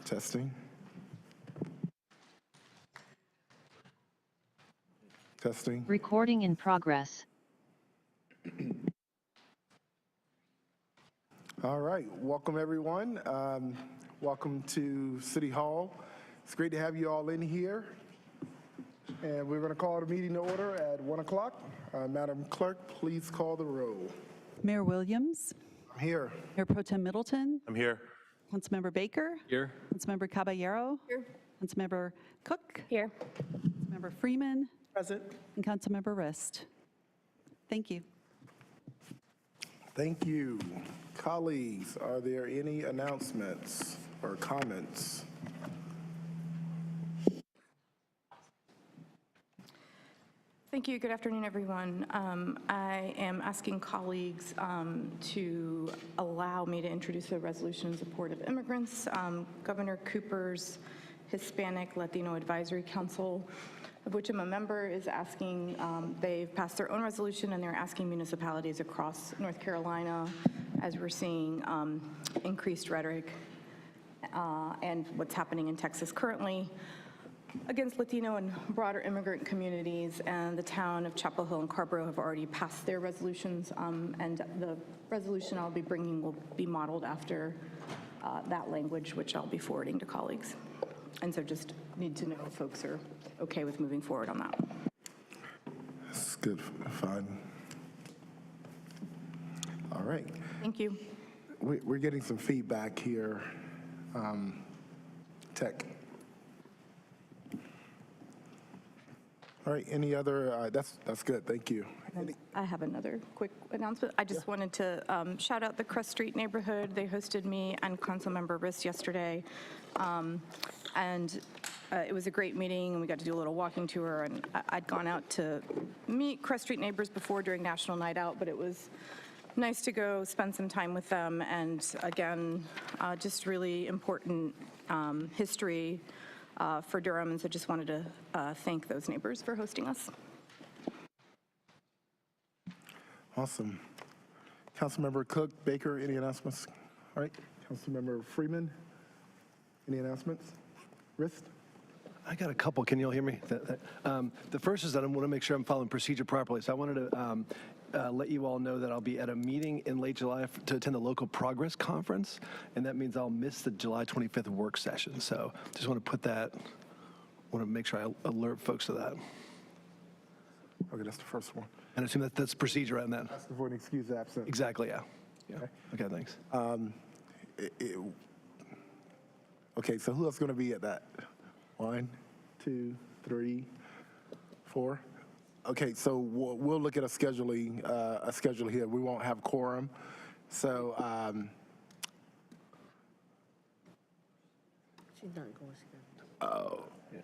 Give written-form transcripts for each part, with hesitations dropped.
Testing. Testing. Recording in progress. All right, welcome everyone. Welcome to City Hall. It's great to have you all in here. And we're going to call the meeting to order at 1 o'clock. Madam Clerk, please call the roll. Mayor Williams. I'm here. Mayor Pro Tem Middleton. I'm here. Councilmember Baker. Here. Councilmember Caballero. Here. Councilmember Cook. Here. Councilmember Freeman. Present. And Councilmember Rist. Thank you. Thank you. Colleagues, are there any announcements or comments? Thank you. Good afternoon, everyone. I am asking colleagues to allow me to introduce a resolution in support of immigrants. Governor Cooper's Hispanic Latino Advisory Council, of which I'm a member, is asking, they've passed their own resolution and they're asking municipalities across North Carolina, as we're seeing increased rhetoric and what's happening in Texas currently, against Latino and broader immigrant communities, and the town of Chapel Hill and Carborough have already passed their resolutions, and the resolution I'll be bringing will be modeled after that language, which I'll be forwarding to colleagues. And so just need to know if folks are okay with moving forward on that. That's good, fine. All right. Thank you. We're getting some feedback here. Tech. All right, any other, that's good, thank you. I have another quick announcement. I just wanted to shout out the Crest Street neighborhood. They hosted me and Councilmember Rist yesterday. And it was a great meeting, and we got to do a little walking tour, and I'd gone out to meet Crest Street neighbors before during National Night Out, but it was nice to go spend some time with them, and again, just really important history for Durham, and so just wanted to thank those neighbors for hosting us. Awesome. Councilmember Cook, Baker, any announcements? All right, Councilmember Freeman, any announcements? Rist? I got a couple. Can you all hear me? The first is that I want to make sure I'm following procedure properly. So I wanted to let you all know that I'll be at a meeting in late July to attend the local progress conference, and that means I'll miss the July 25th work session. So just want to want to make sure I alert folks to that. Okay, that's the first one. And I assume that's procedure on that. Asking for an excuse absent. Exactly, yeah. Okay, thanks. Okay, so who else is going to be at that? 1, 2, 3, 4. Okay, so we'll look at a schedule here. We won't have quorum, so she's not going. oh, Yeah.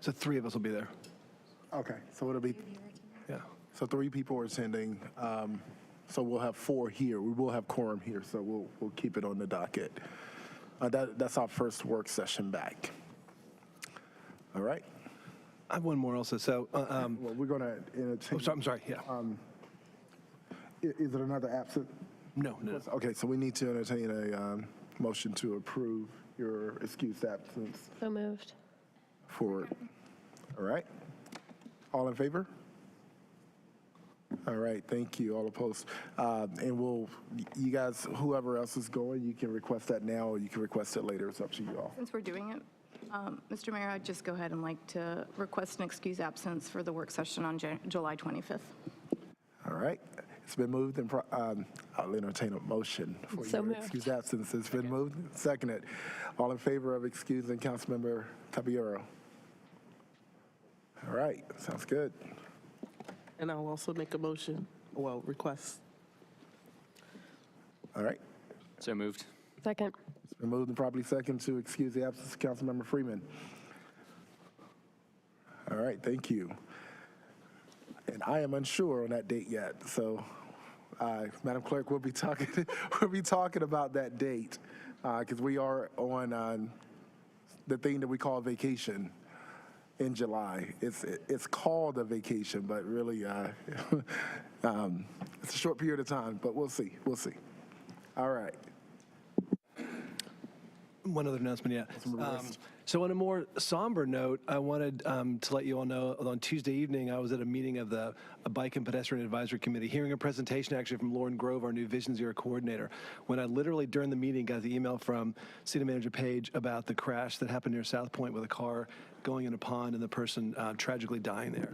So 3 of us will be there. okay, so it'll be Yeah. so 3 people are attending. So we'll have 4 here. We will have quorum here, so we'll keep it on the docket. That's our first work session back. All right. I have one more also. So, Well, we're going to entertain. I'm sorry. Yeah. Is it another absent? No. Okay, so we need to entertain a motion to approve your excused absence So moved. for, all right? All in favor? All right, thank you. All opposed. And you guys, whoever else is going, you can request that now or you can request it later. It's up to you all. Since we're doing it, Mr. Mayor, I'd just go ahead and like to request an excuse absence for the work session on July 25th. All right. It's been moved and I'll entertain a motion for So your moved. excused absence. It's been moved, seconded. All in favor of excusing Councilmember Caballero? All right, sounds good. And I'll also make a motion, request. All right. So moved. Second. It's been moved and properly second to excuse the absence of Councilmember Freeman. All right, thank you. And I am unsure on that date yet, so Madam Clerk, we'll be talking about that date because we are on the thing that we call vacation in July. It's called a vacation, but really it's a short period of time, but we'll see. All right. One other announcement, yeah. So on a more somber note, I wanted to let you all know on Tuesday evening, I was at a meeting of the Bike and Pedestrian Advisory Committee, hearing a presentation actually from Lauren Grove, our new Vision Zero coordinator, when I literally during the meeting got the email from City Manager Page about the crash that happened near South Point with a car going in a pond and the person tragically dying there.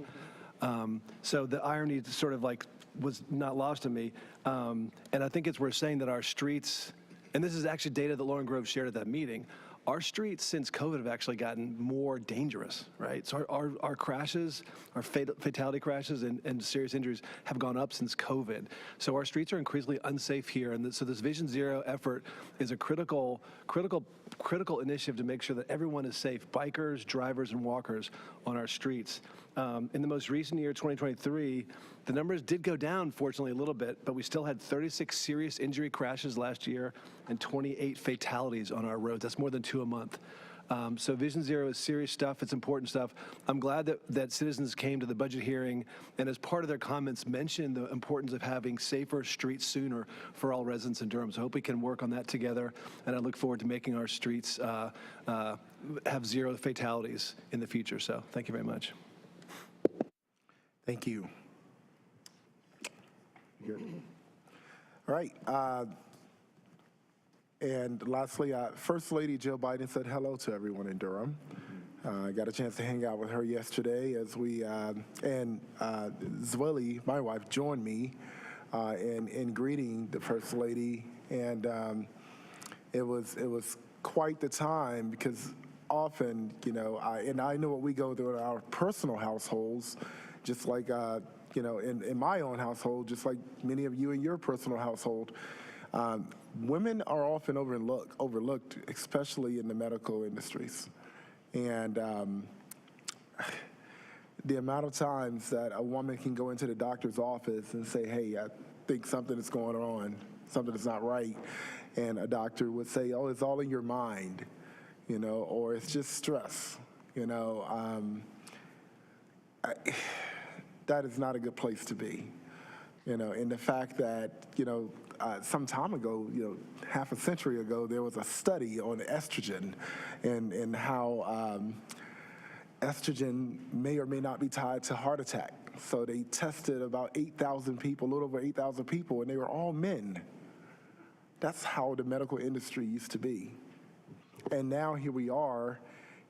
So the irony sort of like was not lost to me. And I think it's worth saying that our streets, and this is actually data that Lauren Grove shared at that meeting, our streets since COVID have actually gotten more dangerous, right? So our crashes, our fatality crashes and serious injuries have gone up since COVID. So our streets are increasingly unsafe here. And so this Vision Zero effort is a critical initiative to make sure that everyone is safe, bikers, drivers, and walkers on our streets. In the most recent year, 2023, the numbers did go down, fortunately, a little bit, but we still had 36 serious injury crashes last year and 28 fatalities on our roads. That's more than 2 a month. So Vision Zero is serious stuff. It's important stuff. I'm glad that citizens came to the budget hearing and as part of their comments mentioned the importance of having safer streets sooner for all residents in Durham. So I hope we can work on that together, and I look forward to making our streets have zero fatalities in the future. So thank you very much. Thank you. Good. All right. And lastly, First Lady Jill Biden said hello to everyone in Durham. I got a chance to hang out with her yesterday as we, and Zwilly, my wife, joined me in greeting the First Lady. And it was quite the time because often, you know, I know what we go through in our personal households, just like, you know, in my own household, just like many of you in your personal household. Women are often overlooked, especially in the medical industries. And the amount of times that a woman can go into the doctor's office and say, hey, I think something is going on, something is not right. And a doctor would say, oh, it's all in your mind, you know, or it's just stress, you know. That is not a good place to be, you know, and the fact that, you know, some time ago, you know, half a century ago, there was a study on estrogen and how estrogen may or may not be tied to heart attack. So they tested about 8,000 people, a little over 8,000 people, and they were all men. That's how the medical industry used to be. And now here we are,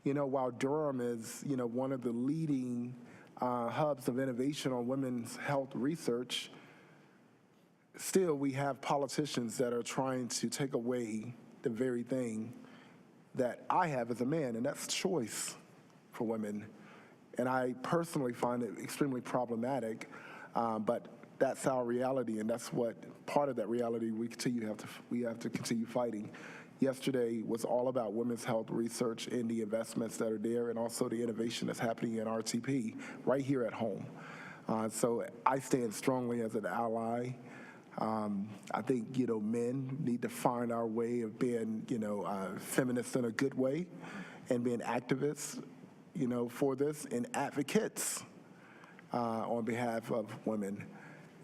you know, while Durham is, you know, one of the leading hubs of innovation on women's health research, still we have politicians that are trying to take away the very thing that I have as a man, and that's choice for women. And I personally find it extremely problematic, but that's our reality, and that's what part of that reality we have to continue fighting. Yesterday was all about women's health research and the investments that are there, and also the innovation that's happening in RTP right here at home. So I stand strongly as an ally. I think, you know, men need to find our way of being, you know, feminists in a good way and being activists, you know, for this and advocates on behalf of women.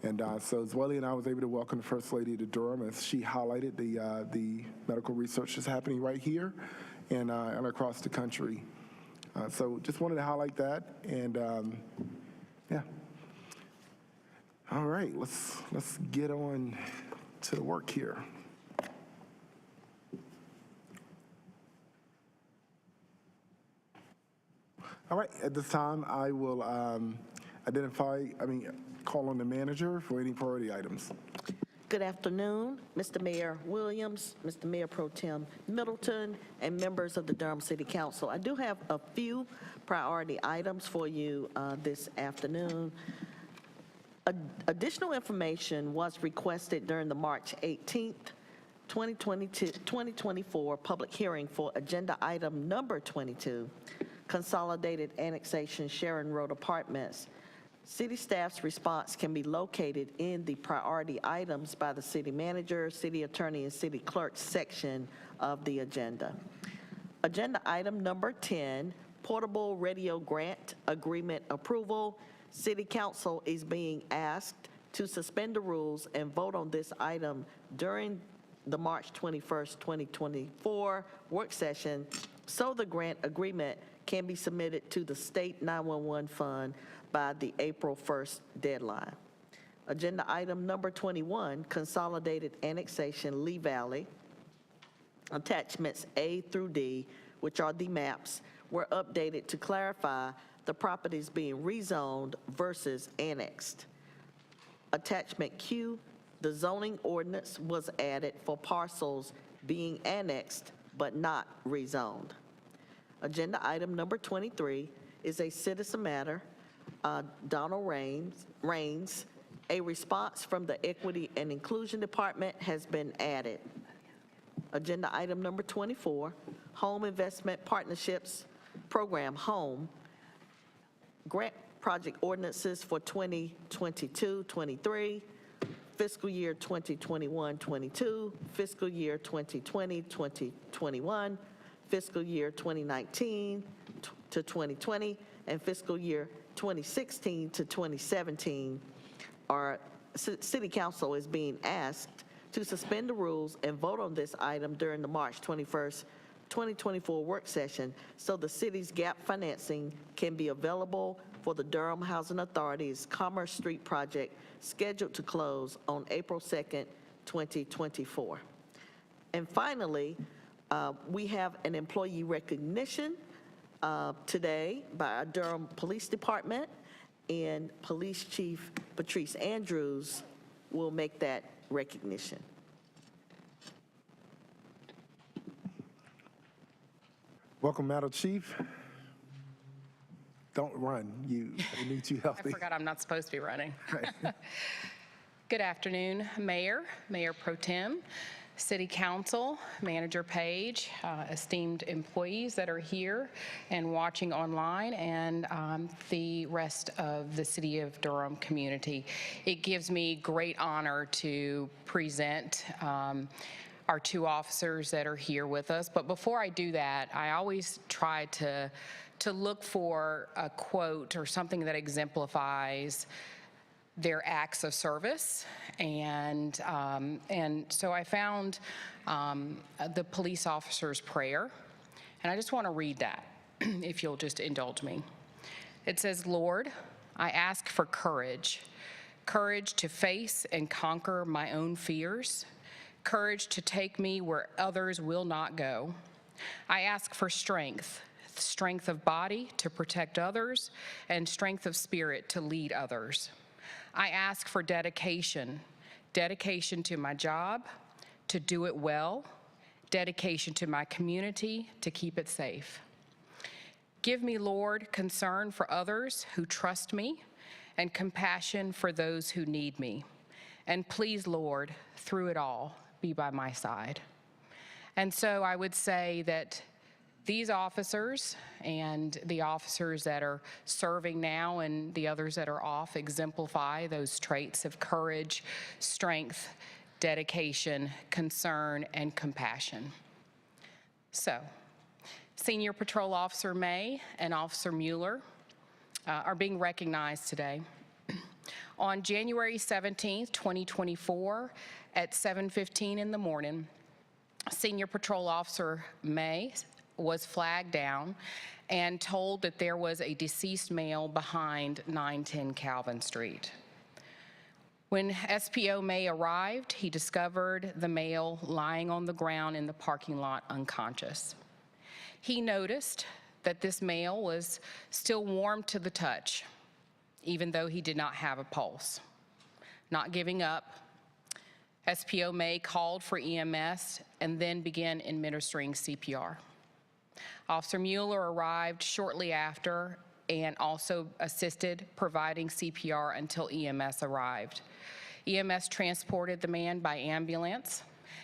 And so Zwilly and I was able to welcome the First Lady to Durham as she highlighted the medical research that's happening right here and across the country. So just wanted to highlight that, and yeah. All right, let's get on to the work here. All right, at this time, I will call on the manager for any priority items. Good afternoon, Mr. Mayor Williams, Mr. Mayor Pro Tem Middleton, and members of the Durham City Council. I do have a few priority items for you this afternoon. Additional information was requested during the March 18th, 2024 public hearing for agenda item number 22, Consolidated Annexation Sharon Road Apartments. City staff's response can be located in the priority items by the city manager, city attorney, and city clerk section of the agenda. Agenda item number 10, portable radio grant agreement approval. City Council is being asked to suspend the rules and vote on this item during the March 21st, 2024 work session so the grant agreement can be submitted to the State 911 Fund by the April 1st deadline. Agenda item number 21, consolidated annexation Lee Valley. Attachments A through D, which are the maps, were updated to clarify the properties being rezoned versus annexed. Attachment Q, the zoning ordinance was added for parcels being annexed but not rezoned. Agenda item number 23 is a citizen matter. Donald Raines, a response from the Equity and Inclusion Department has been added. Agenda item number 24, Home Investment Partnerships Program, HOME, Grant Project Ordinances for 2022-23, fiscal year 2021-22, fiscal year 2020-2021, fiscal year 2019 to 2020, and fiscal year 2016 to 2017. Our City Council is being asked to suspend the rules and vote on this item during the March 21st, 2024 work session so the city's gap financing can be available for the Durham Housing Authority's Commerce Street project scheduled to close on April 2nd, 2024. And finally, we have an employee recognition today by our Durham Police Department, and Police Chief Patrice Andrews will make that recognition. Welcome, Madam Chief. Don't run. We need you I healthy. forgot I'm not supposed to be running. Good afternoon, Mayor, Mayor Pro Tem, City Council, Manager Page, esteemed employees that are here and watching online, and the rest of the City of Durham community. It gives me great honor to present our two officers that are here with us. But before I do that, I always try to look for a quote or something that exemplifies their acts of service, and so I found the police officer's prayer, and I just want to read that, if you'll just indulge me. It says, "Lord, I ask for courage, courage to face and conquer my own fears, courage to take me where others will not go. I ask for strength, strength of body to protect others, and strength of spirit to lead others. I ask for dedication, dedication to my job, to do it well, dedication to my community, to keep it safe. Give me, Lord, concern for others who trust me and compassion for those who need me. And please, Lord, through it all, be by my side." And so I would say that these officers and the officers that are serving now and the others that are off exemplify those traits of courage, strength, dedication, concern, and compassion. So, Senior Patrol Officer May and Officer Mueller are being recognized today. On January 17th, 2024, at 7:15 in the morning, Senior Patrol Officer May was flagged down and told that there was a deceased male behind 910 Calvin Street. When SPO May arrived, he discovered the male lying on the ground in the parking lot unconscious. He noticed that this male was still warm to the touch, even though he did not have a pulse. Not giving up, SPO May called for EMS and then began administering CPR. Officer Mueller arrived shortly after and also assisted providing CPR until EMS arrived. EMS transported the man by ambulance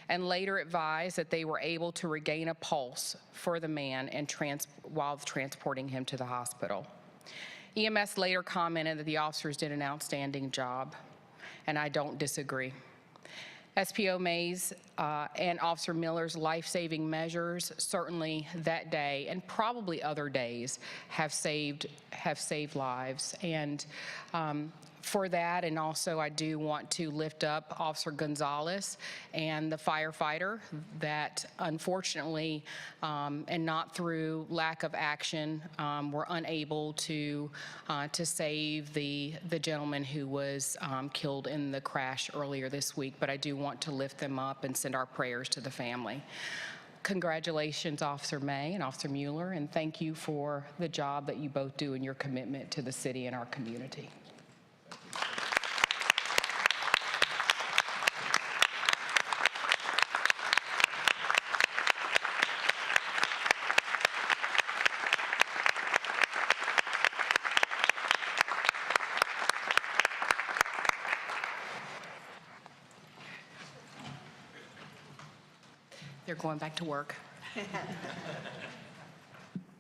and later advised that they were able to regain a pulse for the man and while transporting him to the hospital. EMS later commented that the officers did an outstanding job, and I don't disagree. SPO May's and Officer Miller's life-saving measures certainly that day and probably other days have saved lives. And for that. And also, I do want to lift up Officer Gonzalez and the firefighter that unfortunately, and not through lack of action, were unable to save the gentleman who was killed in the crash earlier this week. But I do want to lift them up and send our prayers to the family. Congratulations, Officer May and Officer Mueller, and thank you for the job that you both do and your commitment to the city and our community. They're going back to work.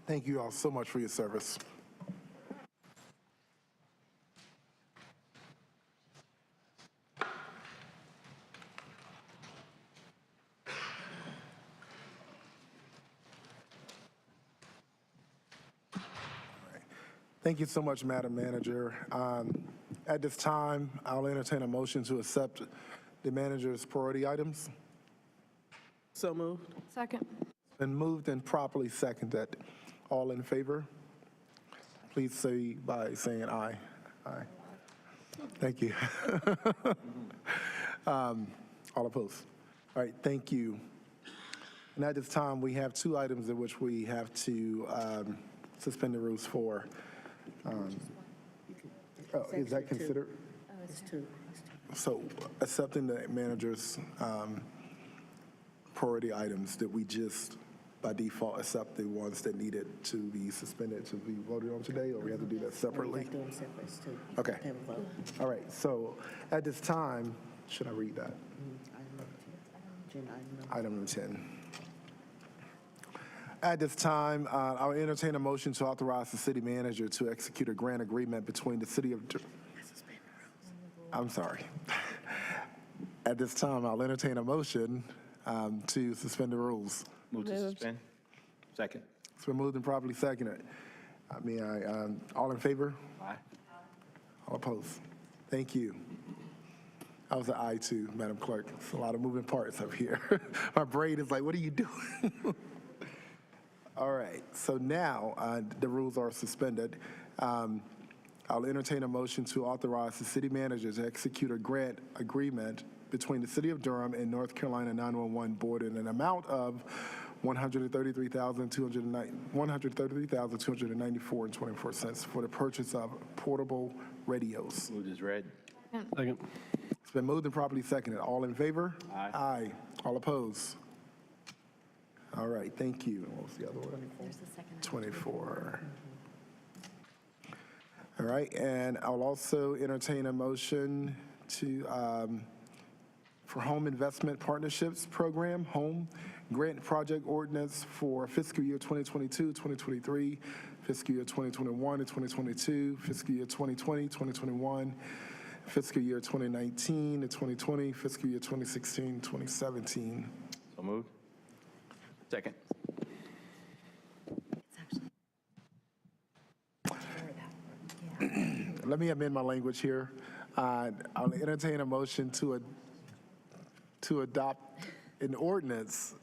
Thank you all so much for your service. Thank you so much, Madam Manager. At this time, I'll entertain a motion to accept the manager's priority items. So moved. Second. Been moved and properly seconded. All in favor? Please say by saying aye. Aye. Thank you. All opposed? All right, thank you. And at this time, we have two items in which we have to suspend the rules for. Is that considered? It's two. So accepting the manager's priority items, that we just by default accept the ones that needed to be suspended to be voted on today, or we have to do that separately? We're doing separate too. Okay. Have a vote. All right, so at this time, should I read that? Item number 10. At this time, I'll entertain a motion to authorize the city manager to execute a grant agreement between the city of, I'm sorry. At this time, I'll entertain a motion to suspend the rules. Move to suspend. Second. It's been moved and properly seconded. All in favor? Aye. All opposed? Thank you. I was an aye too, Madam Clerk. It's a lot of moving parts up here. My brain is like, what are you doing? All right, so now the rules are suspended. I'll entertain a motion to authorize the city manager to execute a grant agreement between the City of Durham and North Carolina 911 Board in an amount of $133,294.24 for the purchase of portable radios. Move as read. Second. It's been moved and properly seconded. All in favor? Aye. Aye. All opposed? All right, thank you. What was the other one? 24. All right, and I'll also entertain a motion to, for Home Investment Partnerships Program, Home Grant Project Ordinance for fiscal year 2022-2023, fiscal year 2021-2022, fiscal year 2020-2021, fiscal year 2019-2020, fiscal year 2016-2017. So moved. Second. Let me amend my language here. I'll entertain a motion to adopt an ordinance.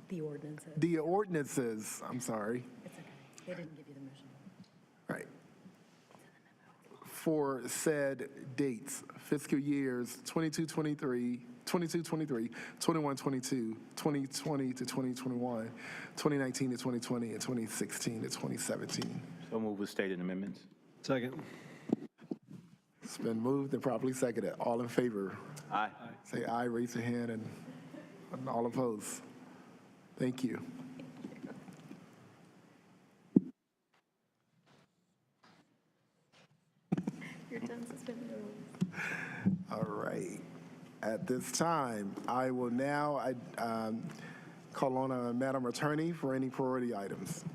The ordinances. The ordinances, I'm sorry. It's okay. They didn't give you the motion. Right. For said dates, fiscal years 22-23, 21-22, 2020-2021, 2019-2020, and 2016-2017. So move with stated amendments. Second. It's been moved and properly seconded. All in favor? Aye. Say aye, raise your hand, and all opposed. Thank you. You're done suspending the rules. All right. At this time, I will now call on Madam Attorney for any priority items.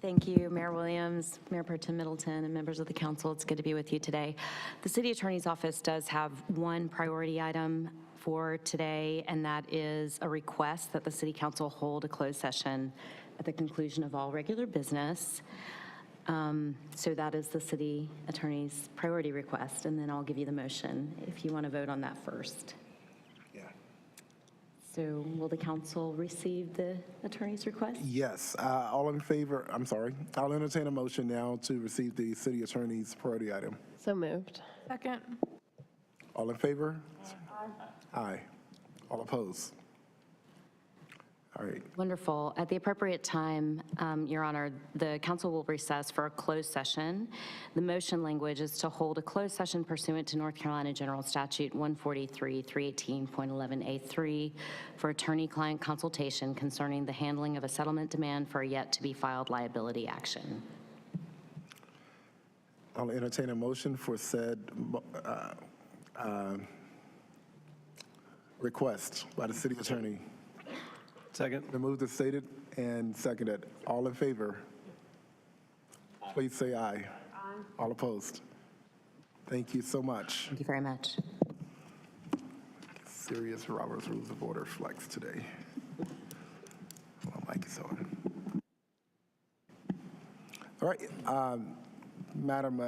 Thank you, Mayor Williams, Mayor Pro Tem Middleton, and members of the council. It's good to be with you today. The City Attorney's Office does have one priority item for today, and that is a request that the City Council hold a closed session at the conclusion of all regular business. So that is the city attorney's priority request, and then I'll give you the motion if you want to vote on that first. Yeah. So will the council receive the attorney's request? Yes, all in favor, I'm sorry. I'll entertain a motion now to receive the city attorney's priority item. So moved. Second. All in favor? Aye. All opposed? All right. Wonderful. At the appropriate time, Your Honor, the council will recess for a closed session. The motion language is to hold a closed session pursuant to North Carolina General Statute 143-318.11A3 for attorney-client consultation concerning the handling of a settlement demand for a yet-to-be-filed liability action. I'll entertain a motion for said request by the city attorney. Second. Been moved and stated and seconded. All in favor? Please say aye. Aye. All opposed? Thank you so much. Thank you very much. Serious Robert's Rules of Order flex today. Well, mic is on. All right, Madam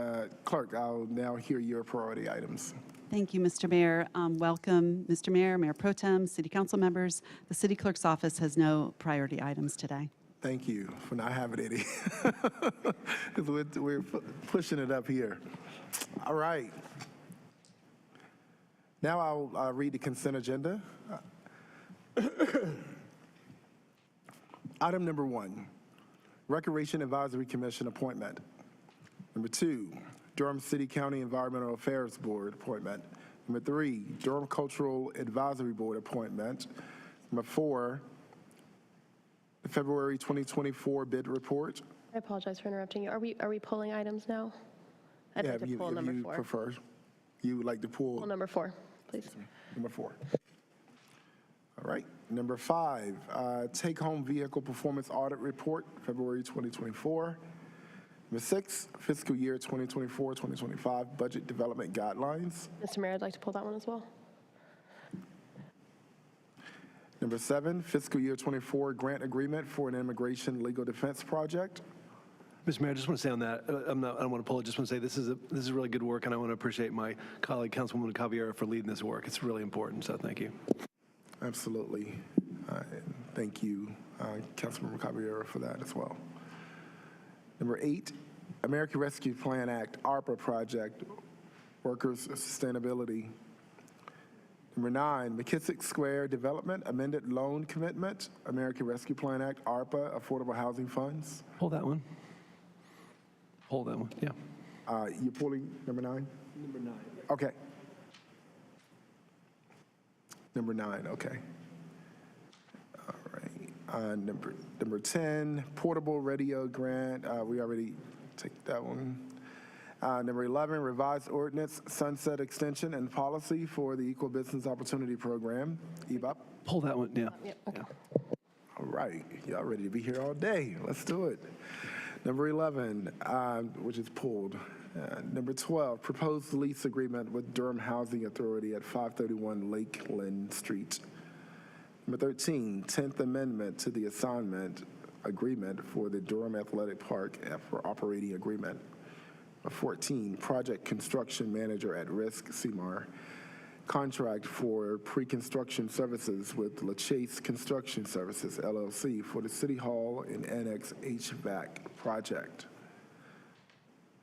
Clerk, I'll now hear your priority items. Thank you, Mr. Mayor. Welcome, Mr. Mayor, Mayor Pro Tem, City Council members. The City Clerk's office has no priority items today. Thank you for not having any, because we're pushing it up here. All right. Now I'll read the consent agenda. Item number 1, Recreation Advisory Commission appointment. Number 2, Durham City County Environmental Affairs Board appointment. Number 3, Durham Cultural Advisory Board appointment. Number 4, the February 2024 bid report. I apologize for interrupting you. Are we pulling items now? I'd like to pull if number you 4. prefer, you would like to pull Pull number 4, please. number 4. All right. Number 5, take-home vehicle performance audit report, February 2024. Number 6, fiscal year 2024-2025 budget development guidelines. Mr. Mayor, I'd like to pull that one as well. Number 7, fiscal year 24 grant agreement for an immigration legal defense project. Mr. Mayor, I just want to say on that, I don't want to pull it, just want to say this is really good work, and I want to appreciate my colleague, Councilwoman Caballero, for leading this work. It's really important, so thank you. Absolutely. Thank you, Councilmember Caballero, for that as well. Number 8, American Rescue Plan Act, ARPA project, workers' sustainability. Number 9, McKissick Square Development, amended loan commitment, American Rescue Plan Act, ARPA, affordable housing funds. Hold that one. Hold that one, yeah. You're pulling number 9? Number 9. Okay. Number 9, okay. All right. Number 10, portable radio grant. We already took that one. Number 11, revised ordinance, sunset extension and policy for the Equal Business Opportunity Program, EBOP. Pull that one, yeah. Yep, okay. All right, y'all ready to be here all day. Let's do it. Number 11, which is pulled. Number 12, proposed lease agreement with Durham Housing Authority at 531 Lakeland Street. Number 13, 10th Amendment to the assignment agreement for the Durham Athletic Park for operating agreement. Number 14, project construction manager at risk, CMAR. Contract for pre-construction services with LaChase Construction Services, LLC, for the City Hall and Annex HVAC project.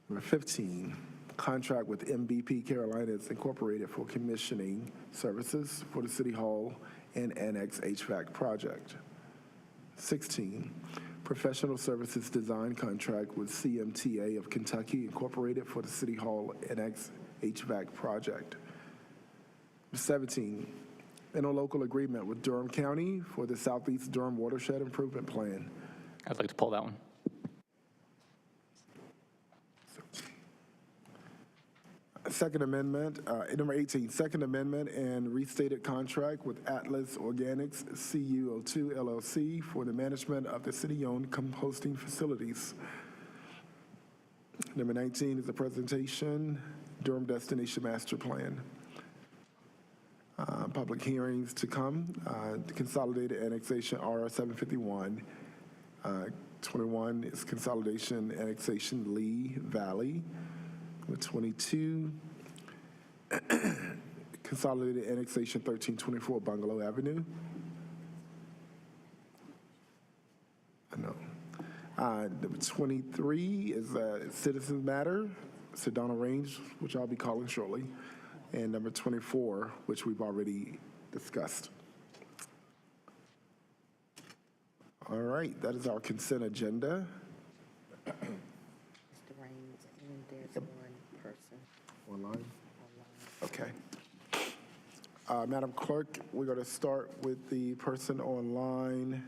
Number 15, contract with MBP Carolinas Incorporated for commissioning services for the City Hall and Annex HVAC project. 16, professional services design contract with CMTA of Kentucky Incorporated for the City Hall Annex HVAC project. 17, interlocal agreement with Durham County for the Southeast Durham Watershed Improvement Plan. I'd like to pull that one. Second Amendment, number 18, Second Amendment and restated contract with Atlas Organics CuO2 LLC for the management of the city-owned composting facilities. Number 19 is the presentation, Durham Destination Master Plan. Public hearings to come, the consolidated annexation RR 751, 21 is consolidation annexation Lee Valley. Number 22, consolidated annexation 1324 Bungalow Avenue. No. Number 23 is Citizens Matter, Sedona Range, which I'll be calling shortly. And number 24, which we've already discussed. All right, that is our consent agenda. Mr. Raines, and there's one person Online? online. Okay. Madam Clerk, we're going to start with the person online,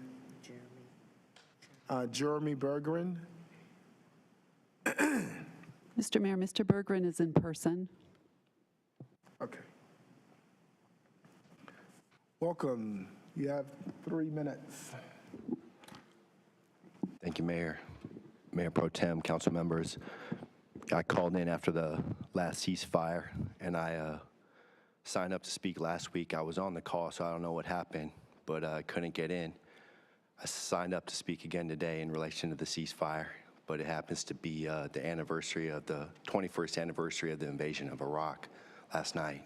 Jeremy Bergeron. Mr. Mayor, Mr. Bergeron is in person. Okay. Welcome. You have 3 minutes. Thank you, Mayor. Mayor Pro Tem, council members. I called in after the last ceasefire, and I signed up to speak last week. I was on the call, so I don't know what happened, but I couldn't get in. I signed up to speak again today in relation to the ceasefire, but it happens to be the anniversary of the 21st anniversary of the invasion of Iraq last night.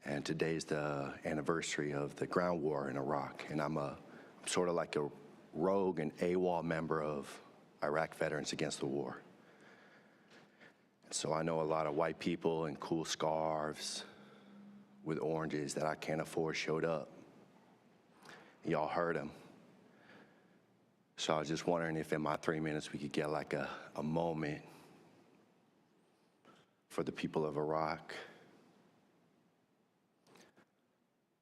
And today's the anniversary of the ground war in Iraq, and I'm sort of like a rogue and AWOL member of Iraq Veterans Against the War. So I know a lot of white people in cool scarves with oranges that I can't afford showed up. Y'all heard them. So I was just wondering if in my 3 minutes we could get like a moment for the people of Iraq,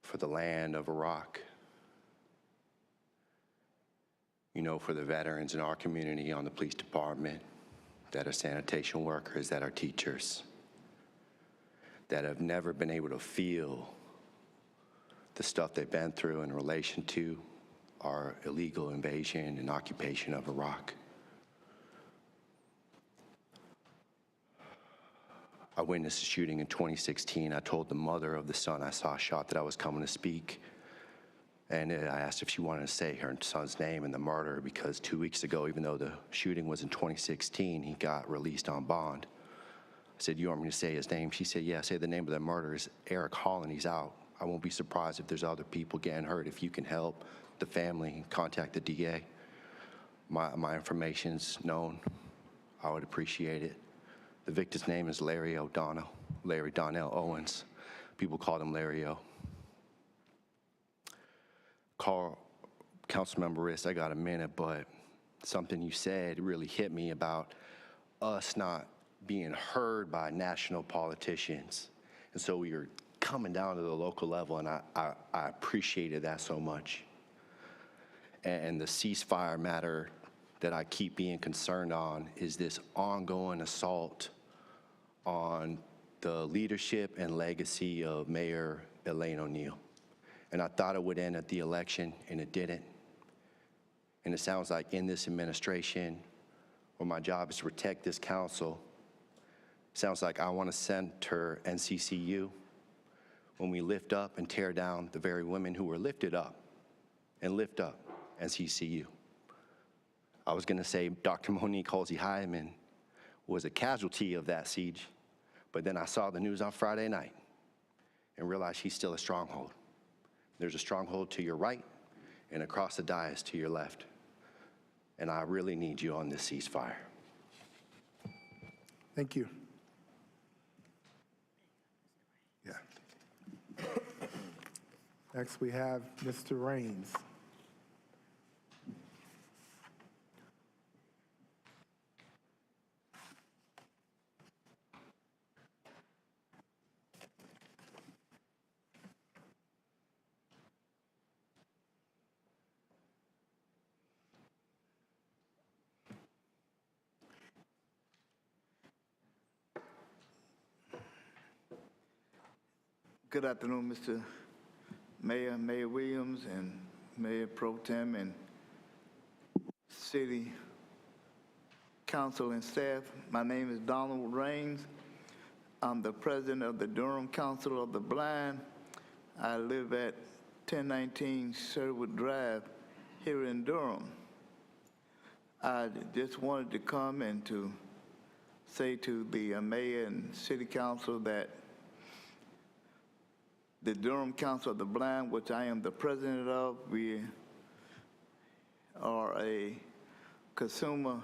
for the land of Iraq, you know, for the veterans in our community, on the police department, that are sanitation workers, that are teachers, that have never been able to feel the stuff they've been through in relation to our illegal invasion and occupation of Iraq. I witnessed a shooting in 2016. I told the mother of the son I saw shot that I was coming to speak. And I asked if she wanted to say her son's name and the murder, because 2 weeks ago, even though the shooting was in 2016, he got released on bond. I said, you want me to say his name? She said, yeah, say the name of the murderer is Eric Holland. He's out. I won't be surprised if there's other people getting hurt. If you can help the family, contact the DA. My information's known. I would appreciate it. The victim's name is Larry Donnell Owens. People call him Larry O. Councilmember Riss, I got a minute, but something you said really hit me about us not being heard by national politicians. And so we were coming down to the local level, and I appreciated that so much. And the ceasefire matter that I keep being concerned on is this ongoing assault on the leadership and legacy of Mayor Elaine O'Neill. And I thought it would end at the election, and it didn't. And it sounds like in this administration, where my job is to protect this council, sounds like I want to center NCCU when we lift up and tear down the very women who were lifted up and lift up NCCU. I was going to say Dr. Monique Halsey-Hyman was a casualty of that siege, but then I saw the news on Friday night and realized she's still a stronghold. There's a stronghold to your right and across the dais to your left. And I really need you on this ceasefire. Thank you. Yeah. Next, we have Mr. Raines. Good afternoon, Mr. Mayor, Mayor Williams, and Mayor Pro Tem, and City Council and staff. My name is Donald Raines. I'm the president of the Durham Council of the Blind. I live at 1019 Sherwood Drive here in Durham. I just wanted to come and to say to the mayor and city council that the Durham Council of the Blind, which I am the president of, we are a consumer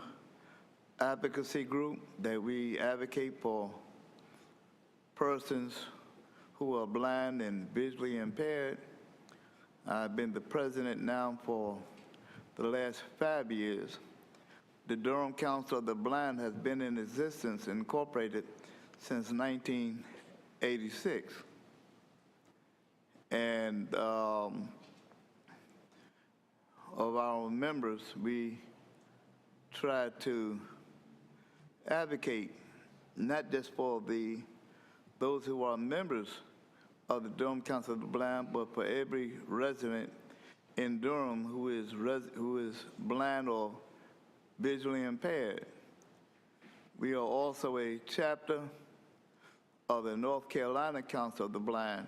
advocacy group that we advocate for persons who are blind and visually impaired. I've been the president now for the last 5 years. The Durham Council of the Blind has been in existence, incorporated, since 1986. And of our members, we try to advocate not just for those who are members of the Durham Council of the Blind, but for every resident in Durham who is blind or visually impaired. We are also a chapter of the North Carolina Council of the Blind.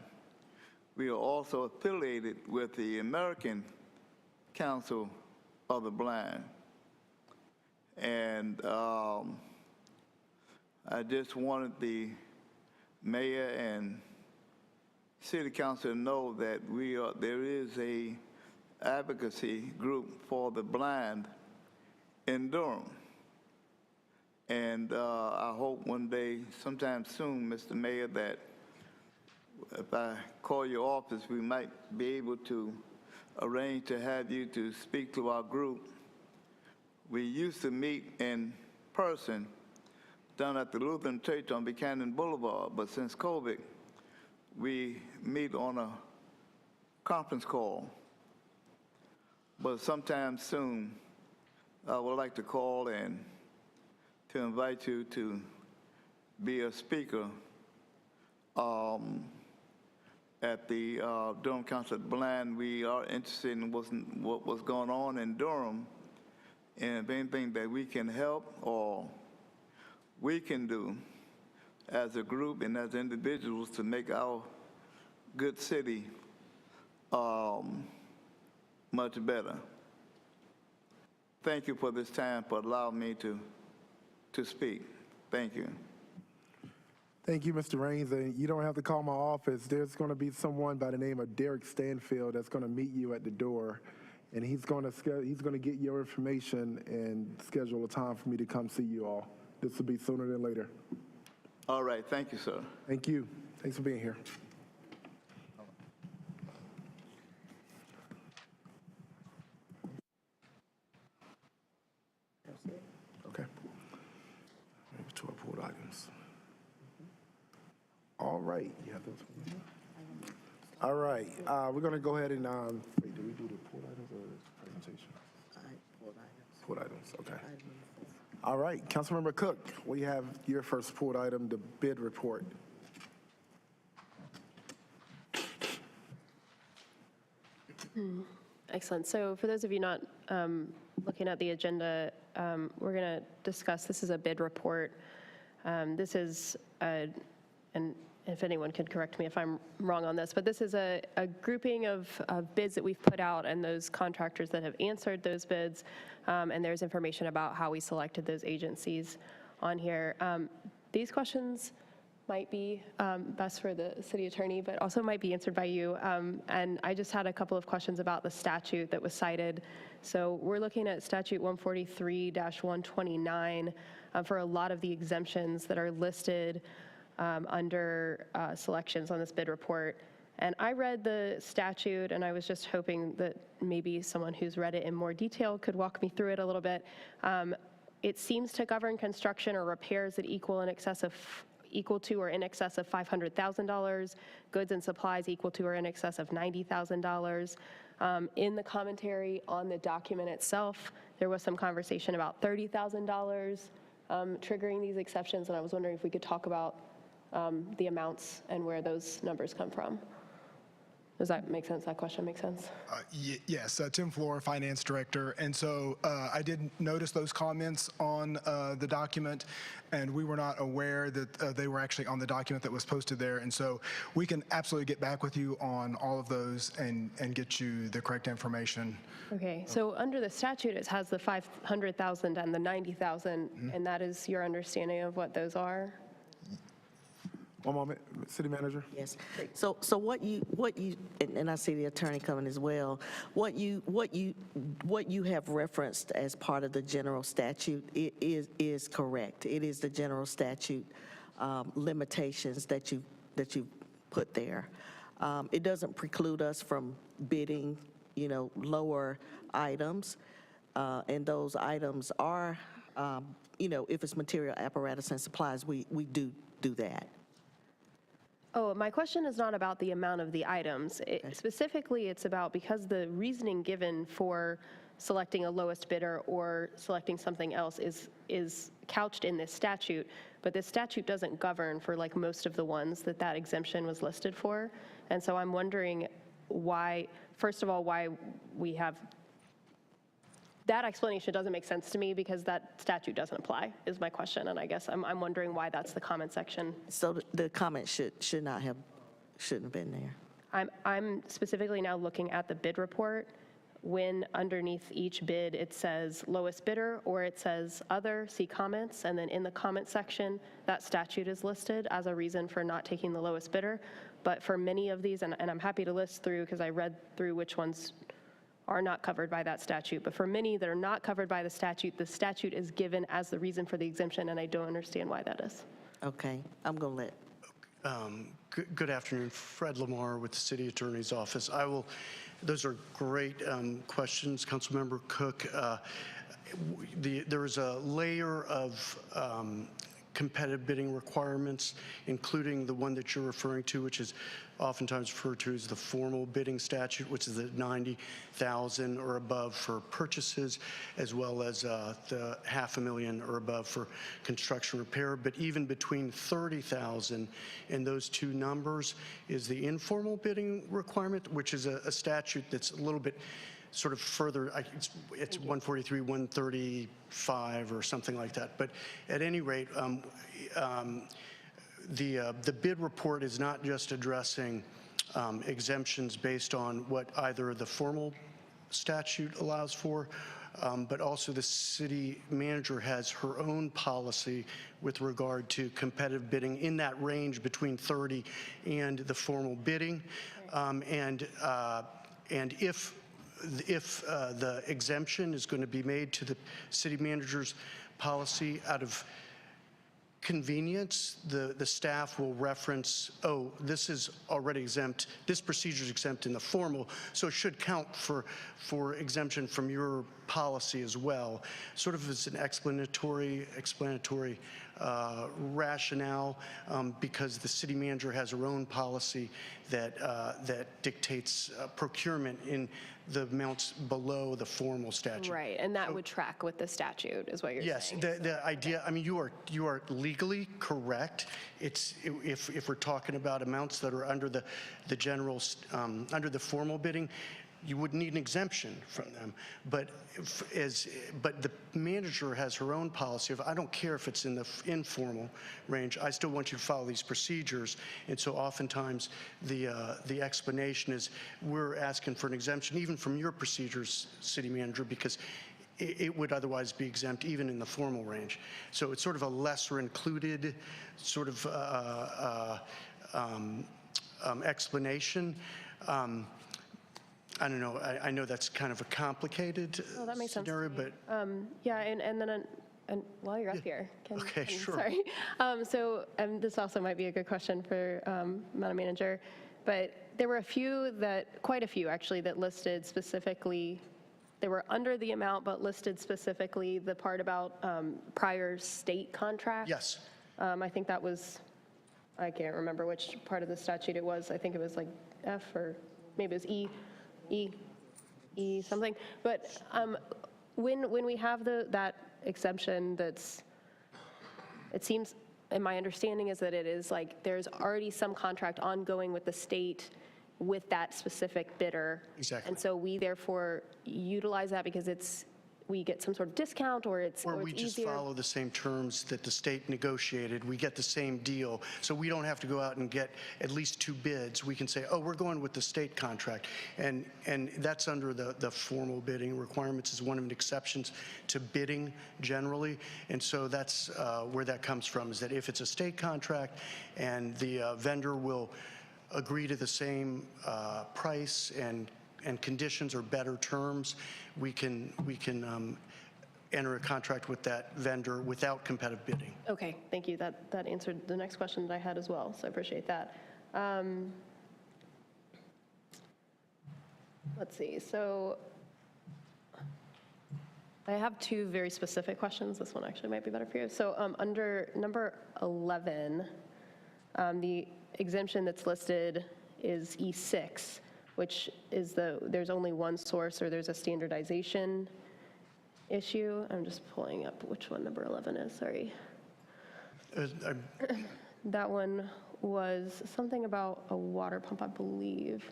We are also affiliated with the American Council of the Blind. And I just wanted the mayor and city council to know that there is a advocacy group for the blind in Durham. And I hope one day, sometime soon, Mr. Mayor, that if I call your office, we might be able to arrange to have you to speak to our group. We used to meet in person down at the Lutheran Church on Buchanan Boulevard, but since COVID, we meet on a conference call. But sometime soon, I would like to call and to invite you to be a speaker at the Durham Council of the Blind. We are interested in what was going on in Durham, and if anything that we can help or we can do as a group and as individuals to make our good city much better. Thank you for this time, for allowing me to speak. Thank you. Thank you, Mr. Raines. And you don't have to call my office. There's going to be someone by the name of Derek Stanfield that's going to meet you at the door, and he's going to get your information and schedule a time for me to come see you all. This will be sooner than later. All right. Thank you, sir. Thank you. Thanks for being here. Okay. Maybe to our pulled items. All right. You have those? All right. We're going to go ahead and wait. Do we do the pulled items or the presentation? Pulled items. Okay. All right. Councilmember Cook, we have your first pulled item, the bid report. Excellent. So for those of you not looking at the agenda, we're going to discuss, this is a bid report. This is, and if anyone could correct me if I'm wrong on this, but this is a grouping of bids that we've put out and those contractors that have answered those bids, and there's information about how we selected those agencies on here. These questions might be best for the city attorney, but also might be answered by you. And I just had a couple of questions about the statute that was cited. So we're looking at statute 143-129 for a lot of the exemptions that are listed under selections on this bid report. And I read the statute, and I was just hoping that maybe someone who's read it in more detail could walk me through it a little bit. It seems to govern construction or repairs that equal to or in excess of $500,000, goods and supplies equal to or in excess of $90,000. In the commentary on the document itself, there was some conversation about $30,000 triggering these exceptions, and I was wondering if we could talk about the amounts and where those numbers come from. Does that make sense? That question makes sense? Yes, Tim Flora, Finance Director. And so I did notice those comments on the document, and we were not aware that they were actually on the document that was posted there. And so we can absolutely get back with you on all of those and get you the correct information. Okay, so under the statute, it has the 500,000 and the 90,000, and that is your understanding of what those are? One moment, City Manager. Yes. So what you, and I see the attorney coming as well, what you have referenced as part of the general statute is correct. It is the general statute limitations that you put there. It doesn't preclude us from bidding, lower items, and those items are, if it's material, apparatus, and supplies, we do that. Oh, my question is not about the amount of the items. Specifically, it's about because the reasoning given for selecting a lowest bidder or selecting something else is couched in this statute, but this statute doesn't govern for like most of the ones that exemption was listed for. And so I'm wondering why, first of all, why we have that explanation doesn't make sense to me because that statute doesn't apply, is my question. And I guess I'm wondering why that's the comment section. So the comment shouldn't have been there. I'm specifically now looking at the bid report when underneath each bid it says lowest bidder or it says other, see comments, and then in the comment section that statute is listed as a reason for not taking the lowest bidder. But for many of these, and I'm happy to list through because I read through which ones are not covered by that statute. But for many that are not covered by the statute is given as the reason for the exemption, and I don't understand why that is. Okay, I'm going to let. Good afternoon, Fred Lamar with the City Attorney's Office. Those are great questions, Councilmember Cook. There is a layer of competitive bidding requirements, including the one that you're referring to, which is oftentimes referred to as the formal bidding statute, which is the 90,000 or above for purchases, as well as the $500,000 or above for construction repair. But even between 30,000 and those two numbers is the informal bidding requirement, which is a statute that's a little bit sort of further, it's 143, 135 or something like that. But at any rate, the bid report is not just addressing exemptions based on what either the formal statute allows for, but also the city manager has her own policy with regard to competitive bidding in that range between 30 and the formal bidding. And if the exemption is going to be made to the city manager's policy out of convenience, the staff will reference, oh, this is already exempt, this procedure is exempt in the formal, so it should count for exemption from your policy as well, sort of as an explanatory rationale, because the city manager has her own policy that dictates procurement in the amounts below the formal statute. Right, and that would track with the statute, is what you're saying. Yes, the idea, I mean, you are legally correct. It's if we're talking about amounts that are under the general under the formal bidding, you would need an exemption from them. But the manager has her own policy of, I don't care if it's in the informal range, I still want you to follow these procedures. And so oftentimes the explanation is we're asking for an exemption even from your procedures, city manager, because it would otherwise be exempt even in the formal range. So it's sort of a lesser included sort of explanation. I don't know. I know that's kind of a complicated that makes scenario, sense but yeah, and then while you're up here, sure. Sorry. So this also might be a good question for Madam Manager, but there were quite a few actually, that listed specifically. They were under the amount, but listed specifically the part about prior state contracts. Yes. I think that was, I can't remember which part of the statute it was. I think it was like F or maybe it was E something. But when we have that exemption, it seems, and my understanding is that it is like there's already some contract ongoing with the state, with that specific bidder. Exactly. And so we therefore utilize that because we get some sort of discount, or it's Or or we it's just easier. follow the same terms that the state negotiated. We get the same deal. So we don't have to go out and get at least 2 bids. We can say, oh, we're going with the state contract. And that's under the formal bidding requirements, is one of the exceptions to bidding generally. And so that's where that comes from, is that if it's a state contract and the vendor will agree to the same price and conditions or better terms, we can enter a contract with that vendor without competitive bidding. Okay, thank you. That answered the next question that I had as well, so I appreciate that. Let's see, so I have 2 very specific questions. This one actually might be better for you. So under number 11, the exemption that's listed is E6, which is there's only one source, or there's a standardization issue. I'm just pulling up which one number 11 is, sorry. That one was something about a water pump, I believe.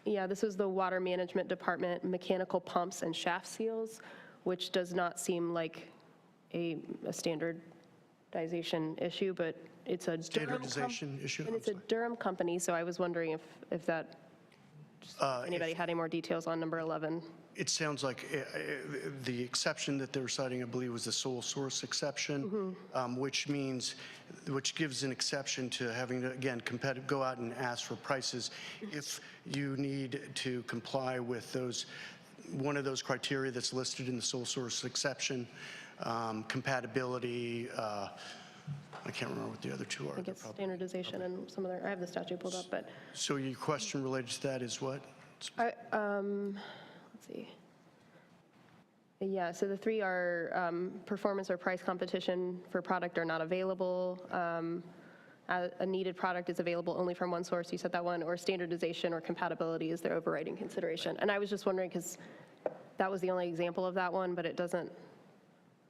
Yeah, this is the Water Management Department mechanical pumps and shaft seals, which does not seem like a standardization issue, but it's a Standardization issue? And it's a Durham company, so I was wondering if that, anybody had any more details on number 11? It sounds like the exception that they were citing, I believe, was the sole source exception, which gives an exception to having to, again, go out and ask for prices if you need to comply with one of those criteria that's listed in the sole source exception, compatibility, I can't remember what the other 2 are. I guess standardization and some other, I have the statute pulled up, but. So your question related to that is what? Let's see. Yeah, so the 3 are performance or price competition for product are not available. A needed product is available only from one source, you said that one, or standardization or compatibility is their overriding consideration. And I was just wondering, because that was the only example of that one, but it doesn't,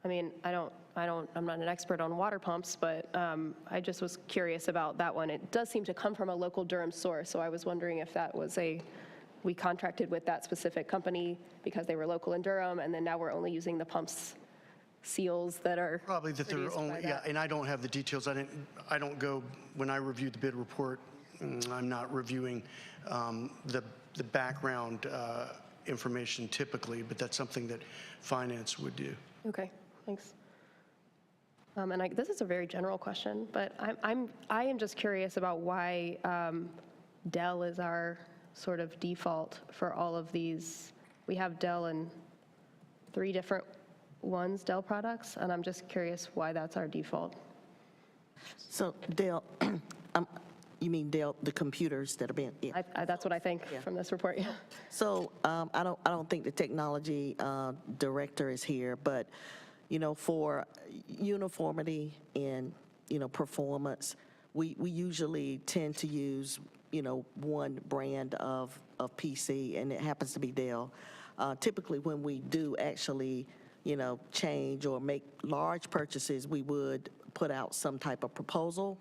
I mean, I'm not an expert on water pumps, but I just was curious about that one. It does seem to come from a local Durham source, so I was wondering if that was we contracted with that specific company because they were local in Durham, and then now we're only using the pumps seals that are probably that they're only, yeah, and I don't have the details. I don't go, when I review the bid report, I'm not reviewing the background information typically, but that's something that finance would do. Okay, thanks. And this is a very general question, but I am just curious about why Dell is our sort of default for all of these. We have Dell in 3 different Dell products, and I'm just curious why that's our default. So Dell, you mean Dell, the computers that are being, yeah. That's what I think from this report, yeah. So I don't think the technology director is here, but for uniformity and performance, we usually tend to use one brand of PC, and it happens to be Dell. Typically, when we do actually change or make large purchases, we would put out some type of proposal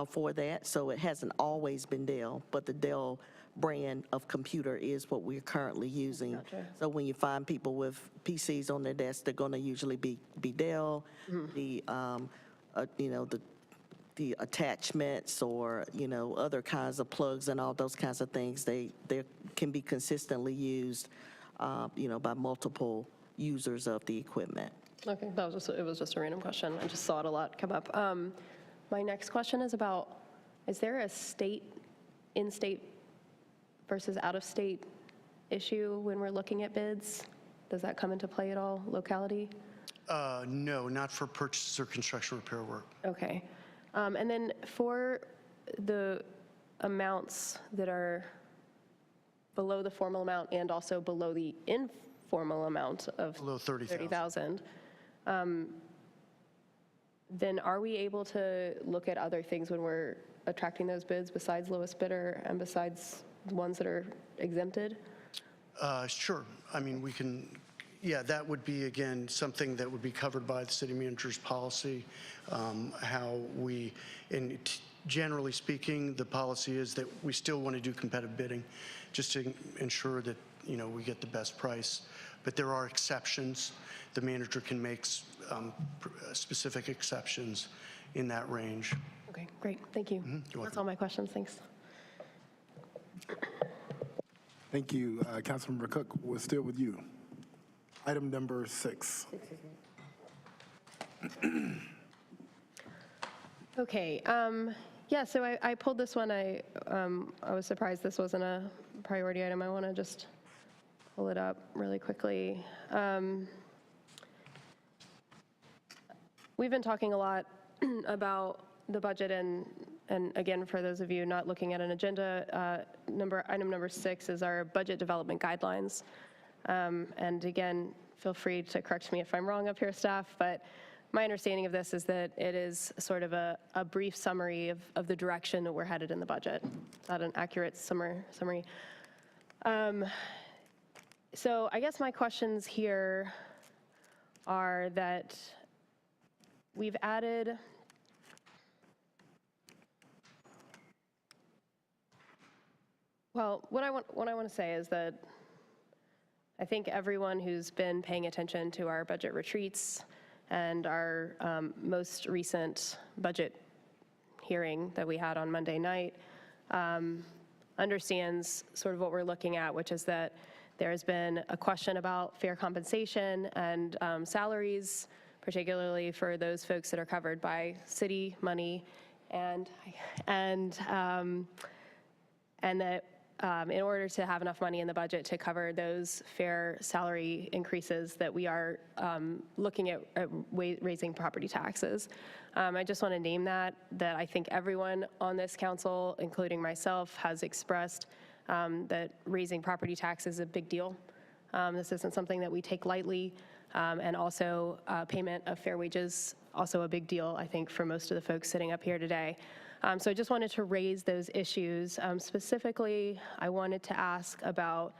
for that. So it hasn't always been Dell, but the Dell brand of computer is what we're currently using. Gotcha. So when you find people with PCs on their desk, they're going to usually be Dell. The attachments or other kinds of plugs and all those kinds of things, they can be consistently used by multiple users of the equipment. Okay, it was just a random question. I just saw it a lot come up. My next question is about, is there a in-state versus out-of-state issue when we're looking at bids? Does that come into play at all, locality? No, not for purchases or construction repair work. Okay. And then for the amounts that are below the formal amount and also below the informal amount of below 30,000, then are we able to look at other things when we're attracting those bids besides lowest bidder and besides the ones that are exempted? Sure. I mean, we can, yeah, that would be, again, something that would be covered by the city manager's policy, how we, and generally speaking, the policy is that we still want to do competitive bidding just to ensure that, we get the best price. But there are exceptions. The manager can make specific exceptions in that range. Okay, great, thank you. That's all my questions, thanks. Thank you. Councilmember Cook, we're still with you. Item number 6. Okay, yeah, so I pulled this one. I was surprised this wasn't a priority item. I want to just pull it up really quickly. We've been talking a lot about the budget, and again, for those of you not looking at an agenda, item number 6 is our budget development guidelines. And again, feel free to correct me if I'm wrong up here, staff, but my understanding of this is that it is sort of a brief summary of the direction that we're headed in the budget. Is that an accurate summary? So I guess my questions here are that we've added what I want to say is that I think everyone who's been paying attention to our budget retreats and our most recent budget hearing that we had on Monday night understands sort of what we're looking at, which is that there has been a question about fair compensation and salaries, particularly for those folks that are covered by city money, and that in order to have enough money in the budget to cover those fair salary increases, that we are looking at raising property taxes. I just want to name that I think everyone on this council, including myself, has expressed that raising property tax is a big deal. This isn't something that we take lightly, and also payment of fair wages, also a big deal, I think, for most of the folks sitting up here today. So I just wanted to raise those issues. Specifically, I wanted to ask about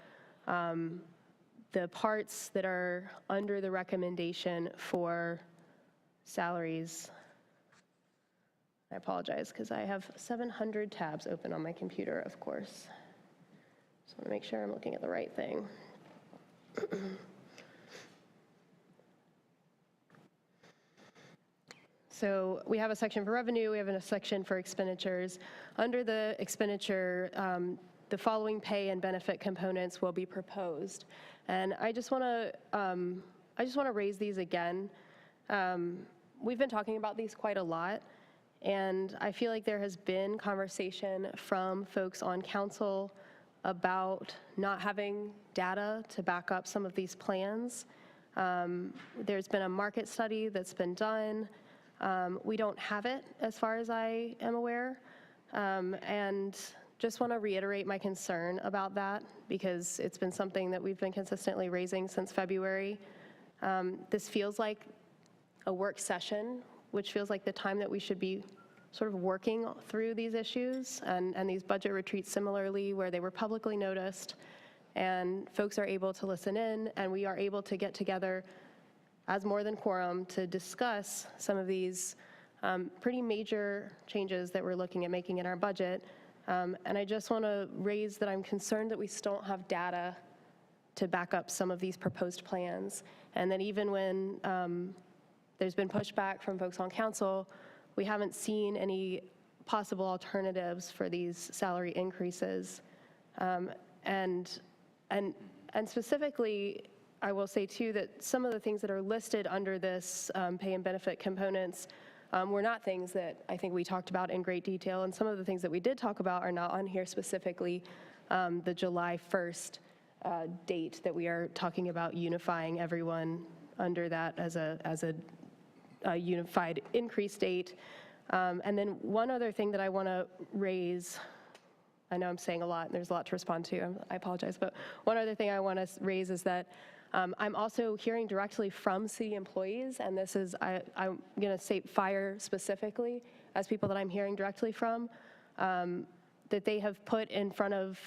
the parts that are under the recommendation for salaries. I apologize, because I have 700 tabs open on my computer, of course. Just want to make sure I'm looking at the right thing. So we have a section for revenue, we have a section for expenditures. Under the expenditure, the following pay and benefit components will be proposed. And I just want to raise these again. We've been talking about these quite a lot, and I feel like there has been conversation from folks on council about not having data to back up some of these plans. There's been a market study that's been done. We don't have it, as far as I am aware, and just want to reiterate my concern about that, because it's been something that we've been consistently raising since February. This feels like a work session, which feels like the time that we should be sort of working through these issues, and these budget retreats similarly, where they were publicly noticed, and folks are able to listen in, and we are able to get together as more than quorum to discuss some of these pretty major changes that we're looking at making in our budget. And I just want to raise that I'm concerned that we still don't have data to back up some of these proposed plans, and that even when there's been pushback from folks on council, we haven't seen any possible alternatives for these salary increases. And specifically, I will say too that some of the things that are listed under this pay and benefit components were not things that I think we talked about in great detail, and some of the things that we did talk about are not on here, specifically the July 1st date that we are talking about unifying everyone under that as a unified increase date. And then one other thing that I want to raise, I know I'm saying a lot and there's a lot to respond to, I apologize, but one other thing I want to raise is that I'm also hearing directly from city employees, and this is, I'm going to say fire specifically, as people that I'm hearing directly from, that they have put in front of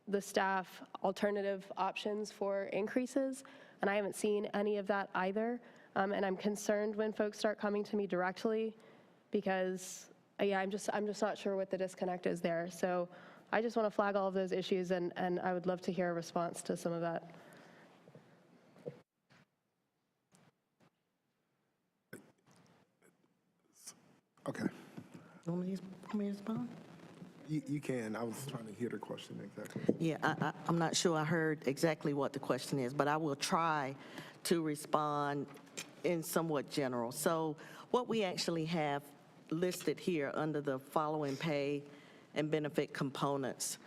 the staff alternative options for increases, and I haven't seen any of that either. And I'm concerned when folks start coming to me directly, because yeah, I'm just not sure what the disconnect is there. So I just want to flag all of those issues, and I would love to hear a response to some of that. Okay. Want me to respond? You can. I was trying to hear the question exactly. Yeah, I'm not sure I heard exactly what the question is, but I will try to respond in somewhat general. So what we actually have listed here under the following pay and benefit components,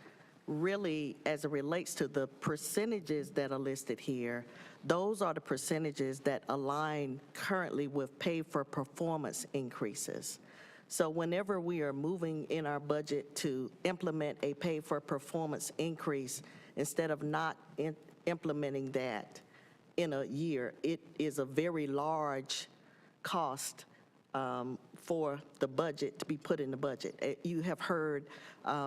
really, as it relates to the percentages that are listed here, those are the percentages that align currently with pay for performance increases. So whenever we are moving in our budget to implement a pay for performance increase, instead of not implementing that in a year, it is a very large cost for the budget to be put in the budget. You have heard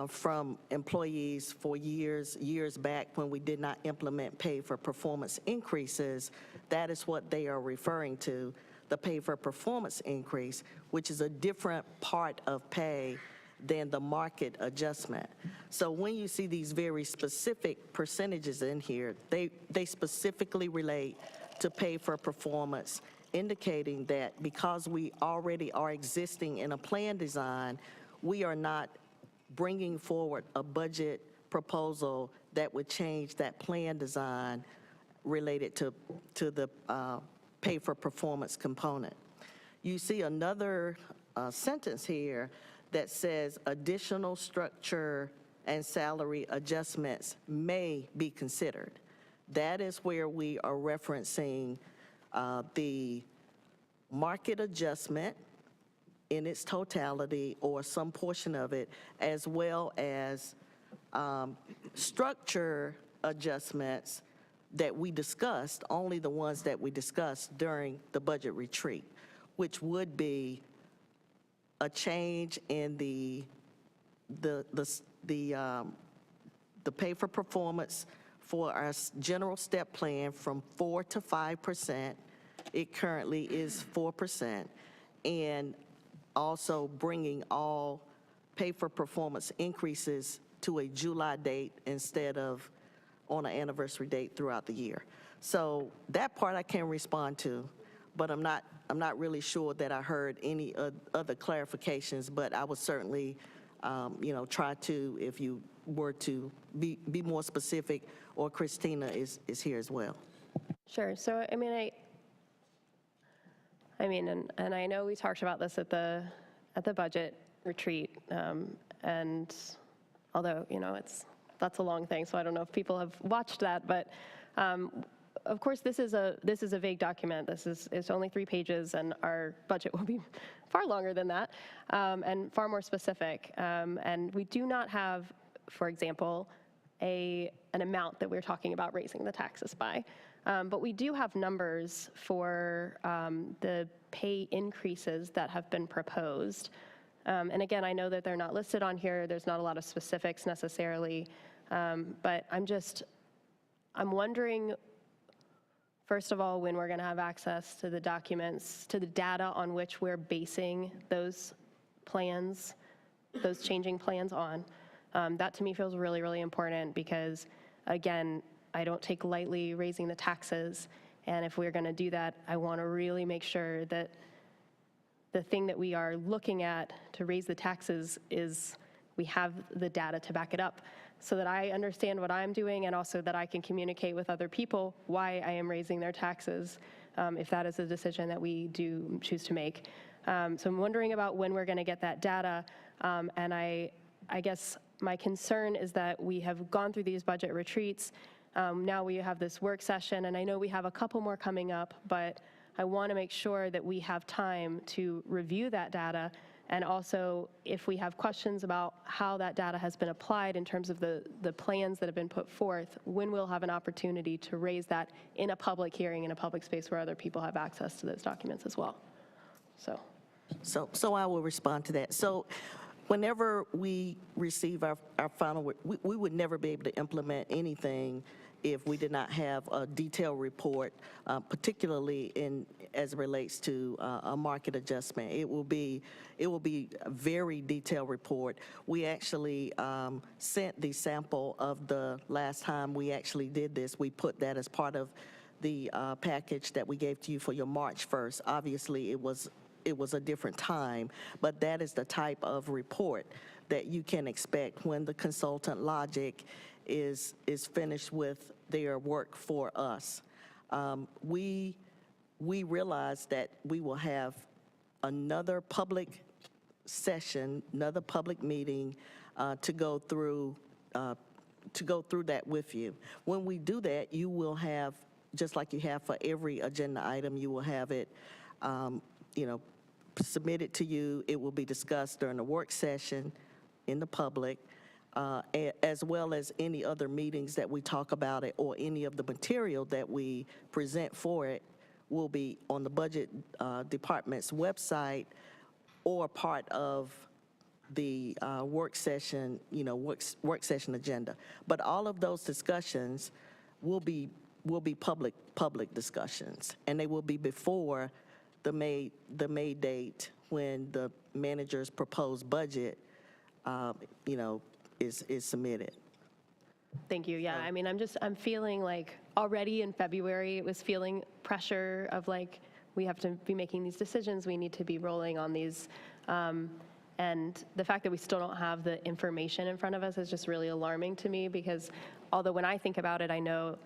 from employees for years back when we did not implement pay for performance increases, that is what they are referring to, the pay for performance increase, which is a different part of pay than the market adjustment. So when you see these very specific percentages in here, they specifically relate to pay for performance, indicating that because we already are existing in a plan design, we are not bringing forward a budget proposal that would change that plan design related to the pay for performance component. You see another sentence here that says additional structure and salary adjustments may be considered. That is where we are referencing the market adjustment in its totality or some portion of it, as well as structure adjustments that we discussed, only the ones that we discussed during the budget retreat, which would be a change in the pay for performance for our general step plan from 4% to 5%. It currently is 4%, and also bringing all pay for performance increases to a July date instead of on an anniversary date throughout the year. So that part I can respond to, but I'm not really sure that I heard any other clarifications, but I would certainly, try to, if you were to be more specific, or Christina is here as well. Sure. So, and I know we talked about this at the budget retreat, and although, that's a long thing, so I don't know if people have watched that, but of course, this is a vague document. It's only 3 pages, and our budget will be far longer than that, and far more specific. And we do not have, for example, an amount that we're talking about raising the taxes by. But we do have numbers for the pay increases that have been proposed. And again, I know that they're not listed on here. There's not a lot of specifics necessarily. But I'm wondering, first of all, when we're going to have access to the documents, to the data on which we're basing those plans, those changing plans on. That to me feels really, really important because, again, I don't take lightly raising the taxes. And if we're going to do that, I want to really make sure that the thing that we are looking at to raise the taxes is we have the data to back it up so that I understand what I'm doing and also that I can communicate with other people why I am raising their taxes if that is a decision that we do choose to make. So I'm wondering about when we're going to get that data. And I guess my concern is that we have gone through these budget retreats. Now we have this work session, and I know we have a couple more coming up, but I want to make sure that we have time to review that data, and also if we have questions about how that data has been applied in terms of the plans that have been put forth, when we'll have an opportunity to raise that in a public hearing, in a public space where other people have access to those documents as well. So I will respond to that. So whenever we receive our final, we would never be able to implement anything if we did not have a detailed report, particularly as it relates to a market adjustment. It will be a very detailed report. We actually sent the sample of the last time we actually did this. We put that as part of the package that we gave to you for your March 1st. Obviously, it was a different time, but that is the type of report that you can expect when the consultant Logic is finished with their work for us. We realize that we will have another public session, another public meeting to go through that with you. When we do that, you will have, just like you have for every agenda item, you will have it, submitted to you. It will be discussed during the work session in the public, as well as any other meetings that we talk about it, or any of the material that we present for it will be on the budget department's website or part of the work session, work session agenda. But all of those discussions will be public discussions, and they will be before the May date when the manager's proposed budget, is submitted. Thank you. Yeah, I mean, I'm feeling like already in February, it was feeling pressure of like, we have to be making these decisions, we need to be rolling on these. And the fact that we still don't have the information in front of us is just really alarming to me, because although when I think about it, I know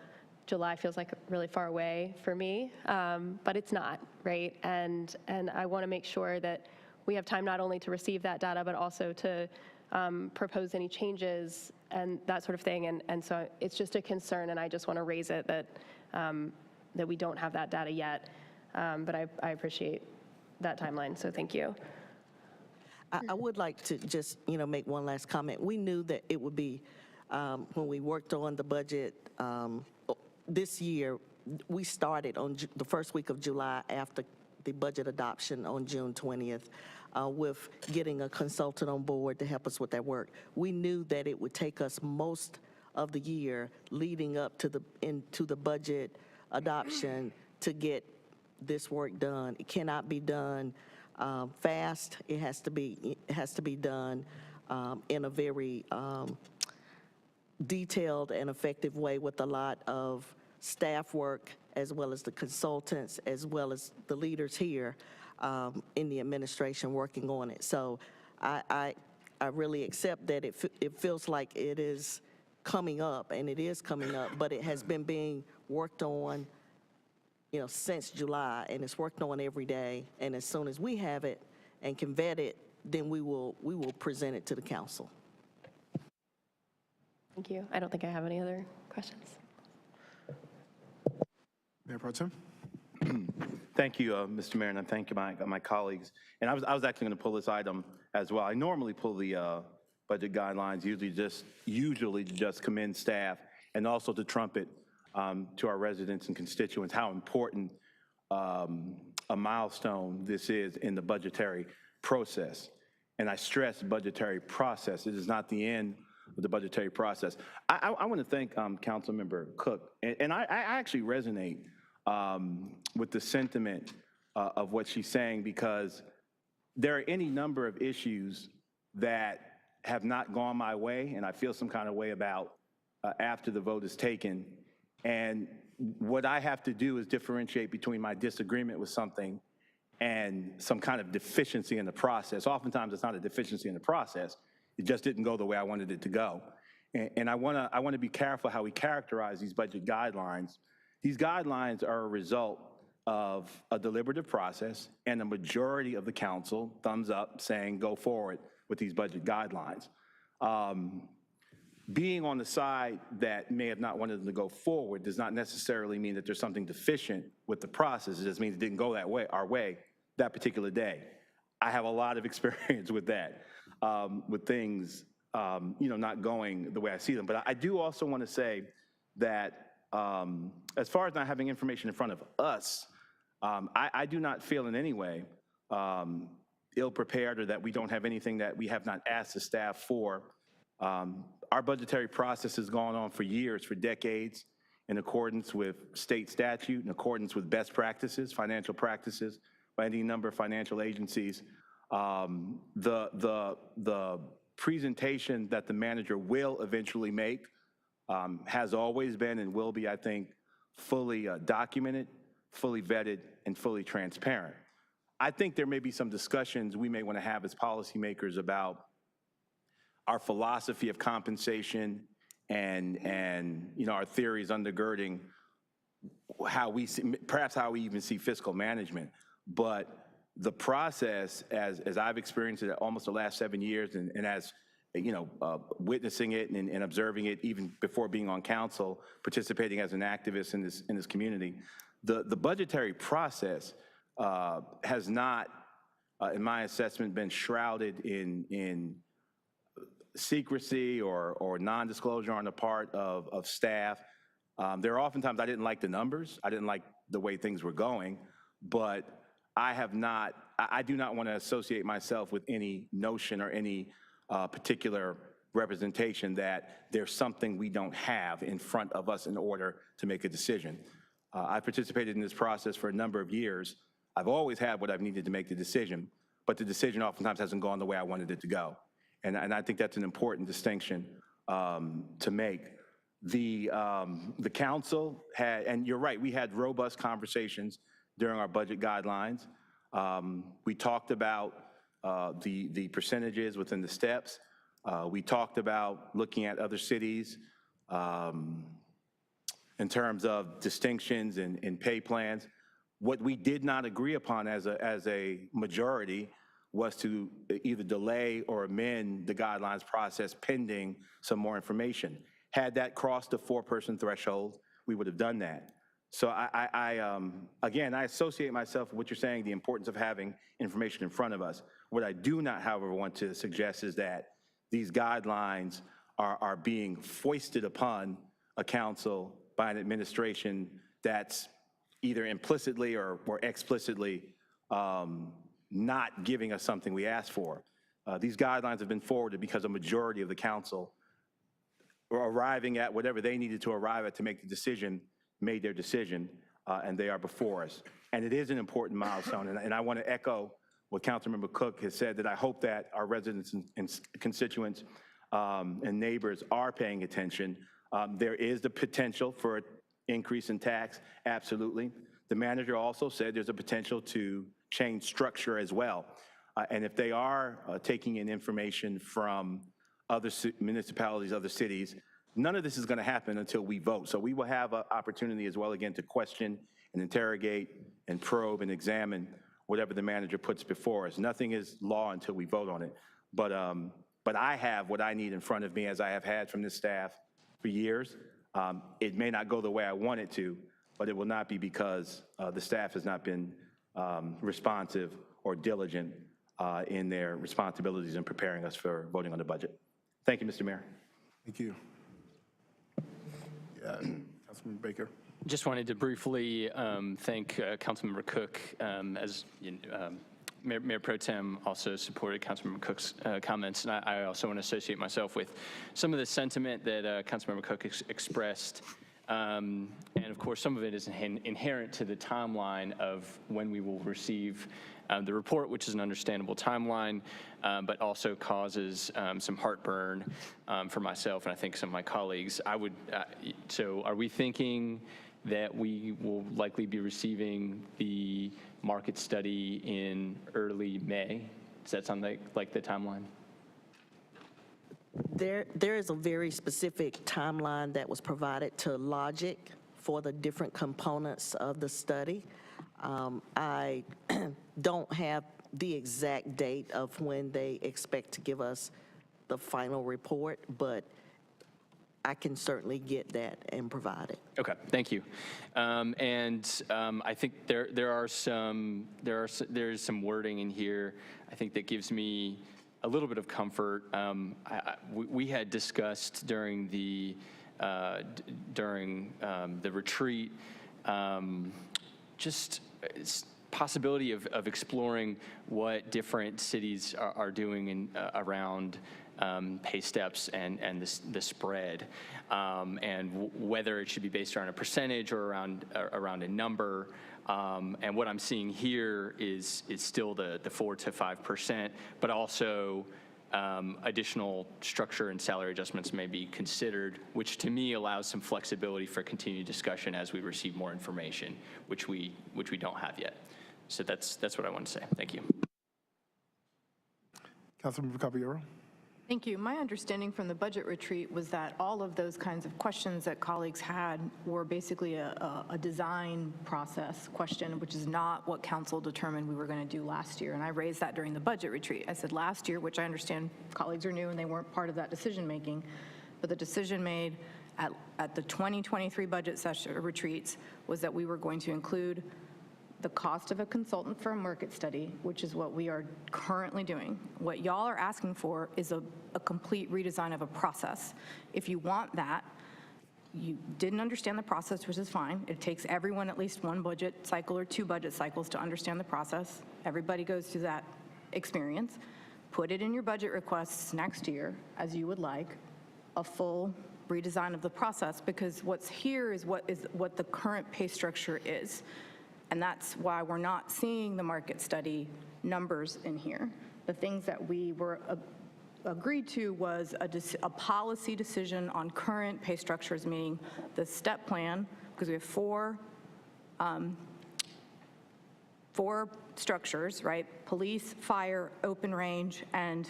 July feels like really far away for me, but it's not, right? And I want to make sure that we have time not only to receive that data, but also to propose any changes and that sort of thing. And so it's just a concern, and I just want to raise it that we don't have that data yet. But I appreciate that timeline, so thank you. I would like to just, make one last comment. We knew that it would be, when we worked on the budget this year, we started on the first week of July after the budget adoption on June 20th with getting a consultant on board to help us with that work. We knew that it would take us most of the year leading up to into the budget adoption to get this work done. It cannot be done fast. It has to be done in a very detailed and effective way with a lot of staff work, as well as the consultants, as well as the leaders here in the administration working on it. So I really accept that it feels like it is coming up, and it is coming up, but it has been being worked on since July, and it's worked on every day. And as soon as we have it and can vet it, then we will present it to the council. Thank you. I don't think I have any other questions. Mayor Pro Tem? Thank you, Mr. Mayor, and I thank you, my colleagues. And I was actually going to pull this item as well. I normally pull the budget guidelines, usually just commend staff, and also to trumpet to our residents and constituents how important a milestone this is in the budgetary process. And I stress budgetary process. It is not the end of the budgetary process. I want to thank Councilmember Cook, and I actually resonate with the sentiment of what she's saying, because there are any number of issues that have not gone my way, and I feel some kind of way about after the vote is taken. And what I have to do is differentiate between my disagreement with something and some kind of deficiency in the process. Oftentimes, it's not a deficiency in the process. It just didn't go the way I wanted it to go. And I want to be careful how we characterize these budget guidelines. These guidelines are a result of a deliberative process, and a majority of the council thumbs up saying go forward with these budget guidelines. Being on the side that may have not wanted them to go forward does not necessarily mean that there's something deficient with the process. It just means it didn't go our way that particular day. I have a lot of experience with that, with things not going the way I see them. But I do also want to say that as far as not having information in front of us, I do not feel in any way ill-prepared, or that we don't have anything that we have not asked the staff for. Our budgetary process has gone on for years, for decades, in accordance with state statute, in accordance with best practices, financial practices by any number of financial agencies. The presentation that the manager will eventually make has always been and will be, I think, fully documented, fully vetted, and fully transparent. I think there may be some discussions we may want to have as policymakers about our philosophy of compensation and our theories undergirding how we see, perhaps how we even see fiscal management. But the process, as I've experienced it almost the last 7 years, and as witnessing it and observing it even before being on council, participating as an activist in this community, the budgetary process has not, in my assessment, been shrouded in secrecy or non-disclosure on the part of staff. There are oftentimes I didn't like the numbers, I didn't like the way things were going, but I do not want to associate myself with any notion or any particular representation that there's something we don't have in front of us in order to make a decision. I participated in this process for a number of years. I've always had what I've needed to make the decision, but the decision oftentimes hasn't gone the way I wanted it to go. And I think that's an important distinction to make. The council had, and you're right, we had robust conversations during our budget guidelines. We talked about the percentages within the steps. We talked about looking at other cities in terms of distinctions in pay plans. What we did not agree upon as a majority was to either delay or amend the guidelines process pending some more information. Had that crossed the 4-person threshold, we would have done that. So again, I associate myself with what you're saying, the importance of having information in front of us. What I do not, however, want to suggest is that these guidelines are being foisted upon a council by an administration that's either implicitly or explicitly not giving us something we asked for. These guidelines have been forwarded because a majority of the council were arriving at whatever they needed to arrive at to make the decision, made their decision, and they are before us. And it is an important milestone, and I want to echo what Councilmember Cook has said, that I hope that our residents and constituents and neighbors are paying attention. There is the potential for an increase in tax, absolutely. The manager also said there's a potential to change structure as well. And if they are taking in information from other municipalities, other cities, none of this is going to happen until we vote. So we will have an opportunity as well, again, to question and interrogate and probe and examine whatever the manager puts before us. Nothing is law until we vote on it. But I have what I need in front of me, as I have had from this staff for years. It may not go the way I want it to, but it will not be because the staff has not been responsive or diligent in their responsibilities in preparing us for voting on the budget. Thank you, Mr. Mayor. Thank you. Councilman Baker. Just wanted to briefly thank Councilmember Cook. As you know, Mayor Pro Tem also supported Councilmember Cook's comments, and I also want to associate myself with some of the sentiment that Councilmember Cook expressed. And of course, some of it is inherent to the timeline of when we will receive the report, which is an understandable timeline, but also causes some heartburn for myself and I think some of my colleagues. So are we thinking that we will likely be receiving the market study in early May? Does that sound like the timeline? There is a very specific timeline that was provided to Logic for the different components of the study. I don't have the exact date of when they expect to give us the final report, but I can certainly get that and provide it. Okay, thank you. I think there's some wording in here, I think, that gives me a little bit of comfort. We had discussed during the retreat just possibility of exploring what different cities are doing around pay steps and the spread, and whether it should be based around a percentage or around a number. And what I'm seeing here is still the 4 to 5%, but also additional structure and salary adjustments may be considered, which to me allows some flexibility for continued discussion as we receive more information, which we don't have yet. So that's what I want to say. Thank you. Councilmember Caballero. Thank you. My understanding from the budget retreat was that all of those kinds of questions that colleagues had were basically a design process question, which is not what council determined we were going to do last year. And I raised that during the budget retreat. I said last year, which I understand colleagues are new and they weren't part of that decision making, but the decision made at the 2023 budget session retreats was that we were going to include the cost of a consultant for a market study, which is what we are currently doing. What y'all are asking for is a complete redesign of a process. If you want that, you didn't understand the process, which is fine. It takes everyone at least one budget cycle or 2 budget cycles to understand the process. Everybody goes through that experience. Put it in your budget requests next year, as you would like, a full redesign of the process, because what's here is what the current pay structure is. And that's why we're not seeing the market study numbers in here. The things that we were agreed to was a policy decision on current pay structures, meaning the step plan, because we have four structures, right? Police, fire, open range, and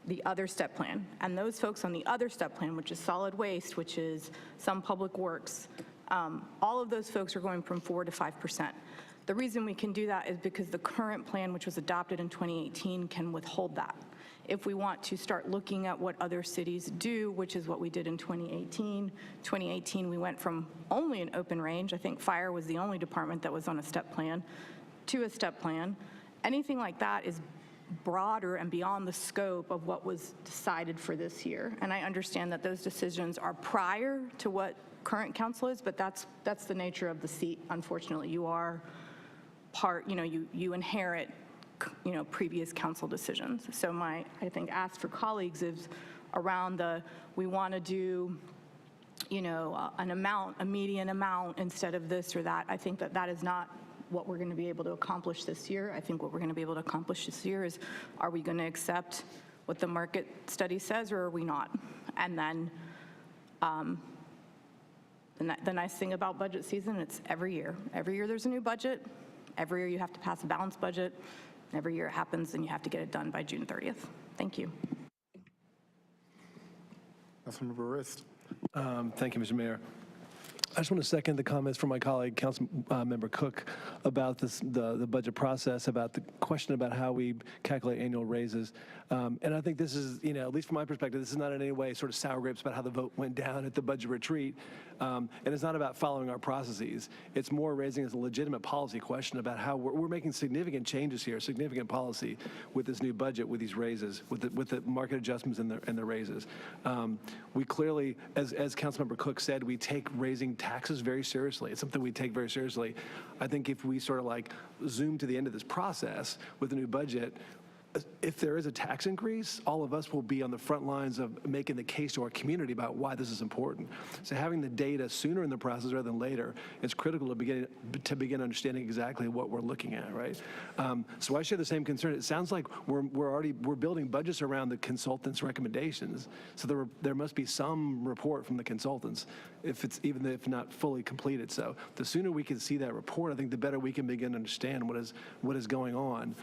the other step plan. And those folks on the other step plan, which is solid waste, which is some public works, all of those folks are going from 4 to 5%. The reason we can do that is because the current plan, which was adopted in 2018, can withhold that. If we want to start looking at what other cities do, which is what we did in 2018. 2018, we went from only an open range. I think fire was the only department that was on a step plan to a step plan. Anything like that is broader and beyond the scope of what was decided for this year. And I understand that those decisions are prior to what current council is, but that's the nature of the seat. Unfortunately, you are part, you inherit, previous council decisions. So I think ask for colleagues is around we want to do, an amount, a median amount instead of this or that. I think that is not what we're going to be able to accomplish this year. I think what we're going to be able to accomplish this year is, are we going to accept what the market study says or are we not? And then the nice thing about budget season, it's every year. Every year there's a new budget. Every year you have to pass a balanced budget. Every year it happens and you have to get it done by June 30th. Thank you. Councilmember Rist. Thank you, Mr. Mayor. I just want to second the comments from my colleague, Councilmember Cook, about the budget process, about the question about how we calculate annual raises. And I think this is, at least from my perspective, this is not in any way sort of sour grapes about how the vote went down at the budget retreat. And it's not about following our processes. It's more raising as a legitimate policy question about how we're making significant changes here, significant policy with this new budget, with these raises, with the market adjustments and the raises. We clearly, as Councilmember Cook said, we take raising taxes very seriously. It's something we take very seriously. I think if we sort of like zoom to the end of this process with the new budget, if there is a tax increase, all of us will be on the front lines of making the case to our community about why this is important. So having the data sooner in the process rather than later is critical to begin understanding exactly what we're looking at, right? So I share the same concern. It sounds like we're building budgets around the consultants' recommendations. So there must be some report from the consultants, even if not fully completed. So the sooner we can see that report, I think the better we can begin to understand what is going on.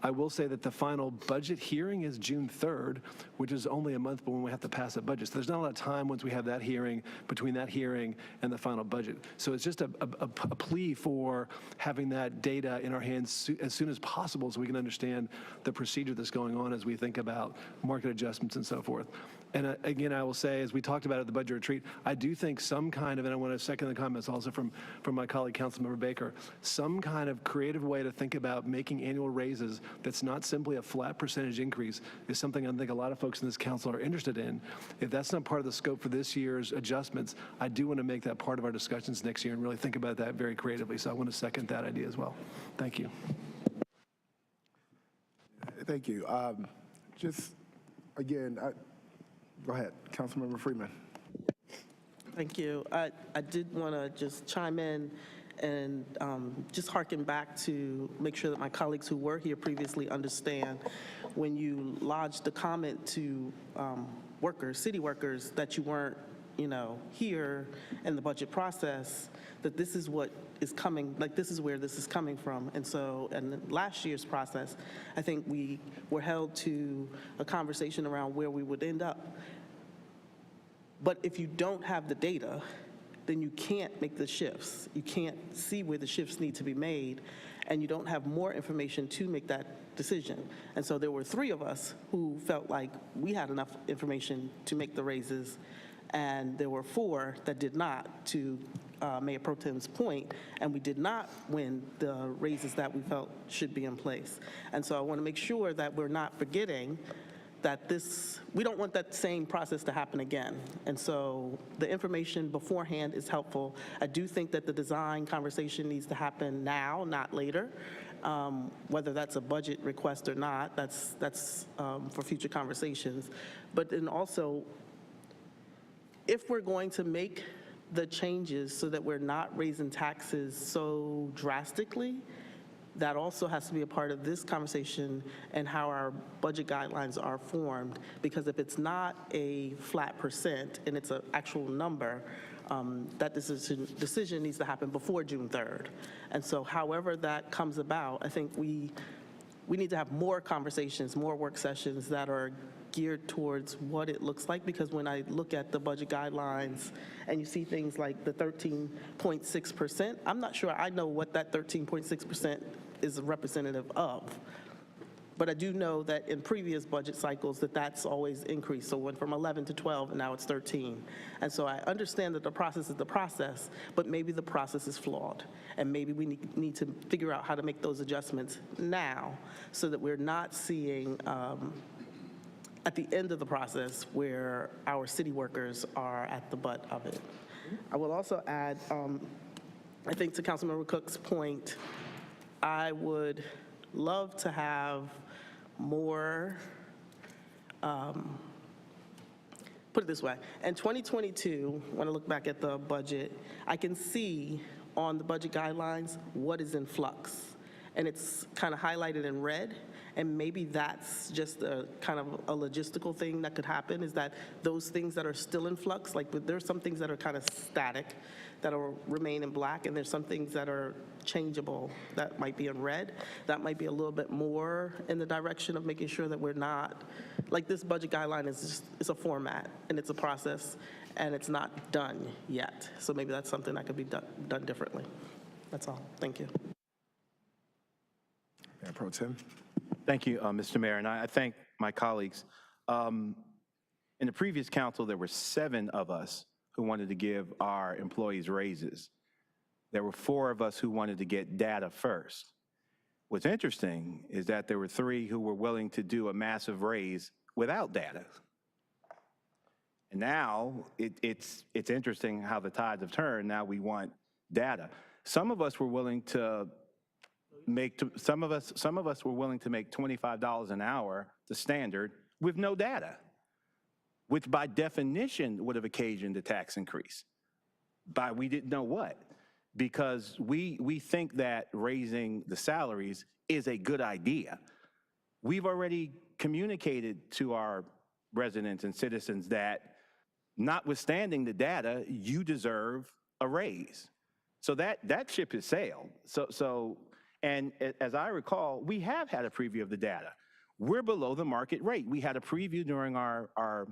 I will say that the final budget hearing is June 3rd, which is only a month when we have to pass a budget. So there's not a lot of time once we have that hearing, between that hearing and the final budget. So it's just a plea for having that data in our hands as soon as possible so we can understand the procedure that's going on as we think about market adjustments and so forth. And again, I will say, as we talked about at the budget retreat, I do think some kind of, and I want to second the comments also from my colleague, Councilmember Baker, some kind of creative way to think about making annual raises that's not simply a flat percentage increase is something I think a lot of folks in this council are interested in. If that's not part of the scope for this year's adjustments, I do want to make that part of our discussions next year and really think about that very creatively. So I want to second that idea as well. Thank you. Thank you. Just again, go ahead, Councilmember Freeman. Thank you. I did want to just chime in and just harken back to make sure that my colleagues who were here previously understand when you lodged the comment to workers, city workers, that you weren't, here in the budget process, that this is what is coming, like this is where this is coming from. And so, in last year's process, I think we were held to a conversation around where we would end up. But if you don't have the data, then you can't make the shifts. You can't see where the shifts need to be made, and you don't have more information to make that decision. And so there were 3 of us who felt like we had enough information to make the raises, and there were 4 that did not, to Mayor Pro Tem's point, and we did not win the raises that we felt should be in place. And so I want to make sure that we're not forgetting that we don't want that same process to happen again. And so the information beforehand is helpful. I do think that the design conversation needs to happen now, not later. Whether that's a budget request or not, that's for future conversations. But then also, if we're going to make the changes so that we're not raising taxes so drastically, that also has to be a part of this conversation and how our budget guidelines are formed, because if it's not a flat percent and it's an actual number, that decision needs to happen before June 3rd. And so however that comes about, I think we need to have more conversations, more work sessions that are geared towards what it looks like, because when I look at the budget guidelines and you see things like the 13.6%, I'm not sure I know what that 13.6% is representative of. But I do know that in previous budget cycles that's always increased. So it went from 11 to 12 and now it's 13. And so I understand that the process is the process, but maybe the process is flawed. And maybe we need to figure out how to make those adjustments now so that we're not seeing at the end of the process where our city workers are at the butt of it. I will also add, I think to Councilmember Cook's point, I would love to have more, put it this way, in 2022, when I look back at the budget, I can see on the budget guidelines what is in flux. And it's kind of highlighted in red, and maybe that's just a kind of a logistical thing that could happen, is that those things that are still in flux, like there's some things that are kind of static that will remain in black, and there's some things that are changeable that might be in red. That might be a little bit more in the direction of making sure that we're not, like this budget guideline is just, it's a format and it's a process and it's not done yet. So maybe that's something that could be done differently. That's all. Thank you. Mayor Pro Tem. Thank you, Mr. Mayor, and I thank my colleagues. In the previous council, there were 7 of us who wanted to give our employees raises. There were 4 of us who wanted to get data first. What's interesting is that there were 3 who were willing to do a massive raise without data. And now it's interesting how the tides have turned. Now we want data. Some of us were willing to make some of us were willing to make $25 an hour, the standard, with no data, which by definition would have occasioned a tax increase. By we didn't know what, because we think that raising the salaries is a good idea. We've already communicated to our residents and citizens that notwithstanding the data, you deserve a raise. So that ship has sailed. And as I recall, we have had a preview of the data. We're below the market rate. We had a preview during our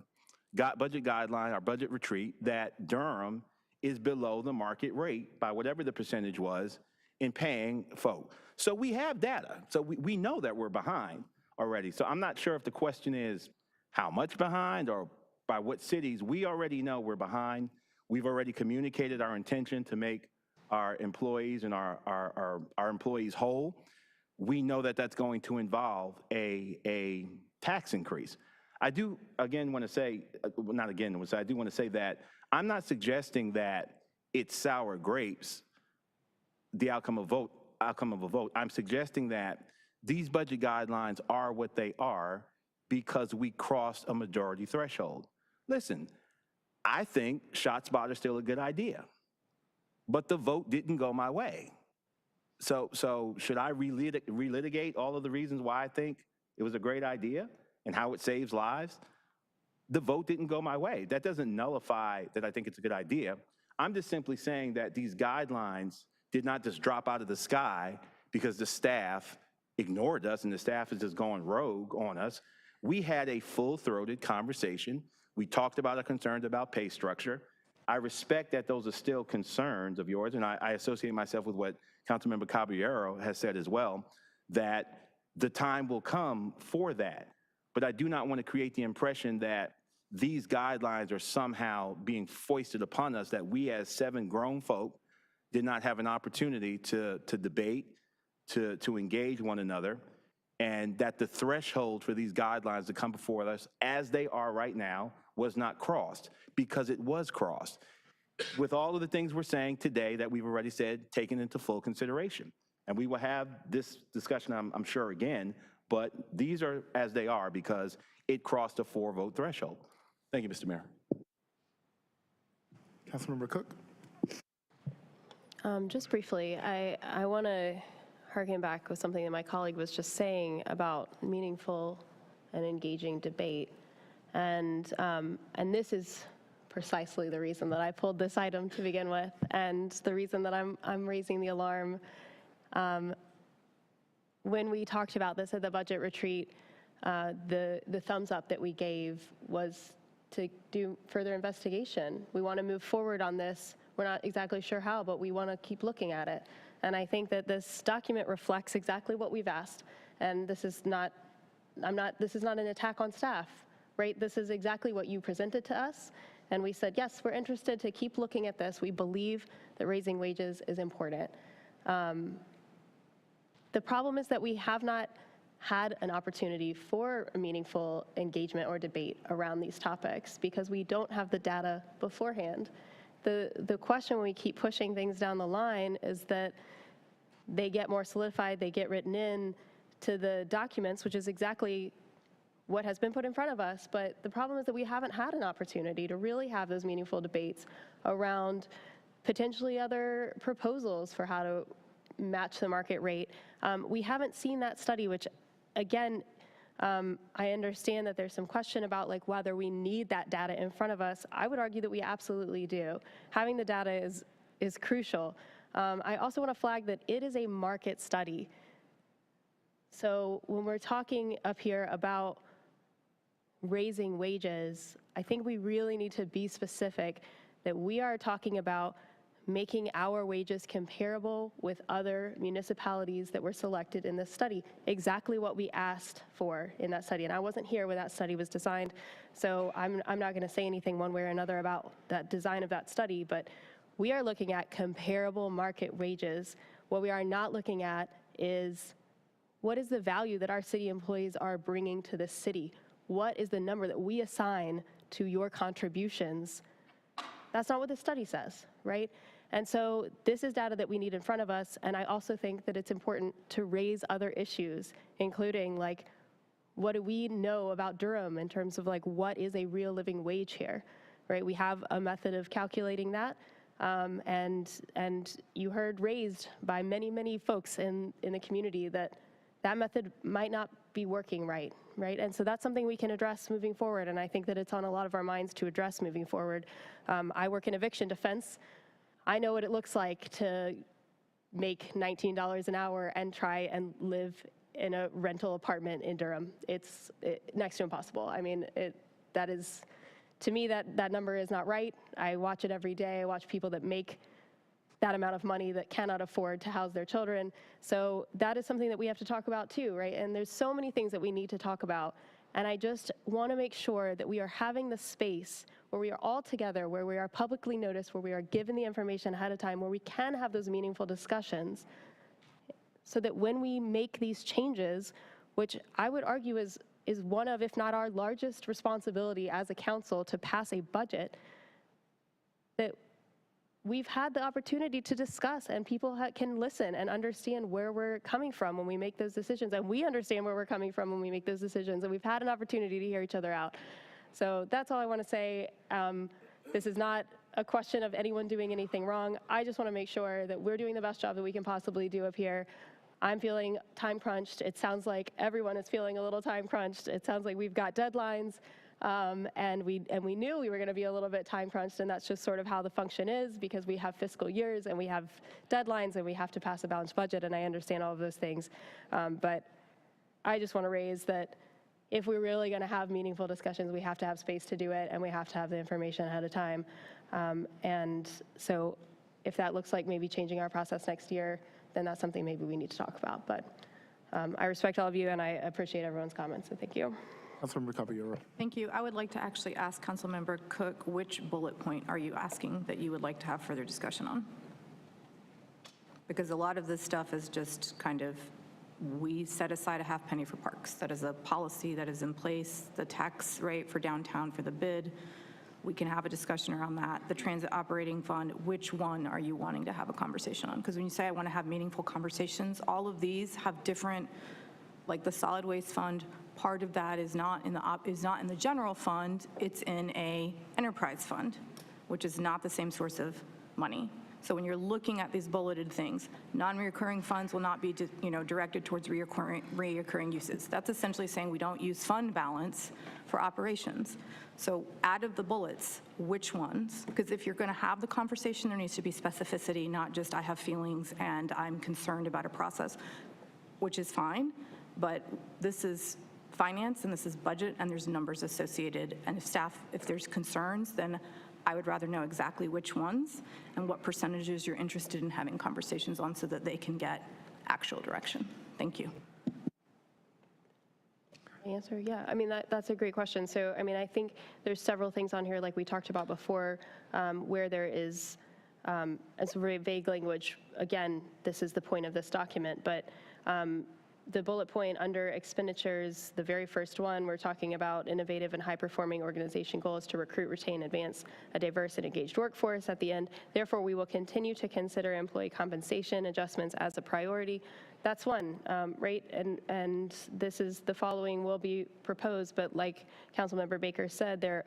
budget guideline, our budget retreat, that Durham is below the market rate by whatever the percentage was in paying folk. So we have data. So we know that we're behind already. So I'm not sure if the question is how much behind or by what cities. We already know we're behind. We've already communicated our intention to make our employees and our employees whole. We know that that's going to involve a tax increase. I do, again, want to say, not again, I do want to say that I'm not suggesting that it's sour grapes, the outcome of a vote. I'm suggesting that these budget guidelines are what they are, because we crossed a majority threshold. Listen, I think ShotSpot is still a good idea, but the vote didn't go my way. So should I relitigate all of the reasons why I think it was a great idea and how it saves lives? The vote didn't go my way. That doesn't nullify that I think it's a good idea. I'm just simply saying that these guidelines did not just drop out of the sky because the staff ignored us and the staff is just going rogue on us. We had a full-throated conversation. We talked about our concerns about pay structure. I respect that those are still concerns of yours, and I associate myself with what Councilmember Caballero has said as well, that the time will come for that. But I do not want to create the impression that these guidelines are somehow being foisted upon us, that we as 7 grown folk did not have an opportunity to debate, to engage one another, and that the threshold for these guidelines to come before us as they are right now was not crossed, because it was crossed. With all of the things we're saying today that we've already said, taken into full consideration. And we will have this discussion, I'm sure, again, but these are as they are because it crossed a 4-vote threshold. Thank you, Mr. Mayor. Councilmember Cook? Just briefly, I want to harken back with something that my colleague was just saying about meaningful and engaging debate. And this is precisely the reason that I pulled this item to begin with, and the reason that I'm raising the alarm. When we talked about this at the budget retreat, the thumbs up that we gave was to do further investigation. We want to move forward on this. We're not exactly sure how, but we want to keep looking at it. And I think that this document reflects exactly what we've asked. And this is not an attack on staff, right? This is exactly what you presented to us. And we said, yes, we're interested to keep looking at this. We believe that raising wages is important. The problem is that we have not had an opportunity for a meaningful engagement or debate around these topics because we don't have the data beforehand. The question when we keep pushing things down the line is that they get more solidified, they get written in to the documents, which is exactly what has been put in front of us. But the problem is that we haven't had an opportunity to really have those meaningful debates around potentially other proposals for how to match the market rate. We haven't seen that study, which again, I understand that there's some question about like whether we need that data in front of us. I would argue that we absolutely do. Having the data is crucial. I also want to flag that it is a market study. So when we're talking up here about raising wages, I think we really need to be specific that we are talking about making our wages comparable with other municipalities that were selected in this study, exactly what we asked for in that study. And I wasn't here when that study was designed, so I'm not going to say anything one way or another about that design of that study, but we are looking at comparable market wages. What we are not looking at is what is the value that our city employees are bringing to this city? What is the number that we assign to your contributions? That's not what the study says, right? And so this is data that we need in front of us, and I also think that it's important to raise other issues, including like, what do we know about Durham in terms of like, what is a real living wage here, right? We have a method of calculating that, and you heard raised by many, many folks in the community that that method might not be working right? And so that's something we can address moving forward, and I think that it's on a lot of our minds to address moving forward. I work in eviction defense. I know what it looks like to make $19 an hour and try and live in a rental apartment in Durham. It's next to impossible. I mean, that is, to me, that number is not right. I watch it every day. I watch people that make that amount of money that cannot afford to house their children. So that is something that we have to talk about too, right? And there's so many things that we need to talk about. And I just want to make sure that we are having the space where we are all together, where we are publicly noticed, where we are given the information ahead of time, where we can have those meaningful discussions, so that when we make these changes, which I would argue is one of, if not our largest responsibility as a council to pass a budget, that we've had the opportunity to discuss, and people can listen and understand where we're coming from when we make those decisions, and we understand where we're coming from when we make those decisions, and we've had an opportunity to hear each other out. So that's all I want to say. This is not a question of anyone doing anything wrong. I just want to make sure that we're doing the best job that we can possibly do up here. I'm feeling time crunched. It sounds like everyone is feeling a little time crunched. It sounds like we've got deadlines, and we knew we were going to be a little bit time crunched, and that's just sort of how the function is, because we have fiscal years and we have deadlines and we have to pass a balanced budget, and I understand all of those things. But I just want to raise that if we're really going to have meaningful discussions, we have to have space to do it, and we have to have the information ahead of time. And so if that looks like maybe changing our process next year, then that's something maybe we need to talk about. But I respect all of you, and I appreciate everyone's comments, so thank you. Councilmember Caballero. Thank you. I would like to actually ask Councilmember Cook, which bullet point are you asking that you would like to have further discussion on? Because a lot of this stuff is just kind of, we set aside a half penny for parks. That is a policy that is in place. The tax rate for downtown for the bid, we can have a discussion around that. The transit operating fund, which one are you wanting to have a conversation on? Because when you say I want to have meaningful conversations, all of these have different, like the solid waste fund, part of that is not in the general fund, it's in a enterprise fund, which is not the same source of money. So when you're looking at these bulleted things, non-reoccurring funds will not be directed towards reoccurring uses. That's essentially saying we don't use fund balance for operations. So out of the bullets, which ones? Because if you're going to have the conversation, there needs to be specificity, not just I have feelings and I'm concerned about a process, which is fine, but this is finance and this is budget and there's numbers associated. And if there's concerns, then I would rather know exactly which ones and what percentages you're interested in having conversations on so that they can get actual direction. Thank you. Answer? Yeah, I mean, that's a great question. So, I mean, I think there's several things on here, like we talked about before, where there is it's very vague language. Again, this is the point of this document, but the bullet point under expenditures, the very first one, we're talking about innovative and high-performing organization goals to recruit, retain, advance a diverse and engaged workforce. At the end, therefore, we will continue to consider employee compensation adjustments as a priority. That's one, right? And this is the following will be proposed, but like Councilmember Baker said, there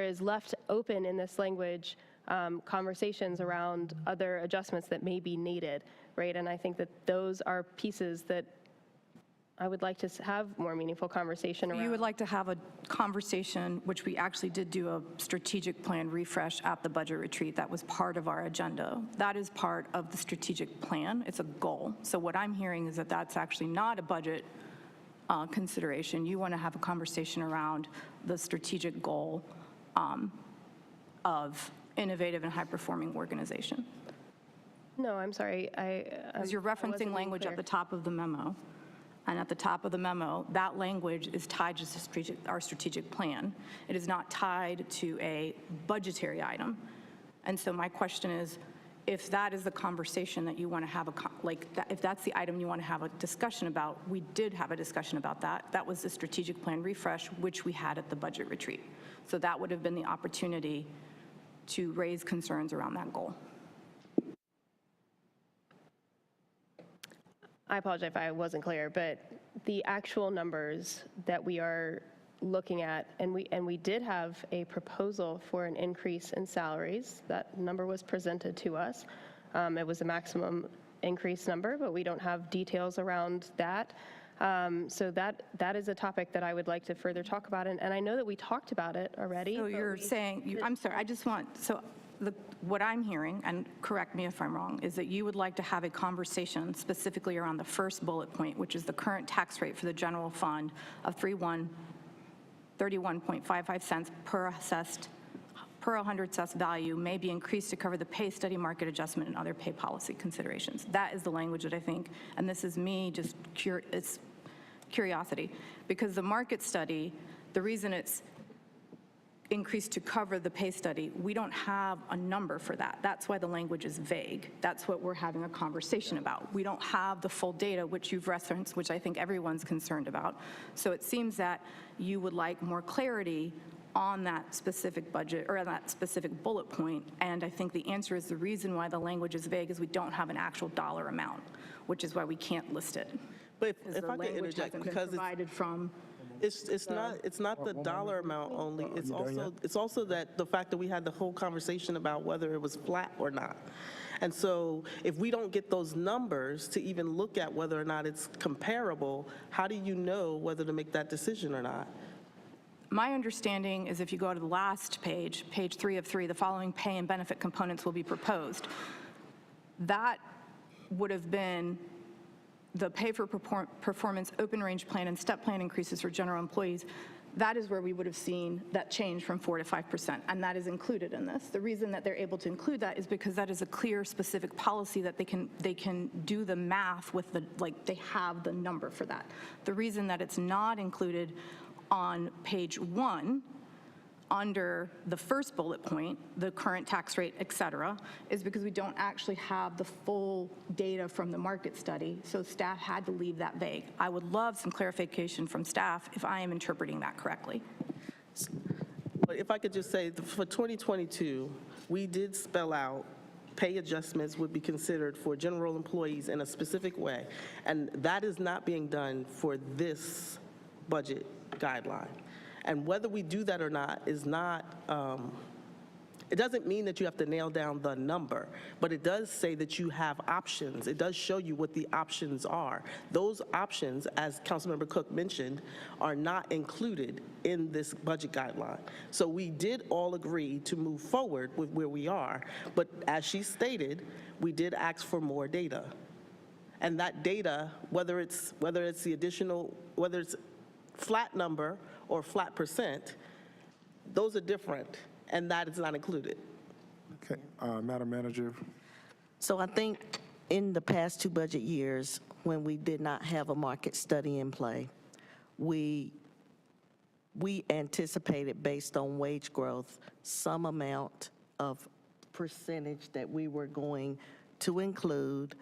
is left open in this language conversations around other adjustments that may be needed, right? And I think that those are pieces that I would like to have more meaningful conversation around. You would like to have a conversation, which we actually did do a strategic plan refresh at the budget retreat. That was part of our agenda. That is part of the strategic plan. It's a goal. So what I'm hearing is that that's actually not a budget consideration. You want to have a conversation around the strategic goal of innovative and high-performing organization. No, I'm sorry. Because you're referencing language at the top of the memo. And at the top of the memo, that language is tied to our strategic plan. It is not tied to a budgetary item. And so my question is, if that is the conversation that you want to have, if that's the item you want to have a discussion about, we did have a discussion about that. That was the strategic plan refresh, which we had at the budget retreat. So that would have been the opportunity to raise concerns around that goal. I apologize if I wasn't clear, but the actual numbers that we are looking at, and we did have a proposal for an increase in salaries. That number was presented to us. It was a maximum increase number, but we don't have details around that. So that is a topic that I would like to further talk about, and I know that we talked about it already. So you're saying, I'm sorry, I just want, what I'm hearing, and correct me if I'm wrong, is that you would like to have a conversation specifically around the first bullet point, which is the current tax rate for the general fund of 31.55 cents per 100 assessed value may be increased to cover the pay study market adjustment and other pay policy considerations. That is the language that I think, and this is me just it's curiosity, because the market study, the reason it's increased to cover the pay study, we don't have a number for that. That's why the language is vague. That's what we're having a conversation about. We don't have the full data, which you've referenced, which I think everyone's concerned about. So it seems that you would like more clarity on that specific budget or that specific bullet point. And I think the answer is the reason why the language is vague is we don't have an actual dollar amount, which is why we can't list it. But Because if the I could language interject, hasn't been because provided from. it's not the dollar amount only, it's also that the fact that we had the whole conversation about whether it was flat or not. And so if we don't get those numbers to even look at whether or not it's comparable, how do you know whether to make that decision or not? My understanding is if you go to the last page, page 3 of 3, the following pay and benefit components will be proposed. That would have been the pay for performance open range plan and step plan increases for general employees. That is where we would have seen that change from 4 to 5%, and that is included in this. The reason that they're able to include that is because that is a clear, specific policy that they can do the math with the, like, they have the number for that. The reason that it's not included on page 1, under the first bullet point, the current tax rate, et cetera, is because we don't actually have the full data from the market study, so staff had to leave that vague. I would love some clarification from staff if I am interpreting that correctly. But if I could just say, for 2022, we did spell out pay adjustments would be considered for general employees in a specific way, and that is not being done for this budget guideline. And whether we do that or not is not, it doesn't mean that you have to nail down the number, but it does say that you have options. It does show you what the options are. Those options, as Councilmember Cook mentioned, are not included in this budget guideline. So we did all agree to move forward with where we are, but as she stated, we did ask for more data. And that data, whether it's the additional, whether it's flat number or flat percent, those are different, and that is not included. Okay, Madam Manager. So I think in the past 2 budget years, when we did not have a market study in play, we anticipated, based on wage growth, some amount of percentage that we were going to include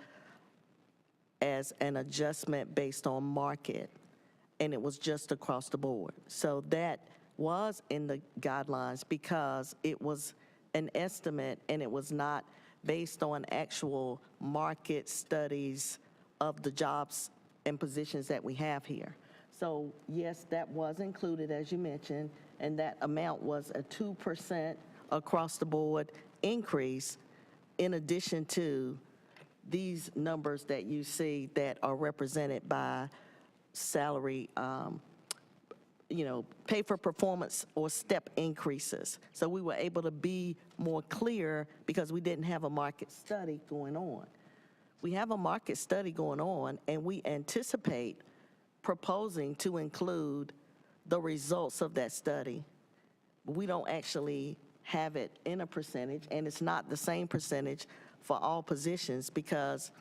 as an adjustment based on market, and it was just across the board. So that was in the guidelines because it was an estimate and it was not based on actual market studies of the jobs and positions that we have here. So yes, that was included, as you mentioned, and that amount was a 2% across the board increase in addition to these numbers that you see that are represented by salary, pay for performance or step increases. So we were able to be more clear because we didn't have a market study going on. We have a market study going on, and we anticipate proposing to include the results of that study. We don't actually have it in a percentage, and it's not the same percentage for all positions because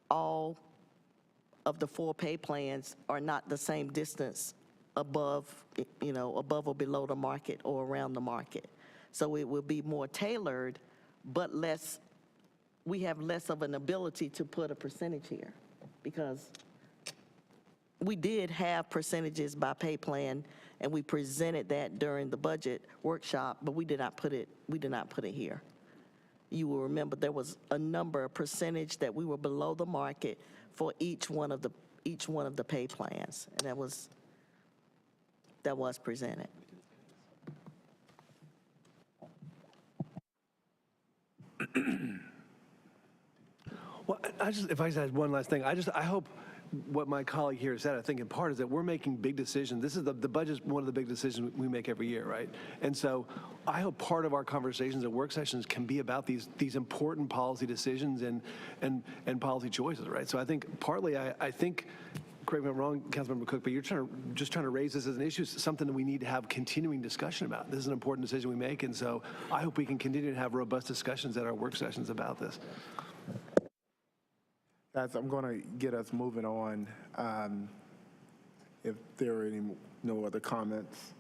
all of the 4 pay plans are not the same distance above or below the market or around the market. So it will be more tailored, but we have less of an ability to put a percentage here because we did have percentages by pay plan, and we presented that during the budget workshop, but we did not put it here. You will remember there was a number, a percentage that we were below the market for each one of the pay plans, and that was presented. Well, if I just add one last thing, I hope what my colleague here said, I think in part, is that we're making big decisions. This is the budget's one of the big decisions we make every year, right? And so I hope part of our conversations and work sessions can be about these important policy decisions and policy choices, right? So I think partly, I think, correct me if I'm wrong, Councilmember Cook, but you're just trying to raise this as an issue, something that we need to have continuing discussion about. This is an important decision we make, and so I hope we can continue to have robust discussions at our work sessions about this. Guys, I'm going to get us moving on. If there are no other comments.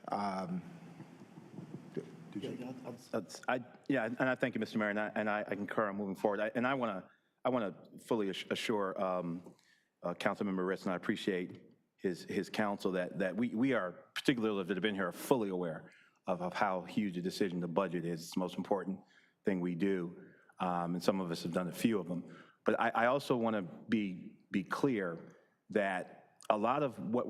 Yeah, and I thank you, Mr. Mayor, and I concur on moving forward. And I want to fully assure Councilmember Ritz, and I appreciate his counsel that we are, particularly those that have been here, are fully aware of how huge a decision the budget is. It's the most important thing we do, and some of us have done a few of them. But I also want to be clear that a lot of what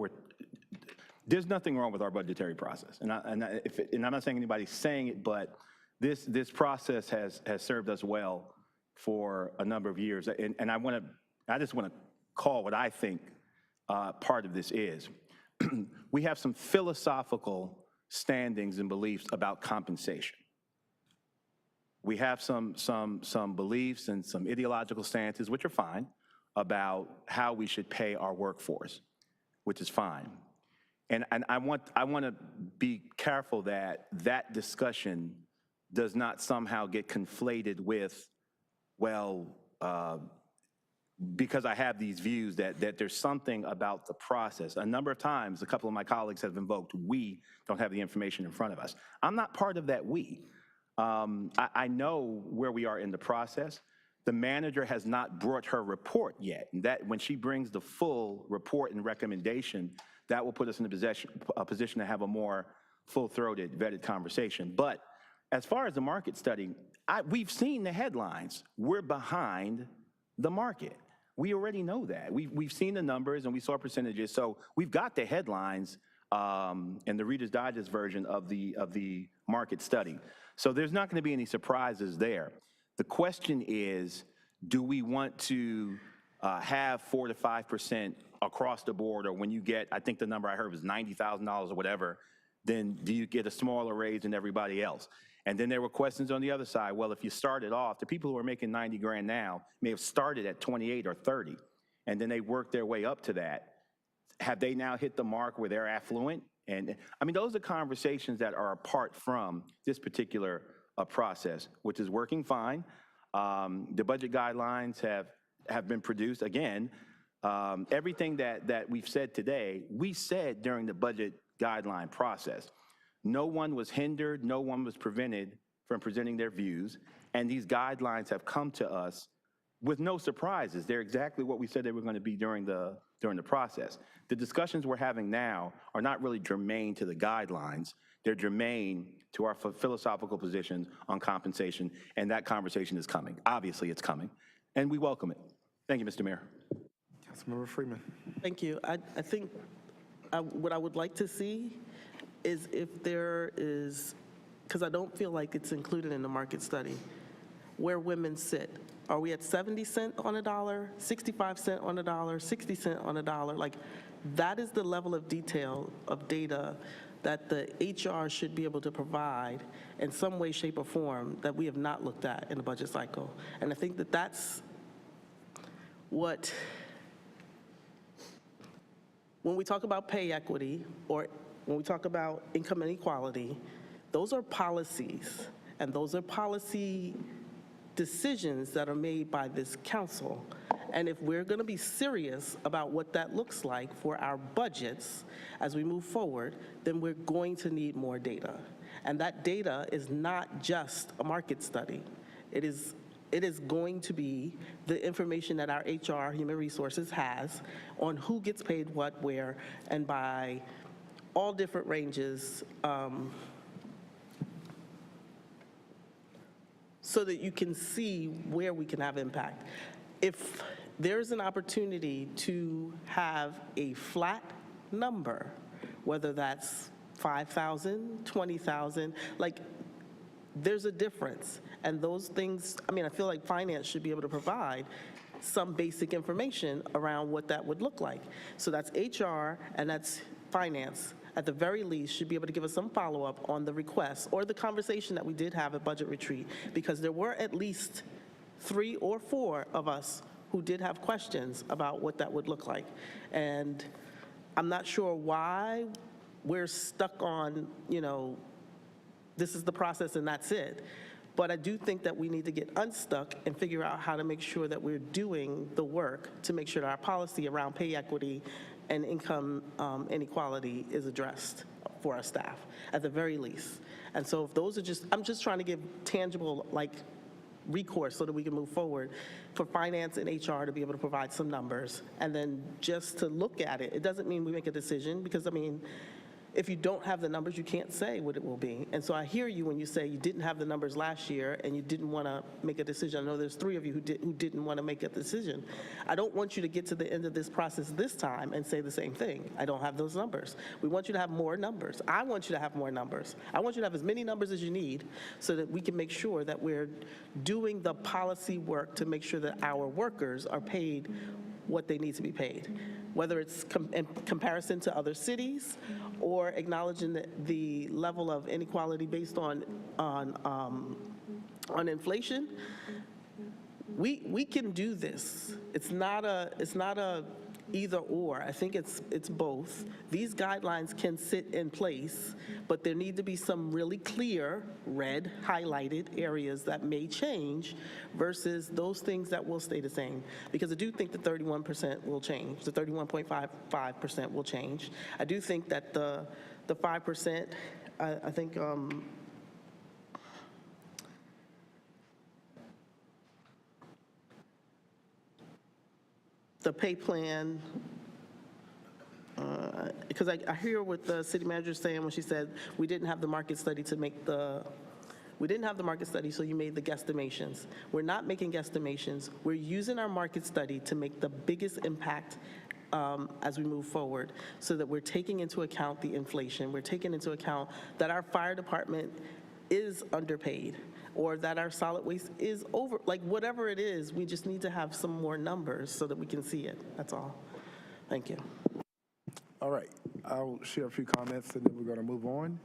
there's nothing wrong with our budgetary process. And I'm not saying anybody's saying it, but this process has served us well for a number of years. And I just want to call what I think part of this is. We have some philosophical standings and beliefs about compensation. We have some beliefs and some ideological stances, which are fine, about how we should pay our workforce, which is fine. And I want to be careful that that discussion does not somehow get conflated with, well, because I have these views that there's something about the process. A number of times, a couple of my colleagues have invoked, we don't have the information in front of us. I'm not part of that we. I know where we are in the process. The manager has not brought her report yet. And that when she brings the full report and recommendation, that will put us in a position to have a more full-throated, vetted conversation. But as far as the market study, we've seen the headlines. We're behind the market. We already know that. We've seen the numbers and we saw percentages. So we've got the headlines and the Reader's Digest version of the market study. So there's not going to be any surprises there. The question is, do we want to have 4 to 5% across the board, or when you get, I think the number I heard was $90,000 or whatever, then do you get a smaller raise than everybody else? And then there were questions on the other side. Well, if you started off, the people who are making 90 grand now may have started at 28 or 30, and then they worked their way up to that. Have they now hit the mark where they're affluent? And I mean, those are conversations that are apart from this particular process, which is working fine. The budget guidelines have been produced. Again, everything that we've said today, we said during the budget guideline process. No one was hindered, no one was prevented from presenting their views, and these guidelines have come to us with no surprises. They're exactly what we said they were going to be during the process. The discussions we're having now are not really germane to the guidelines. They're germane to our philosophical positions on compensation, and that conversation is coming. Obviously, it's coming, and we welcome it. Thank you, Mr. Mayor. Councilmember Freeman. Thank you. I think what I would like to see is if there is, because I don't feel like it's included in the market study, where women sit. Are we at 70 cents on a dollar, 65 cents on a dollar, 60 cents on a dollar? Like, that is the level of detail of data that the HR should be able to provide in some way, shape, or form that we have not looked at in the budget cycle. And I think that that's what, when we talk about pay equity or when we talk about income inequality, those are policies, and those are policy decisions that are made by this council. And if we're going to be serious about what that looks like for our budgets as we move forward, then we're going to need more data. And that data is not just a market study. It is going to be the information that our HR, Human Resources, has on who gets paid what, where, and by all different ranges, so that you can see where we can have impact. If there's an opportunity to have a flat number, whether that's 5,000, 20,000, like, there's a difference. And those things, I mean, I feel like finance should be able to provide some basic information around what that would look like. So that's HR and that's finance, at the very least, should be able to give us some follow-up on the request or the conversation that we did have at Budget Retreat, because there were at least 3 or 4 of us who did have questions about what that would look like. And I'm not sure why we're stuck on, this is the process and that's it. But I do think that we need to get unstuck and figure out how to make sure that we're doing the work to make sure that our policy around pay equity and income inequality is addressed for our staff, at the very least. And so if those are just, I'm just trying to give tangible, like, recourse so that we can move forward for finance and HR to be able to provide some numbers. And then just to look at it, it doesn't mean we make a decision, because I mean, if you don't have the numbers, you can't say what it will be. And so I hear you when you say you didn't have the numbers last year and you didn't want to make a decision. I know there's 3 of you who didn't want to make a decision. I don't want you to get to the end of this process this time and say the same thing. I don't have those numbers. We want you to have more numbers. I want you to have more numbers. I want you to have as many numbers as you need so that we can make sure that we're doing the policy work to make sure that our workers are paid what they need to be paid, whether it's in comparison to other cities or acknowledging the level of inequality based on inflation. We can do this. It's not a either or. I think it's both. These guidelines can sit in place, but there need to be some really clear, red, highlighted areas that may change versus those things that will stay the same. Because I do think the 31% will change. The 31.55% will change. I do think that the 5%, I think, the pay plan, because I hear what the city manager is saying when she said we didn't have the market study to make we didn't have the market study, so you made the guesstimations. We're not making guesstimations. We're using our market study to make the biggest impact as we move forward, so that we're taking into account the inflation. We're taking into account that our fire department is underpaid, or that our solid waste is over, like whatever it is, we just need to have some more numbers so that we can see it. That's all. Thank you. All right, I'll share a few comments and then we're going to move on.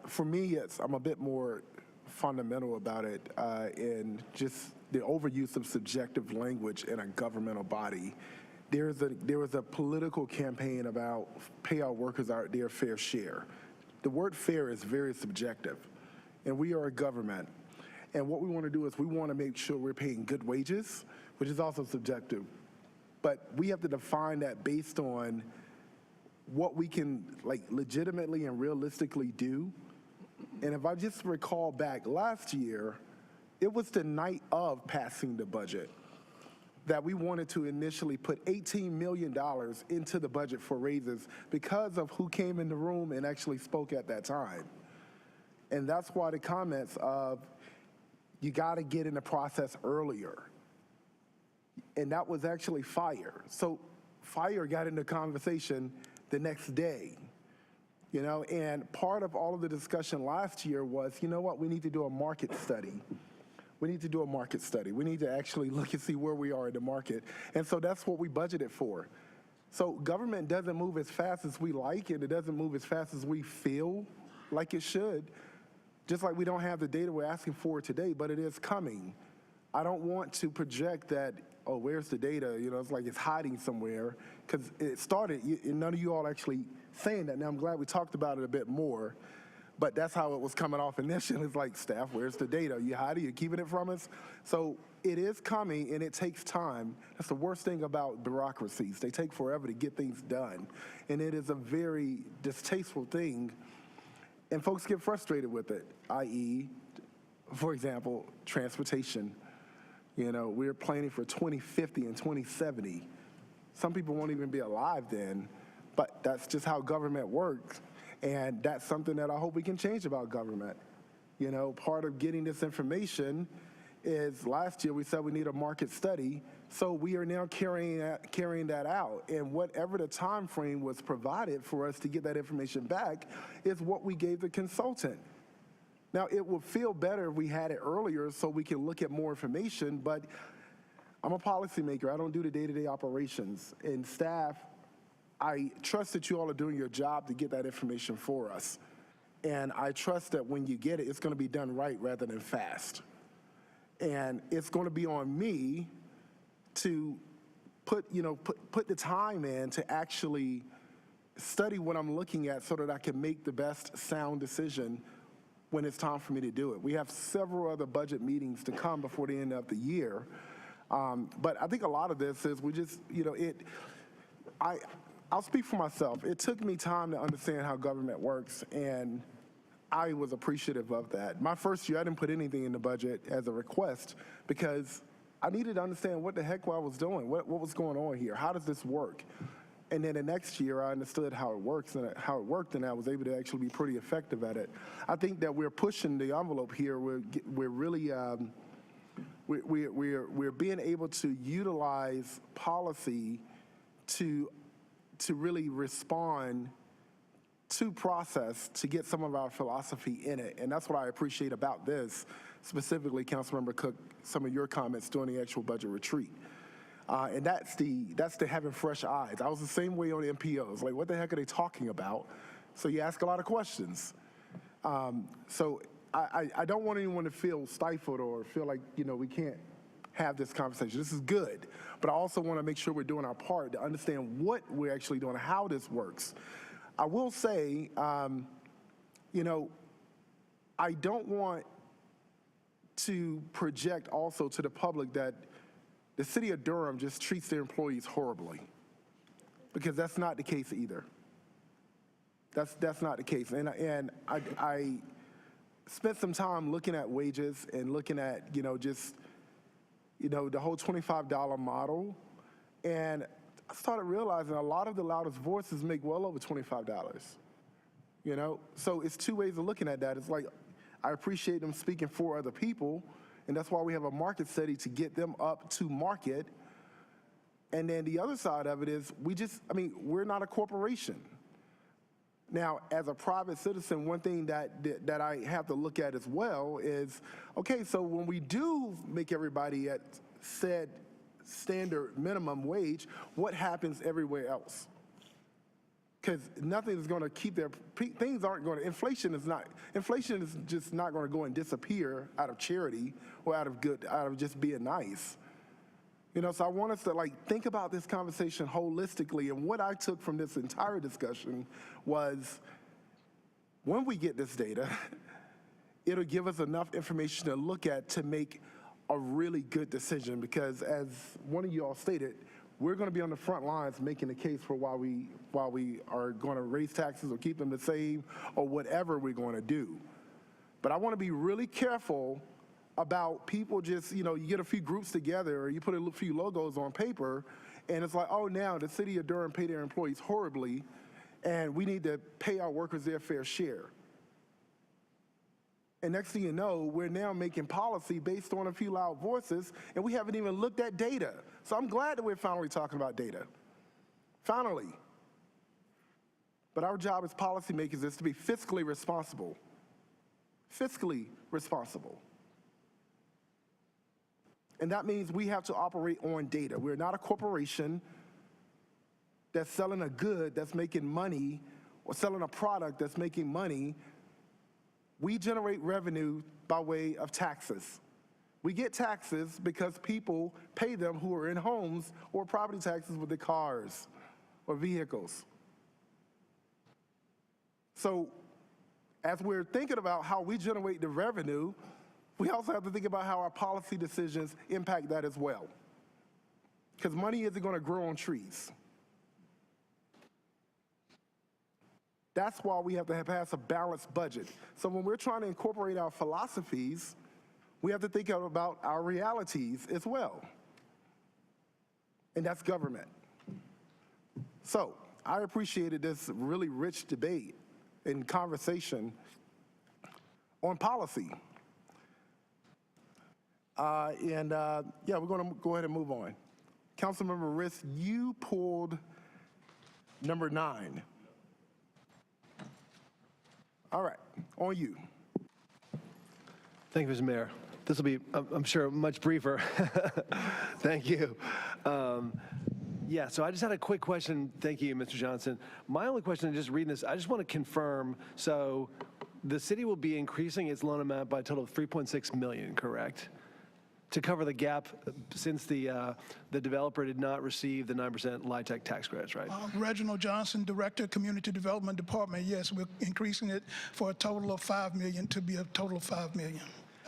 For me, I'm a bit more fundamental about it in just the overuse of subjective language in a governmental body. There was a political campaign about pay our workers their fair share. The word fair is very subjective, and we are a government. And what we want to do is we want to make sure we're paying good wages, which is also subjective. But we have to define that based on what we can legitimately and realistically do. And if I just recall back last year, it was the night of passing the budget that we wanted to initially put $18 million into the budget for raises because of who came in the room and actually spoke at that time. And that's why the comments of, you got to get in the process earlier. And that was actually fire. So fire got in the conversation the next day. And part of all of the discussion last year was, you know what, we need to do a market study. We need to do a market study. We need to actually look and see where we are in the market. And so that's what we budgeted for. So government doesn't move as fast as we like, and it doesn't move as fast as we feel like it should, just like we don't have the data we're asking for today, but it is coming. I don't want to project that, oh, where's the data? It's like it's hiding somewhere, because it started, none of you all actually saying that. Now, I'm glad we talked about it a bit more. But that's how it was coming off initially. It's like, staff, where's the data? You hiding? You keeping it from us? So it is coming, and it takes time. That's the worst thing about bureaucracies. They take forever to get things done. And it is a very distasteful thing, and folks get frustrated with it, i.e., for example, transportation. We're planning for 2050 and 2070. Some people won't even be alive then, but that's just how government works. And that's something that I hope we can change about government. Part of getting this information is last year we said we need a market study, so we are now carrying that out. And whatever the time frame was provided for us to get that information back is what we gave the consultant. Now, it would feel better if we had it earlier so we can look at more information, but I'm a policymaker. I don't do the day-to-day operations. And staff, I trust that you all are doing your job to get that information for us. And I trust that when you get it, it's going to be done right rather than fast. And it's going to be on me to put the time in to actually study what I'm looking at so that I can make the best sound decision when it's time for me to do it. We have several other budget meetings to come before the end of the year. But I think a lot of this is we just, I'll speak for myself. It took me time to understand how government works, and I was appreciative of that. My first year, I didn't put anything in the budget as a request because I needed to understand what the heck I was doing, what was going on here, how does this work? And then the next year, I understood how it works and how it worked, and I was able to actually be pretty effective at it. I think that we're pushing the envelope here. We're really we're being able to utilize policy to really respond to process to get some of our philosophy in it. And that's what I appreciate about this, specifically, Councilmember Cook, some of your comments during the actual budget retreat. And that's the having fresh eyes. I was the same way on the MPOs. Like, what the heck are they talking about? So you ask a lot of questions. So I don't want anyone to feel stifled or feel like, we can't have this conversation. This is good. But I also want to make sure we're doing our part to understand what we're actually doing, how this works. I will say, I don't want to project also to the public that the city of Durham just treats their employees horribly, because that's not the case either. That's not the case. And I spent some time looking at wages and looking at, the whole $25 model. And I started realizing a lot of the loudest voices make well over $25, So it's two ways of looking at that. It's like, I appreciate them speaking for other people, and that's why we have a market study to get them up to market. And then the other side of it is we're not a corporation. Now, as a private citizen, one thing that I have to look at as well is, okay, so when we do make everybody at said standard minimum wage, what happens everywhere else? Because nothing is going to keep things aren't going to, inflation is just not going to go and disappear out of charity or out of just being nice. So I want us to think about this conversation holistically, and what I took from this entire discussion was, when we get this data, it'll give us enough information to look at to make a really good decision, because as one of you all stated, we're going to be on the front lines making the case for why we are going to raise taxes or keep them the same or whatever we're going to do. But I want to be really careful about people just, you get a few groups together or you put a few logos on paper and it's like, oh, now the city of Durham pay their employees horribly and we need to pay our workers their fair share. And next thing you know, we're now making policy based on a few loud voices, and we haven't even looked at data. So I'm glad that we're finally talking about data. Finally. But our job as policymakers is to be fiscally responsible. Fiscally responsible. And that means we have to operate on data. We're not a corporation that's selling a good that's making money or selling a product that's making money. We generate revenue by way of taxes. We get taxes because people pay them who are in homes, or property taxes with their cars or vehicles. So as we're thinking about how we generate the revenue, we also have to think about how our policy decisions impact that as well. Because money isn't going to grow on trees. That's why we have to pass a balanced budget. So when we're trying to incorporate our philosophies, we have to think about our realities as well. And that's government. So I appreciated this really rich debate and conversation on policy. We're going to go ahead and move on. Councilmember Riss, you pulled number 9. All right, on you. Thank you, Mr. Mayor. This will be, I'm sure, much briefer. Thank you. So I just had a quick question. Thank you, Mr. Johnson. My only question, just reading this, I just want to confirm, so the city will be increasing its loan amount by a total of $3.6 million, correct? To cover the gap since the developer did not receive the 9% LIHTC tax credits, right? Reginald Johnson, Director, Community Development Department. Yes, we're increasing it for a total of $5 million to be a total of $5 million.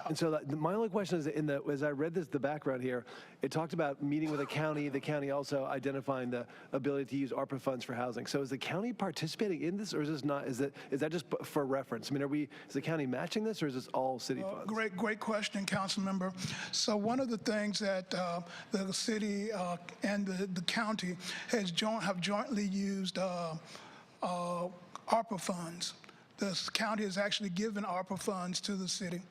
And so my only question is, as I read the background here, it talked about meeting with the county also identifying the ability to use ARPA funds for housing. So is the county participating in this, or is this not? Is that just for reference? I mean, is the county matching this, or is this all city funds? Great question, council member. So one of the things that the city and the county have jointly used ARPA funds. The county has actually given ARPA funds to the city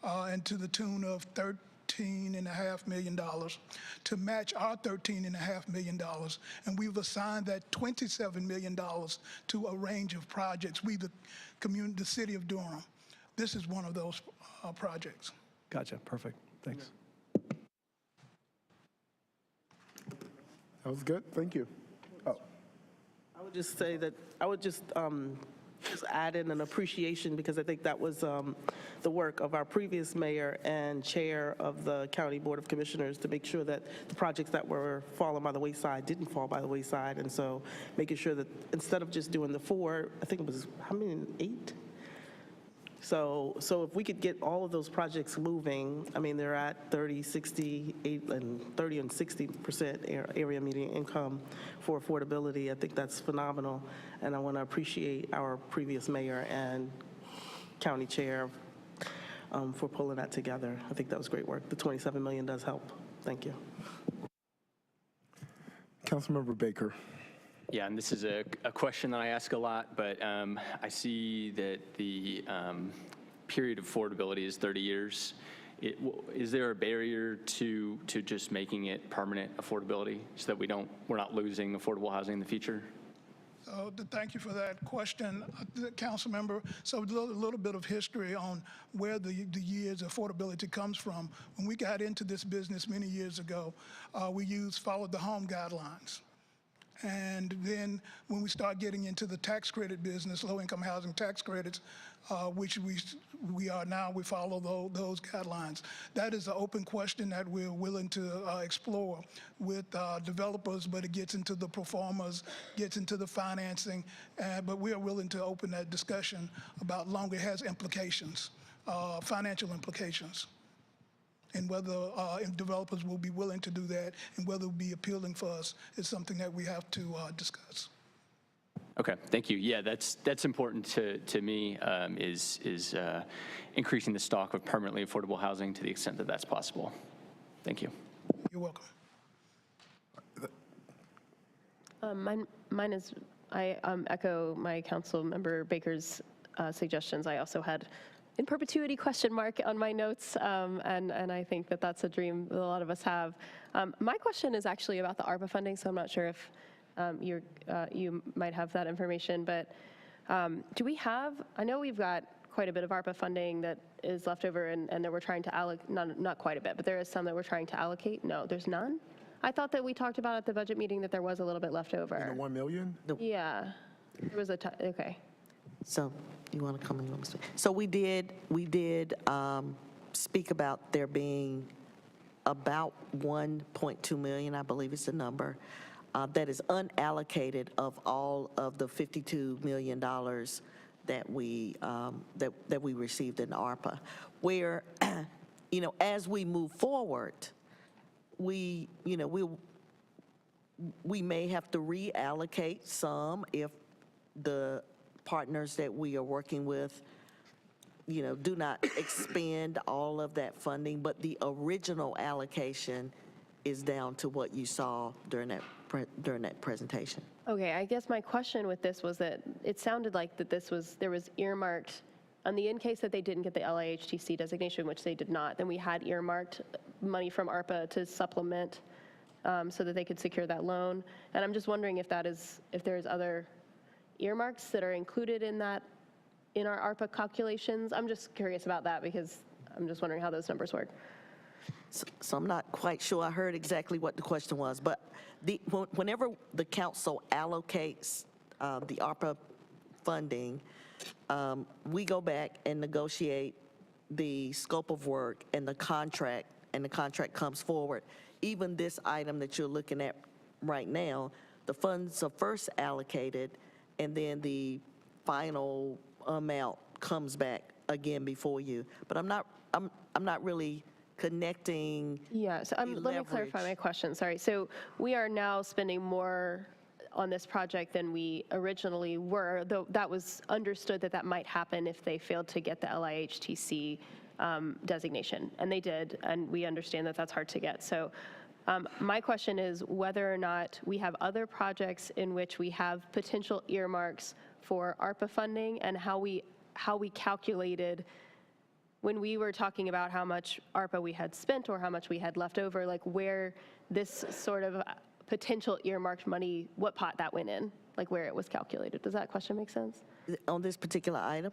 and to the tune of $13.5 million to match our $13.5 million. And we've assigned that $27 million to a range of projects. The city of Durham. This is one of those projects. Gotcha. Perfect. Thanks. That was good. Thank you. Oh. I would just say that I would just add in an appreciation, because I think that was the work of our previous mayor and chair of the County Board of Commissioners to make sure that the projects that were falling by the wayside didn't fall by the wayside. And so making sure that instead of just doing the 4, I think it was, how many, 8? So if we could get all of those projects moving, I mean, they're at 30, 60, 8, and 30 and 60% area median income for affordability. I think that's phenomenal. And I want to appreciate our previous mayor and county chair for pulling that together. I think that was great work. The $27 million does help. Thank you. Councilmember Baker. Yeah, and this is a question that I ask a lot, but I see that the period of affordability is 30 years. Is there a barrier to just making it permanent affordability so that we're not losing affordable housing in the future? So thank you for that question, council member. So a little bit of history on where the years affordability comes from. When we got into this business many years ago, we followed the home guidelines. And then when we start getting into the tax credit business, low-income housing tax credits, which we are now, we follow those guidelines. That is an open question that we're willing to explore with developers, but it gets into the performers, gets into the financing, but we are willing to open that discussion about longer. It has implications, financial implications, and whether developers will be willing to do that and whether it will be appealing for us is something that we have to discuss. Okay, thank you. Yeah, that's important to me, is increasing the stock of permanently affordable housing to the extent that that's possible. Thank you. You're welcome. Mine is, I echo my council member Baker's suggestions. I also had in perpetuity question mark on my notes, and I think that that's a dream that a lot of us have. My question is actually about the ARPA funding, so I'm not sure if you might have that information, but do we have, I know we've got quite a bit of ARPA funding that is left over and that we're trying to allocate, not quite a bit, but there is some that we're trying to allocate. No, there's none? I thought that we talked about at the budget meeting that there was a little bit left over. In the 1 million? Yeah, there was okay. So you want to come in? So we did speak about there being about 1.2 million, I believe is the number, that is unallocated of all of the $52 million that we received in ARPA. Where, as we move forward, we may have to reallocate some if the partners that we are working with, do not expend all of that funding, but the original allocation is down to what you saw during that presentation. Okay, I guess my question with this was that it sounded like that there was earmarked, on the in case that they didn't get the LIHTC designation, which they did not, then we had earmarked money from ARPA to supplement so that they could secure that loan. And I'm just wondering if there's other earmarks that are included in our ARPA calculations. I'm just curious about that because I'm just wondering how those numbers work. So I'm not quite sure I heard exactly what the question was, but whenever the council allocates the ARPA funding, we go back and negotiate the scope of work and the contract comes forward. Even this item that you're looking at right now, the funds are first allocated and then the final amount comes back again before you. But I'm I'm not really connecting. Yeah, so the let me clarify leverage. my question, sorry. So we are now spending more on this project than we originally were, though that was understood that that might happen if they failed to get the LIHTC designation, and they did, and we understand that that's hard to get. So my question is whether or not we have other projects in which we have potential earmarks for ARPA funding, and how we calculated when we were talking about how much ARPA we had spent or how much we had left over, like where this sort of potential earmarked money, what pot that went in, like where it was calculated. Does that question make sense? On this particular item?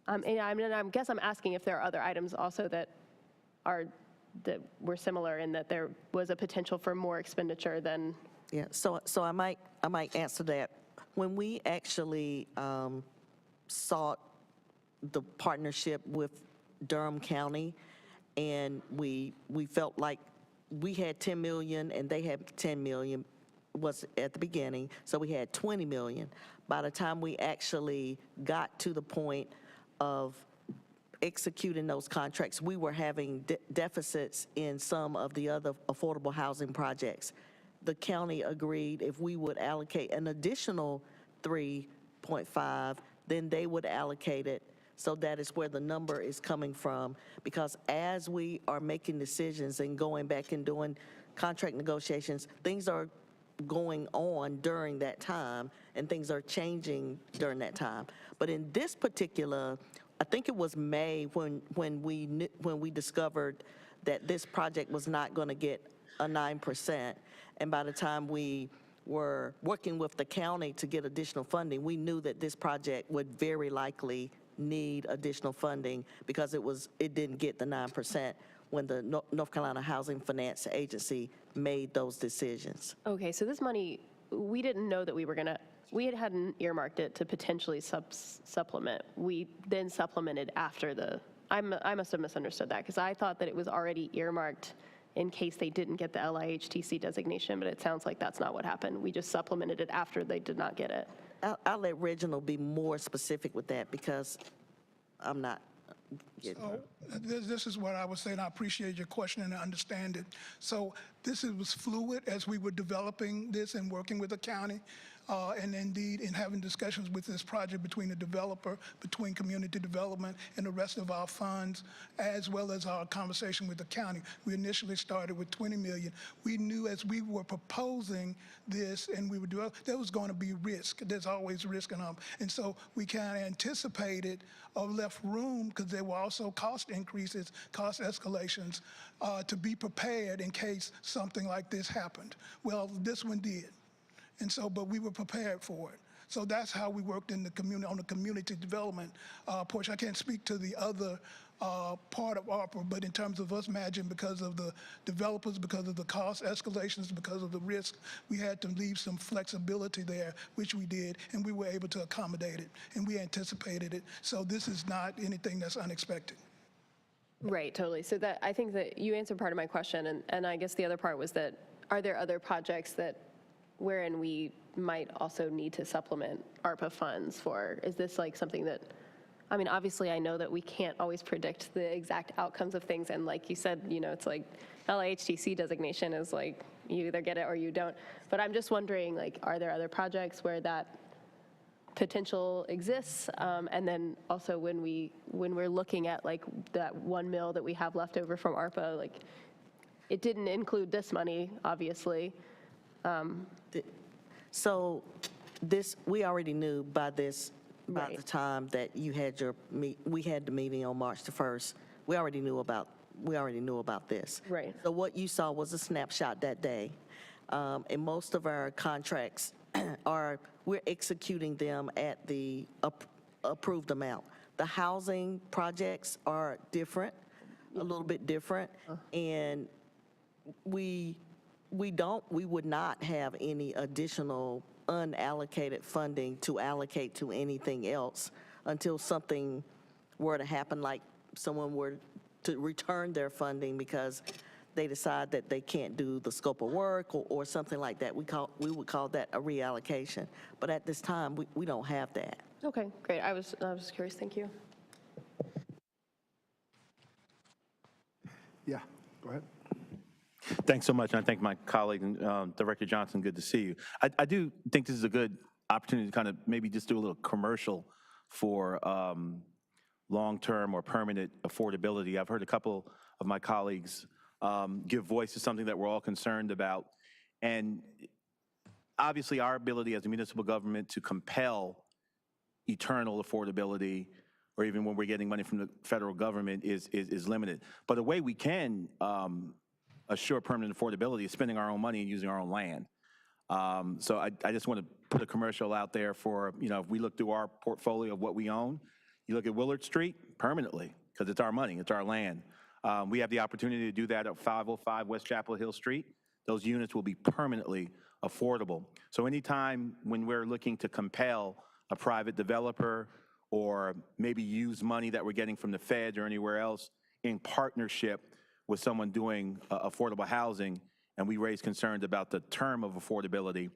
And I guess I'm asking if there are other items also that were similar in that there was a potential for more expenditure than. Yeah, so I might answer that. When we actually sought the partnership with Durham County, and we felt like we had 10 million and they had 10 million was at the beginning, so we had 20 million. By the time we actually got to the point of executing those contracts, we were having deficits in some of the other affordable housing projects. The county agreed if we would allocate an additional 3.5, then they would allocate it. So that is where the number is coming from, because as we are making decisions and going back and doing contract negotiations, things are going on during that time and things are changing during that time. But in this particular, I think it was May when we discovered that this project was not going to get a 9%, and by the time we were working with the county to get additional funding, we knew that this project would very likely need additional funding because it didn't get the 9% when the North Carolina Housing Finance Agency made those decisions. Okay, so this money, we didn't know that we hadn't earmarked it to potentially supplement. We then supplemented after I must have misunderstood that, because I thought that it was already earmarked in case they didn't get the LIHTC designation, but it sounds like that's not what happened. We just supplemented it after they did not get it. I'll let Reginald be more specific with that because I'm not getting So this is what I was saying. I appreciate your question and I understand it. So this was fluid as we were developing this and working with the county. And indeed, in having discussions with this project between the developer, between community development and the rest of our funds, as well as our conversation with the county. We initially started with 20 million. We knew as we were proposing this and we were doing, there was going to be risk. There's always risk in them. And so we kind of anticipated or left room, because there were also cost increases, cost escalations, to be prepared in case something like this happened. Well, this one did. And so, but we were prepared for it. So that's how we worked in the community, on the community development portion. I can't speak to the other part of ARPA, but in terms of us managing, because of the developers, because of the cost escalations, because of the risk, we had to leave some flexibility there, which we did, and we were able to accommodate it, and we anticipated it. So this is not anything that's unexpected. Right, totally. So that, I think that you answered part of my question, and I guess the other part was that, are there other projects wherein we might also need to supplement ARPA funds for? Is this like something that, I mean, obviously I know that we can't always predict the exact outcomes of things, and like you said, it's like LIHTC designation is like, you either get it or you don't. But I'm just wondering, like, are there other projects where that potential exists? And then also when we're looking at like that $1 million that we have left over from ARPA, like it didn't include this money, obviously. So we already knew by the time that you had we had the meeting on March the 1st. We already knew about this. Right. So what you saw was a snapshot that day. And most of our contracts we're executing them at the approved amount. The housing projects are different, a little bit different, and we would not have any additional unallocated funding to allocate to anything else until something were to happen, like someone were to return their funding because they decide that they can't do the scope of work or something like that. We would call that a reallocation. But at this time, we don't have that. Okay, great. I was curious. Thank you. Yeah, go ahead. Thanks so much, and I thank my colleague, Director Johnson. Good to see you. I do think this is a good opportunity to kind of maybe just do a little commercial for long-term or permanent affordability. I've heard a couple of my colleagues give voice to something that we're all concerned about, and obviously our ability as a municipal government to compel eternal affordability, or even when we're getting money from the federal government, is limited. But the way we can assure permanent affordability is spending our own money and using our own land. So I just want to put a commercial out there for, if we look through our portfolio of what we own, you look at Willard Street permanently, because it's our money, it's our land. We have the opportunity to do that at 505 West Chapel Hill Street. Those units will be permanently affordable. So anytime when we're looking to compel a private developer or maybe use money that we're getting from the feds or anywhere else in partnership with someone doing affordable housing, and we raise concerns about the term of affordability,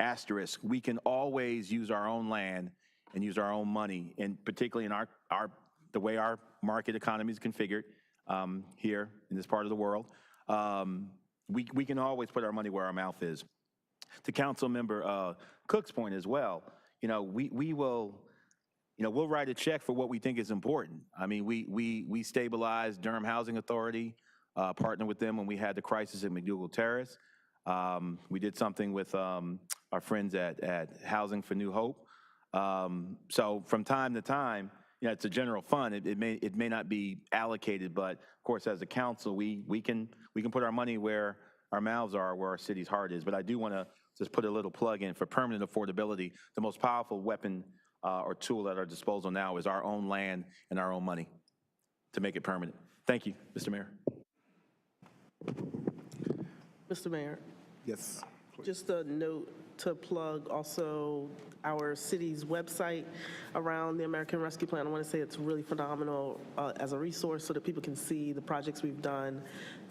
asterisk, we can always use our own land and use our own money, and particularly in the way our market economy is configured here in this part of the world, we can always put our money where our mouth is. To Council Member Cook's point as well, we will, we'll write a check for what we think is important. I mean, we stabilized Durham Housing Authority, partnered with them when we had the crisis at McDougal Terrace. We did something with our friends at Housing for New Hope. So from time to time, it's a general fund. It may not be allocated, but of course, as a council, we can put our money where our mouths are, where our city's heart is. But I do want to just put a little plug in for permanent affordability. The most powerful weapon or tool at our disposal now is our own land and our own money to make it permanent. Thank you, Mr. Mayor. Mr. Mayor, Yes. just a note to plug also our city's website around the American Rescue Plan. I want to say it's really phenomenal as a resource so that people can see the projects we've done.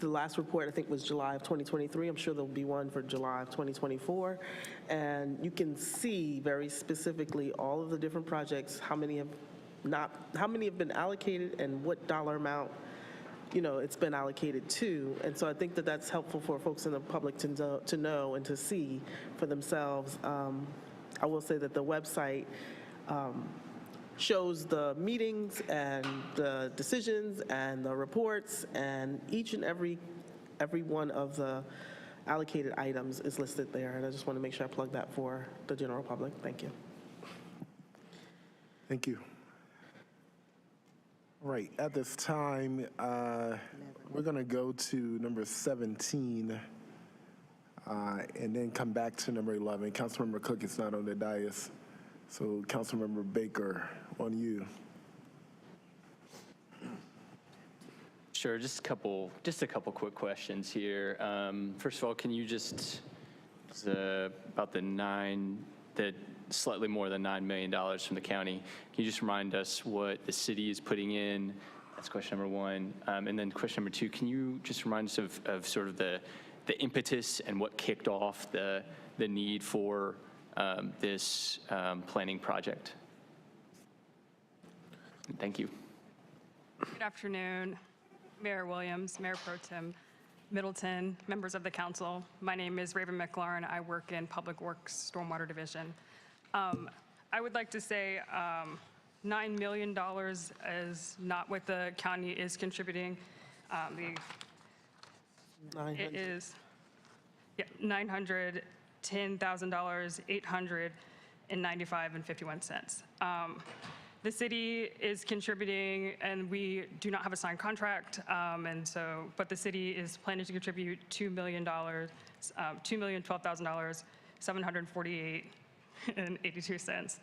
The last report, I think, was July of 2023. I'm sure there'll be one for July of 2024. And you can see very specifically all of the different projects, how many have been allocated and what dollar amount it's been allocated to. And so I think that that's helpful for folks in the public to know and to see for themselves. I will say that the website shows the meetings and the decisions and the reports, and each and every one of the allocated items is listed there. And I just want to make sure I plug that for the general public. Thank you. Thank you. Right, at this time, we're going to go to number 17 and then come back to number 11. Councilmember Cook is not on the dais, so Councilmember Baker, on you. Sure, just a couple quick questions here. First of all, can you just, about the slightly more than $9 million from the county, can you just remind us what the city is putting in? That's question number one. And then question number two, can you just remind us of sort of the impetus and what kicked off the need for this planning project? Thank you. Good afternoon, Mayor Williams, Mayor Pro Tem Middleton, members of the council. My name is Raven McLaurin. I work in Public Works Stormwater Division. I would like to say $9 million is not what the county is contributing. It is $910,000, $895.51. The city is contributing, and we do not have a signed contract, but the city is planning to contribute $2 million, $2,012,000, $748.82.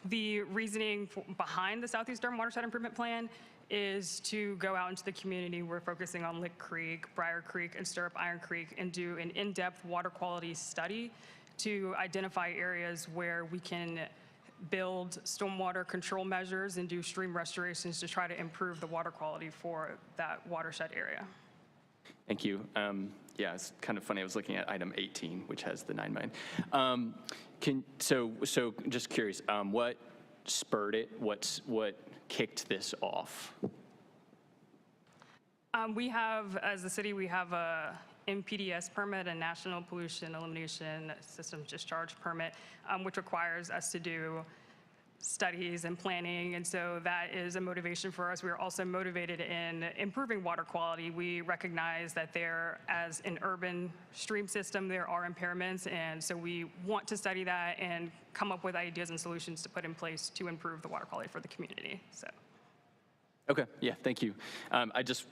The reasoning behind the Southeast Durham Watershed Improvement Plan is to go out into the community. We're focusing on Lick Creek, Briar Creek, and Stirrup Iron Creek, and do an in-depth water quality study to identify areas where we can build stormwater control measures and do stream restorations to try to improve the water quality for that watershed area. Thank you. Yeah, it's kind of funny. I was looking at item 18, which has the 9 million. So just curious, what spurred it? What kicked this off? We have, as the city, we have a NPDES permit, a National Pollution Elimination Systems Discharge permit, which requires us to do studies and planning, and so that is a motivation for us. We are also motivated in improving water quality. We recognize that there, as an urban stream system, there are impairments, and so we want to study that and come up with ideas and solutions to put in place to improve the water quality for the community. So. Okay, yeah, thank you. I just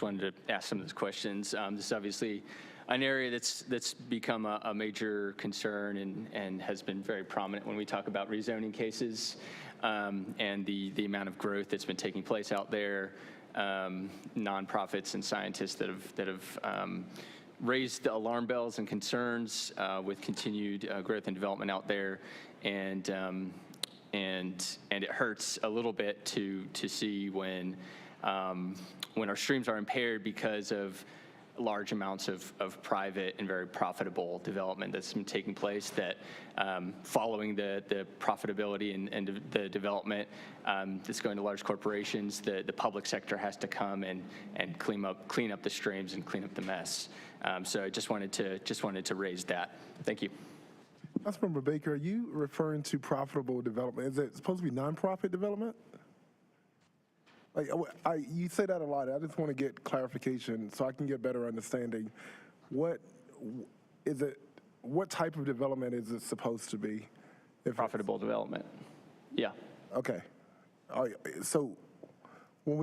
wanted to ask some of those questions. This is obviously an area that's become a major concern and has been very prominent when we talk about rezoning cases, and the amount of growth that's been taking place out there. Nonprofits and scientists that have raised the alarm bells and concerns with continued growth and development out there, and it hurts a little bit to see when our streams are impaired because of large amounts of private and very profitable development that's been taking place, that following the profitability and the development that's going to large corporations, the public sector has to come and clean up the streams and clean up the mess. So I just wanted to raise that. Thank you. Councilmember Baker, are you referring to profitable development? Is it supposed to be nonprofit development? Like, you say that a lot. I just want to get clarification so I can get better understanding. What is it? What type of development is it supposed to be? Profitable development. Yeah. Okay. So when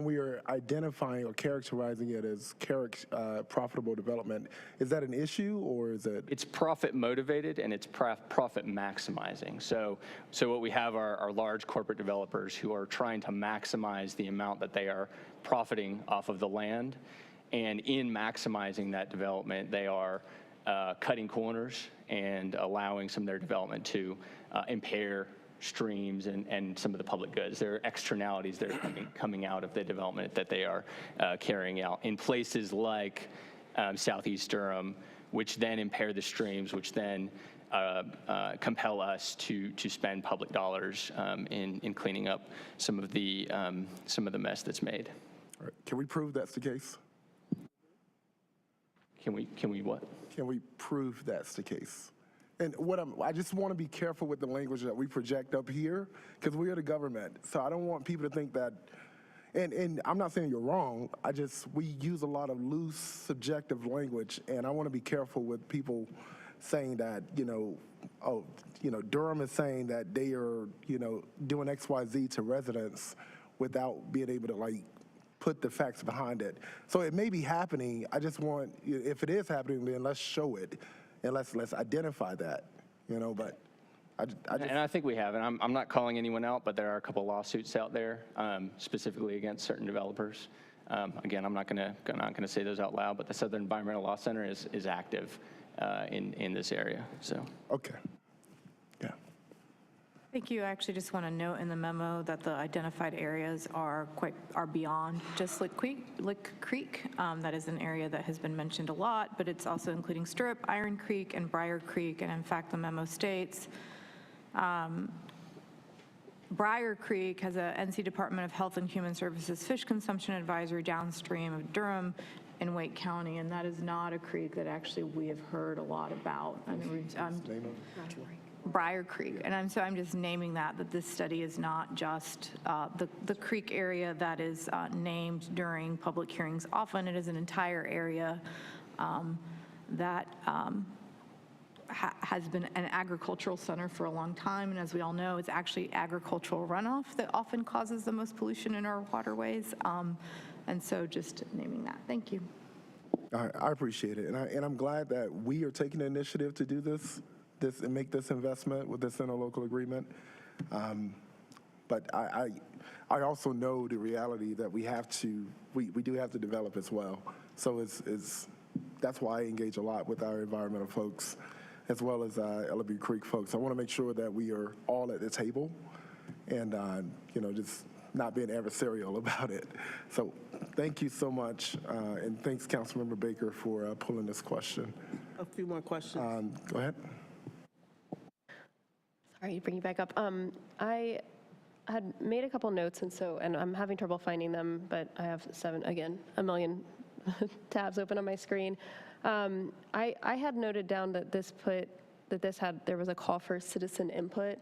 we are identifying or characterizing it as profitable development, is that an issue or is it? It's profit motivated and it's profit maximizing. So what we have are large corporate developers who are trying to maximize the amount that they are profiting off of the land, and in maximizing that development, they are cutting corners and allowing some of their development to impair streams and some of the public goods. There are externalities that are coming out of the development that they are carrying out in places like Southeast Durham, which then impair the streams, which then compel us to spend public dollars in cleaning up some of the mess that's made. All right. Can we prove that's the case? Can we what? Can we prove that's the case? And I just want to be careful with the language that we project up here, because we are the government. So I don't want people to think that, and I'm not saying you're wrong, we use a lot of loose, subjective language, and I want to be careful with people saying that, Durham is saying that they are, doing X, Y, Z to residents without being able to, put the facts behind it. So it may be happening. I just want, if it is happening, then let's show it. And let's identify that, but And I think we have, and I'm not calling anyone out, but there are a couple lawsuits out there specifically against certain developers. Again, I'm not going to say those out loud, but the Southern Environmental Law Center is active in this area. So. Okay. Yeah. Thank you. I actually just want to note in the memo that the identified areas are beyond just Lick Creek. That is an area that has been mentioned a lot, but it's also including Stirrup, Iron Creek, and Briar Creek. And in fact, the memo states Briar Creek has a NC Department of Health and Human Services fish consumption advisory downstream of Durham in Wake County, and that is not a creek that actually we have heard a lot about. Briar Creek, and I'm just naming that this study is not just the creek area that is named during public hearings. Often it is an entire area that has been an agricultural center for a long time, and as we all know, it's actually agricultural runoff that often causes the most pollution in our waterways, and so just naming that. Thank you. I appreciate it, and I'm glad that we are taking the initiative to do this and make this investment with this interlocal agreement. But I also know the reality that we do have to develop as well. So that's why I engage a lot with our environmental folks as well as LB Creek folks. I want to make sure that we are all at the table and just not being adversarial about it. So thank you so much, and thanks Councilmember Baker for pulling this question. A few more questions. Go ahead. Sorry to bring you back up. I had made a couple notes, and I'm having trouble finding them, but I have a million tabs open on my screen. I had noted down that there was a call for citizen input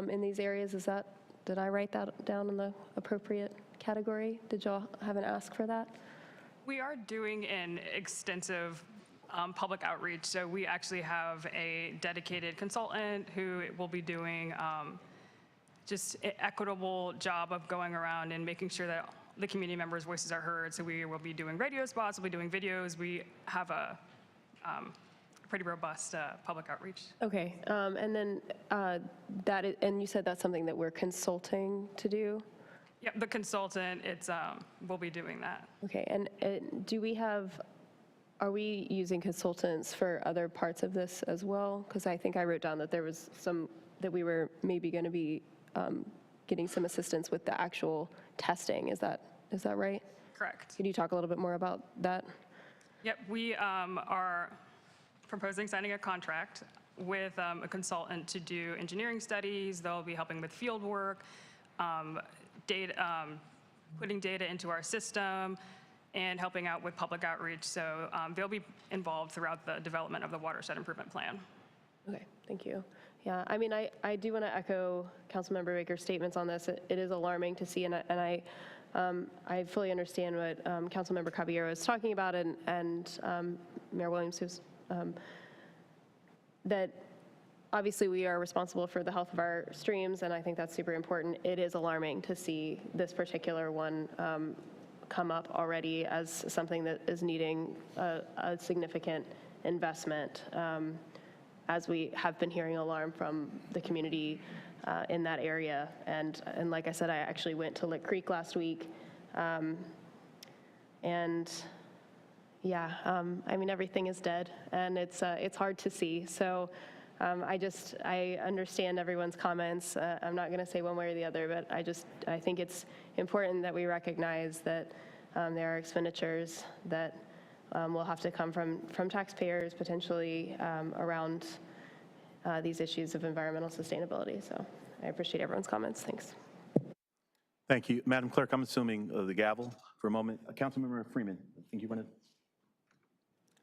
in these areas. Did I write that down in the appropriate category? Did y'all have an ask for that? We are doing an extensive public outreach, so we actually have a dedicated consultant who will be doing just an equitable job of going around and making sure that the community members' voices are heard. So we will be doing radio spots, we'll be doing videos. We have a pretty robust public outreach. Okay, and then and you said that's something that we're consulting to do? Yeah, the consultant, will be doing that. Okay, and are we using consultants for other parts of this as well? Because I think I wrote down that there was that we were maybe going to be getting some assistance with the actual testing. Is that right? Correct. Can you talk a little bit more about that? Yep, we are proposing signing a contract with a consultant to do engineering studies. They'll be helping with field work, putting data into our system, and helping out with public outreach. So they'll be involved throughout the development of the Watershed Improvement Plan. Okay, thank you. Yeah, I mean, I do want to echo Councilmember Baker's statements on this. It is alarming to see, and I fully understand what Councilmember Caballero is talking about, and Mayor Williams, who's that obviously we are responsible for the health of our streams, and I think that's super important. It is alarming to see this particular one come up already as something that is needing a significant investment, as we have been hearing alarm from the community in that area. And like I said, I actually went to Lick Creek last week, and yeah, I mean, everything is dead, and it's hard to see. So I understand everyone's comments. I'm not going to say one way or the other, but I think it's important that we recognize that there are expenditures that will have to come from taxpayers potentially around these issues of environmental sustainability. So I appreciate everyone's comments. Thanks. Thank you. Madam Clerk, I'm assuming the gavel for a moment. Councilmember Freeman, I think you wanted.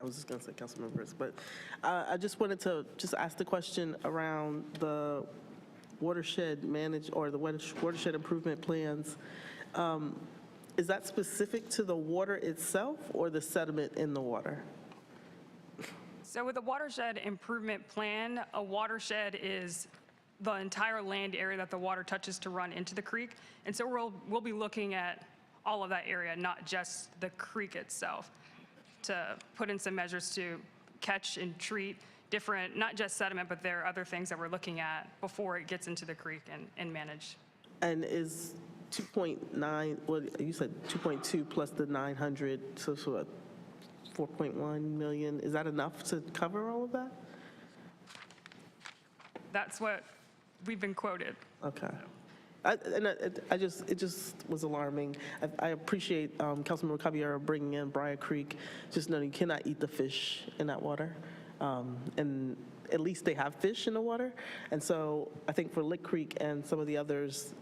I was just going to say Councilmember Brisk, but I just wanted to ask the question around the watershed watershed improvement plans. Is that specific to the water itself or the sediment in the water? So with the watershed improvement plan, a watershed is the entire land area that the water touches to run into the creek. And so we'll be looking at all of that area, not just the creek itself, to put in some measures to catch and treat different, not just sediment, but there are other things that we're looking at before it gets into the creek and manage. And is 2.9, well, you said 2.2 plus the 900, so 4.1 million, is that enough to cover all of that? That's what we've been quoted. Okay. It just was alarming. I appreciate Councilmember Caballero bringing in Briar Creek. Just knowing you cannot eat the fish in that water. And at least they have fish in the water. And so I think for Lick Creek and some of the others,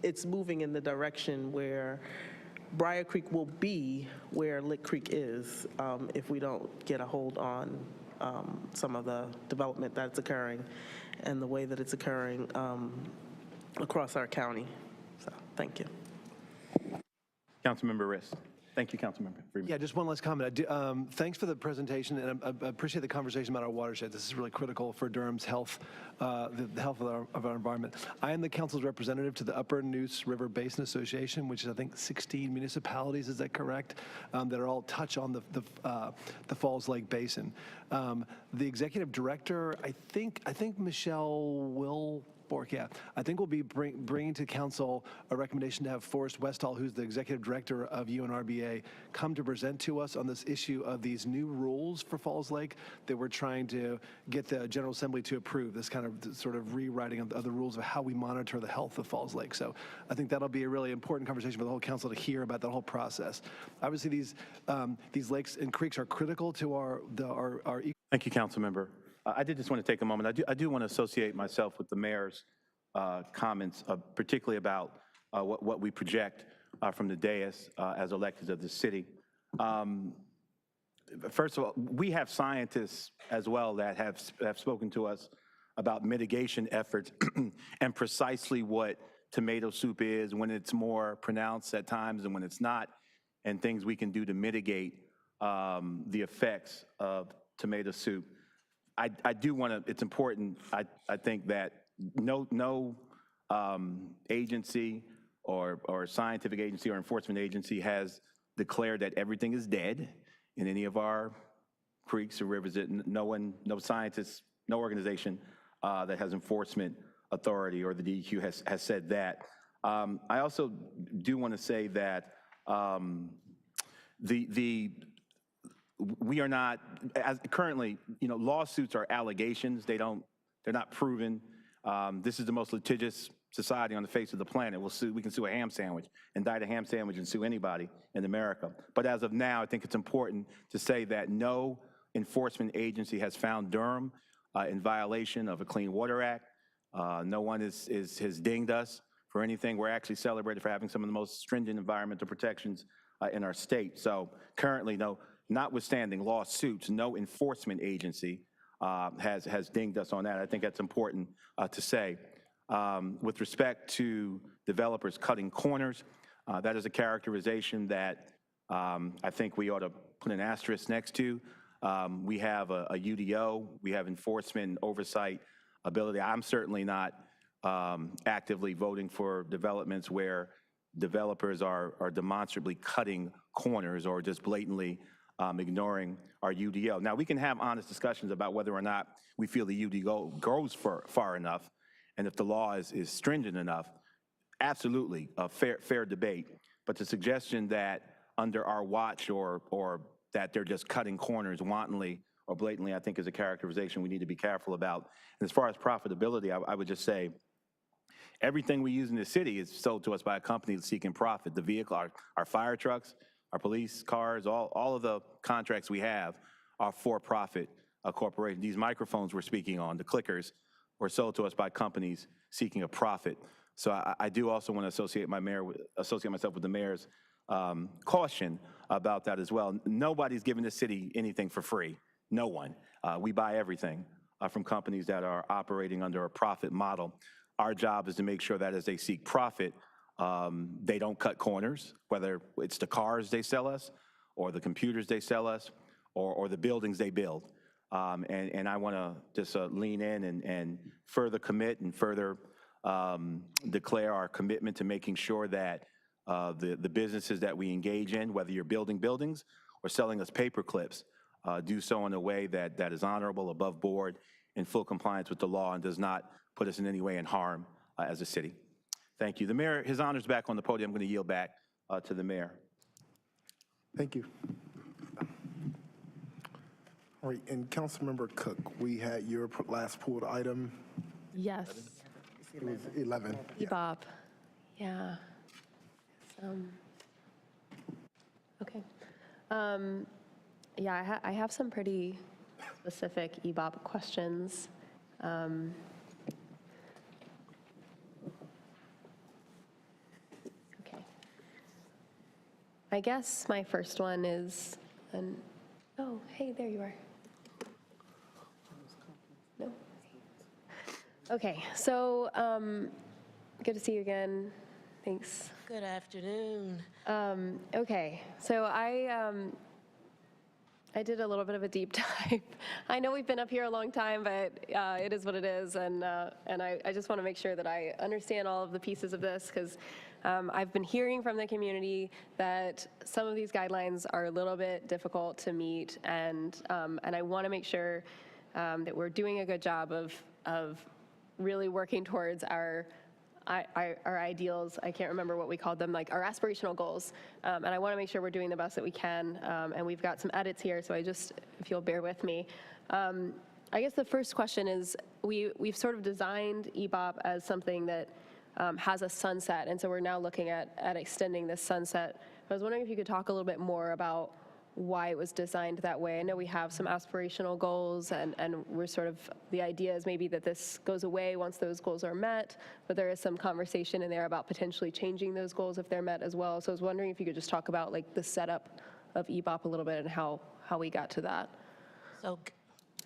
it's moving in the direction where Briar Creek will be where Lick Creek is if we don't get a hold on some of the development that's occurring and the way that it's occurring across our county. So, thank you. Councilmember Riss. Thank you, Councilmember Freeman. Yeah, just one last comment. Thanks for the presentation, and I appreciate the conversation about our watershed. This is really critical for Durham's health, the health of our environment. I am the council's representative to the Upper Neuse River Basin Association, which is, I think, 16 municipalities, is that correct, that are all touch on the Falls Lake Basin. The executive director, I think Michelle Wilbork, yeah, I think we'll be bringing to council a recommendation to have Forrest Westall, who's the executive director of UNRBA, come to present to us on this issue of these new rules for Falls Lake that we're trying to get the General Assembly to approve, this kind of sort of rewriting of the rules of how we monitor the health of Falls Lake. So I think that'll be a really important conversation for the whole council to hear about that whole process. Obviously, these lakes and creeks are critical to our Thank you, Councilmember. I did just want to take a moment. I do want to associate myself with the mayor's comments, particularly about what we project from the dais as electeds of the city. First of all, we have scientists as well that have spoken to us about mitigation efforts and precisely what tomato soup is, when it's more pronounced at times and when it's not, and things we can do to mitigate the effects of tomato soup. I do want to, it's important, I think that no agency or scientific agency or enforcement agency has declared that everything is dead in any of our creeks or rivers. No scientist, no organization that has enforcement authority or the DEQ has said that. I also do want to say that we are not, as currently, lawsuits are allegations. They're not proven. This is the most litigious society on the face of the planet. We can sue a ham sandwich, indict a ham sandwich and sue anybody in America. But as of now, I think it's important to say that no enforcement agency has found Durham in violation of a Clean Water Act. No one has dinged us for anything. We're actually celebrated for having some of the most stringent environmental protections in our state. So currently, notwithstanding lawsuits, no enforcement agency has dinged us on that. I think that's important to say. With respect to developers cutting corners, that is a characterization that I think we ought to put an asterisk next to. We have a UDO, we have enforcement and oversight ability. I'm certainly not actively voting for developments where developers are demonstrably cutting corners or just blatantly ignoring our UDO. Now, we can have honest discussions about whether or not we feel the UDO goes far enough, and if the law is stringent enough. Absolutely, a fair debate. But the suggestion that under our watch or that they're just cutting corners wantonly or blatantly, I think is a characterization we need to be careful about. And as far as profitability, I would just say everything we use in the city is sold to us by a company seeking profit. The vehicle, our fire trucks, our police cars, all of the contracts we have are for-profit corporations. These microphones we're speaking on, the clickers, were sold to us by companies seeking a profit. So I do also want to associate myself with the mayor's caution about that as well. Nobody's giving the city anything for free. No one. We buy everything from companies that are operating under a profit model. Our job is to make sure that as they seek profit, they don't cut corners, whether it's the cars they sell us or the computers they sell us or the buildings they build. And I want to just lean in and further commit and further declare our commitment to making sure that the businesses that we engage in, whether you're building buildings or selling us paper clips, do so in a way that is honorable, above board, in full compliance with the law, and does not put us in any way in harm as a city. Thank you. The mayor, his honor's back on the podium. I'm going to yield back to the mayor. Thank you. All right, and Councilmember Cook, we had your last pulled item. Yes. It was 11. EBOP. Yeah. Okay. Yeah, I have some pretty specific EBOP questions. Okay. I guess my first one is, oh, hey, there you are. No. Okay, so good to see you again. Thanks. Good afternoon. Okay, so I did a little bit of a deep dive. I know we've been up here a long time, but it is what it is, and I just want to make sure that I understand all of the pieces of this, because I've been hearing from the community that some of these guidelines are a little bit difficult to meet, and I want to make sure that we're doing a good job of really working towards our ideals. I can't remember what we called them, like our aspirational goals. And I want to make sure we're doing the best that we can. And we've got some edits here, so if you'll bear with me. I guess the first question is, we've sort of designed EBOP as something that has a sunset, and so we're now looking at extending this sunset. I was wondering if you could talk a little bit more about why it was designed that way. I know we have some aspirational goals, and we're sort of, the idea is maybe that this goes away once those goals are met, but there is some conversation in there about potentially changing those goals if they're met as well. So I was wondering if you could just talk about like the setup of EBOP a little bit and how we got to that. So,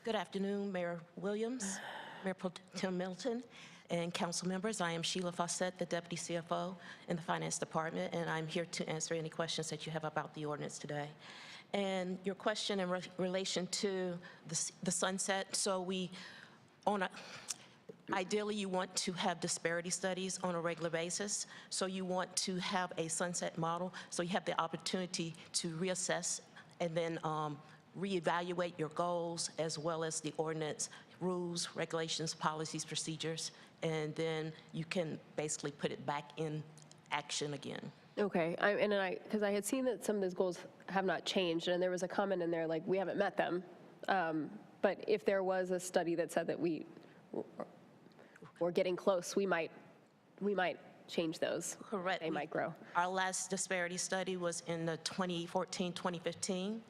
good afternoon, Mayor Williams, Mayor Pro Tem Middleton, and council members. I am Sheila Fawcett, the Deputy CFO in the Finance Department, and I'm here to answer any questions that you have about the ordinance today. And your question in relation to the sunset, so ideally you want to have disparity studies on a regular basis, so you want to have a sunset model, so you have the opportunity to reassess and then reevaluate your goals as well as the ordinance rules, regulations, policies, procedures, and then you can basically put it back in action again. Okay, because I had seen that some of those goals have not changed, and there was a comment in there like, we haven't met them. But if there was a study that said that we're getting close, we might change those. Correct. They might grow. Our last disparity study was in the 2014-2015,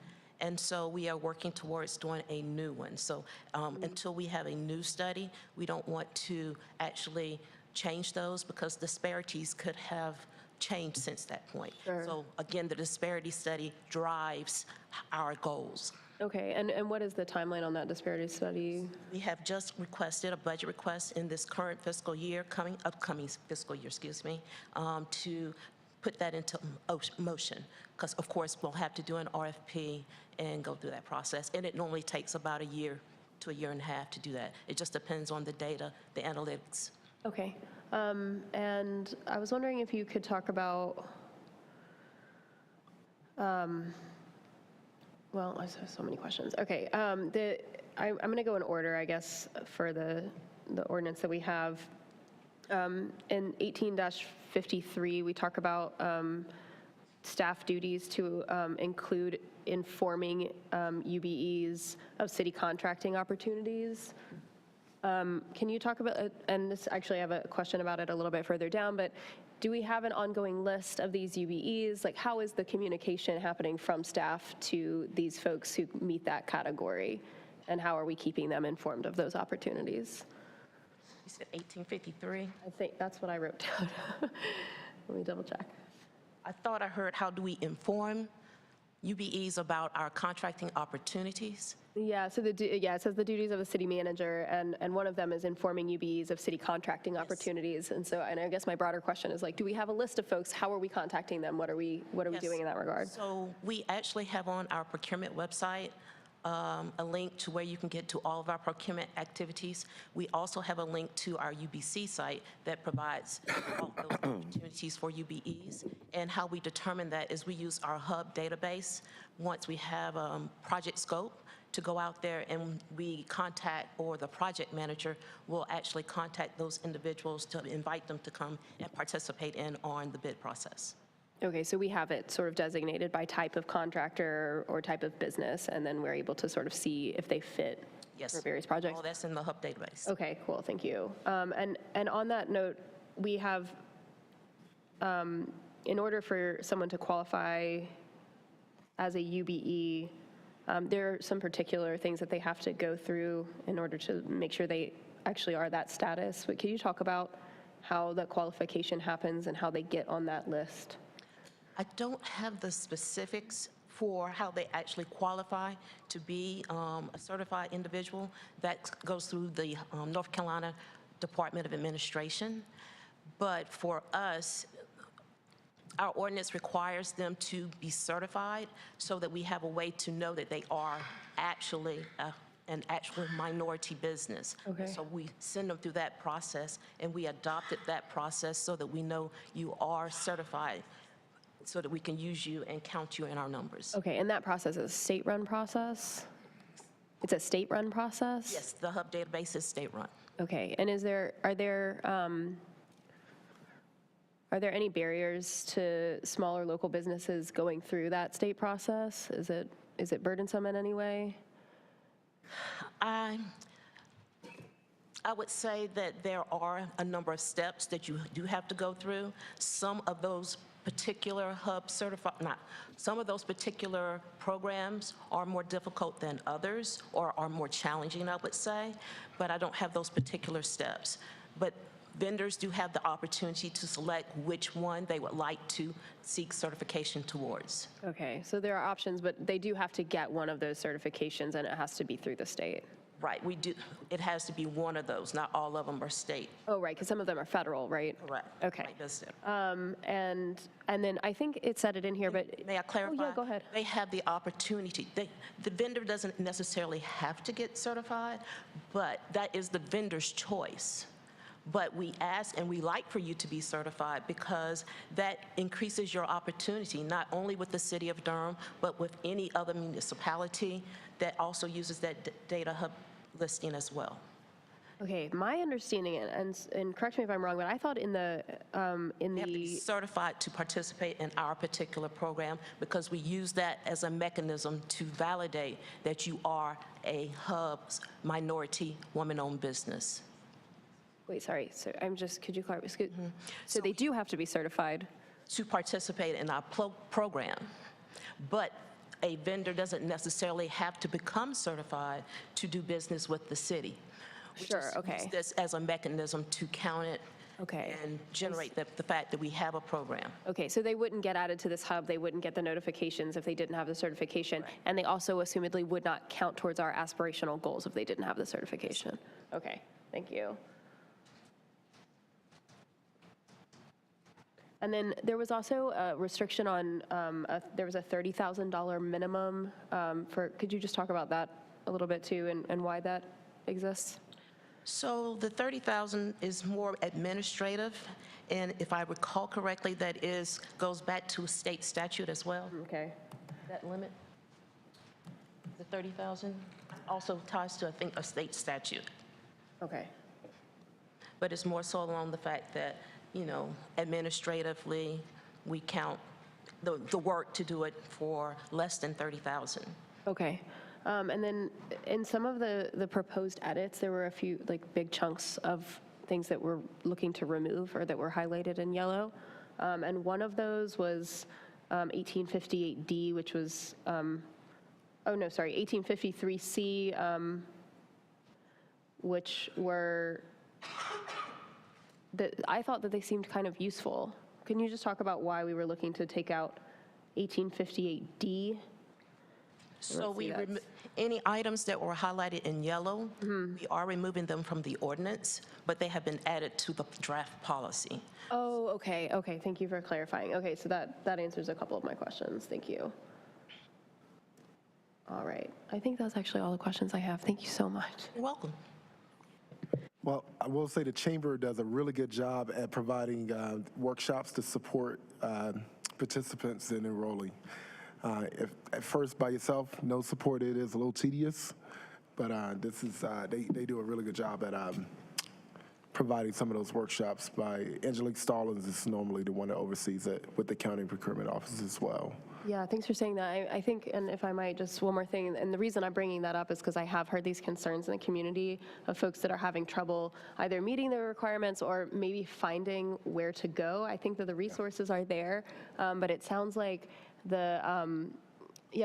and so we are working towards doing a new one. So until we have a new study, we don't want to actually change those because disparities could have changed since that point. Sure. So again, the disparity study drives our goals. Okay, and what is the timeline on that disparity study? We have just requested a budget request in this current fiscal year, upcoming fiscal year, excuse me, to put that into motion. Because of course, we'll have to do an RFP and go through that process. And it normally takes about a year to a year and a half to do that. It just depends on the data, the analytics. Okay, and I was wondering if you could talk about, well, I have so many questions. Okay, I'm going to go in order, I guess, for the ordinance that we have. In 18-53, we talk about staff duties to include informing UBEs of city contracting opportunities. Can you talk about, and this actually I have a question about it a little bit further down, but do we have an ongoing list of these UBEs? Like, how is the communication happening from staff to these folks who meet that category? And how are we keeping them informed of those opportunities? You said 1853? I think that's what I wrote down. Let me double check. I thought I heard, how do we inform UBEs about our contracting opportunities? Yeah, so it says the duties of the city manager, and one of them is informing UBEs of city contracting opportunities. And so, and I guess my broader question is like, do we have a list of folks? How are we contacting them? What are we doing in that regard? So we actually have on our procurement website a link to where you can get to all of our procurement activities. We also have a link to our UBC site that provides all those opportunities for UBEs. And how we determine that is we use our hub database. Once we have project scope, to go out there and we contact, or the project manager will actually contact those individuals to invite them to come and participate on the bid process. Okay, so we have it sort of designated by type of contractor or type of business, and then we're able to sort of see if they fit for various projects? All that's in the hub database. Okay, cool, thank you. And on that note, we have, in order for someone to qualify as a UBE, there are some particular things that they have to go through in order to make sure they actually are that status. But can you talk about how that qualification happens and how they get on that list? I don't have the specifics for how they actually qualify to be a certified individual. That goes through the North Carolina Department of Administration. But for us, our ordinance requires them to be certified so that we have a way to know that they are actually an actual minority business. Okay. So we send them through that process, and we adopted that process so that we know you are certified, so that we can use you and count you in our numbers. Okay, and that process is a state-run process? It's a state-run process? Yes, the hub database is state-run. Okay, and are there any barriers to smaller local businesses going through that state process? Is it burdensome in any way? I would say that there are a number of steps that you do have to go through. Some of those particular hub certified, some of those particular programs are more difficult than others or are more challenging, I would say, but I don't have those particular steps. But vendors do have the opportunity to select which one they would like to seek certification towards. Okay, so there are options, but they do have to get one of those certifications, and it has to be through the state. Right, we do. It has to be one of those. Not all of them are state. Oh, right, because some of them are federal, right? Correct. Okay. Right, that's it. And then I think it said it in here, but. May I clarify? Oh, yeah, go ahead. They have the opportunity. The vendor doesn't necessarily have to get certified, but that is the vendor's choice. But we ask and we like for you to be certified because that increases your opportunity, not only with the city of Durham, but with any other municipality that also uses that data hub listing as well. Okay, my understanding, and correct me if I'm wrong, but I thought in the You have to be certified to participate in our particular program because we use that as a mechanism to validate that you are a hub's minority woman-owned business. Wait, sorry, so could you clarify? So they do have to be certified? To participate in our program, but a vendor doesn't necessarily have to become certified to do business with the city. Sure, okay. Use this as a mechanism to count it Okay. and generate the fact that we have a program. Okay, so they wouldn't get added to this hub, they wouldn't get the notifications if they didn't have the certification, and they also assumedly would not count towards our aspirational goals if they didn't have the certification. Okay, thank you. And then there was also a restriction on, there was a $30,000 minimum could you just talk about that a little bit too and why that exists? So the 30,000 is more administrative, and if I recall correctly, that goes back to a state statute as well. Okay. That limit, the 30,000, also ties to, I think, a state statute. Okay. But it's more so along the fact that, you know, administratively, we count the work to do it for less than 30,000. Okay. And then in some of the proposed edits, there were a few big chunks of things that we're looking to remove or that were highlighted in yellow. And one of those was 1858D, which was, 1853C, which were, I thought that they seemed kind of useful. Can you just talk about why we were looking to take out 1858D? So any items that were highlighted in yellow, we are removing them from the ordinance, but they have been added to the draft policy. Oh, okay, okay, thank you for clarifying. Okay, so that answers a couple of my questions, thank you. All right, I think that's actually all the questions I have. Thank you so much. You're welcome. Well, I will say the Chamber does a really good job at providing workshops to support participants in enrolling. If at first by yourself, no support, it is a little tedious, but this is they do a really good job at providing some of those workshops. By Angelique Stallings is normally the one that oversees it with the county procurement office as well. Yeah, thanks for saying that. I think, and if I might, just one more thing, and the reason I'm bringing that up is because I have heard these concerns in the community of folks that are having trouble either meeting the requirements or maybe finding where to go. I think that the resources are there, but it sounds like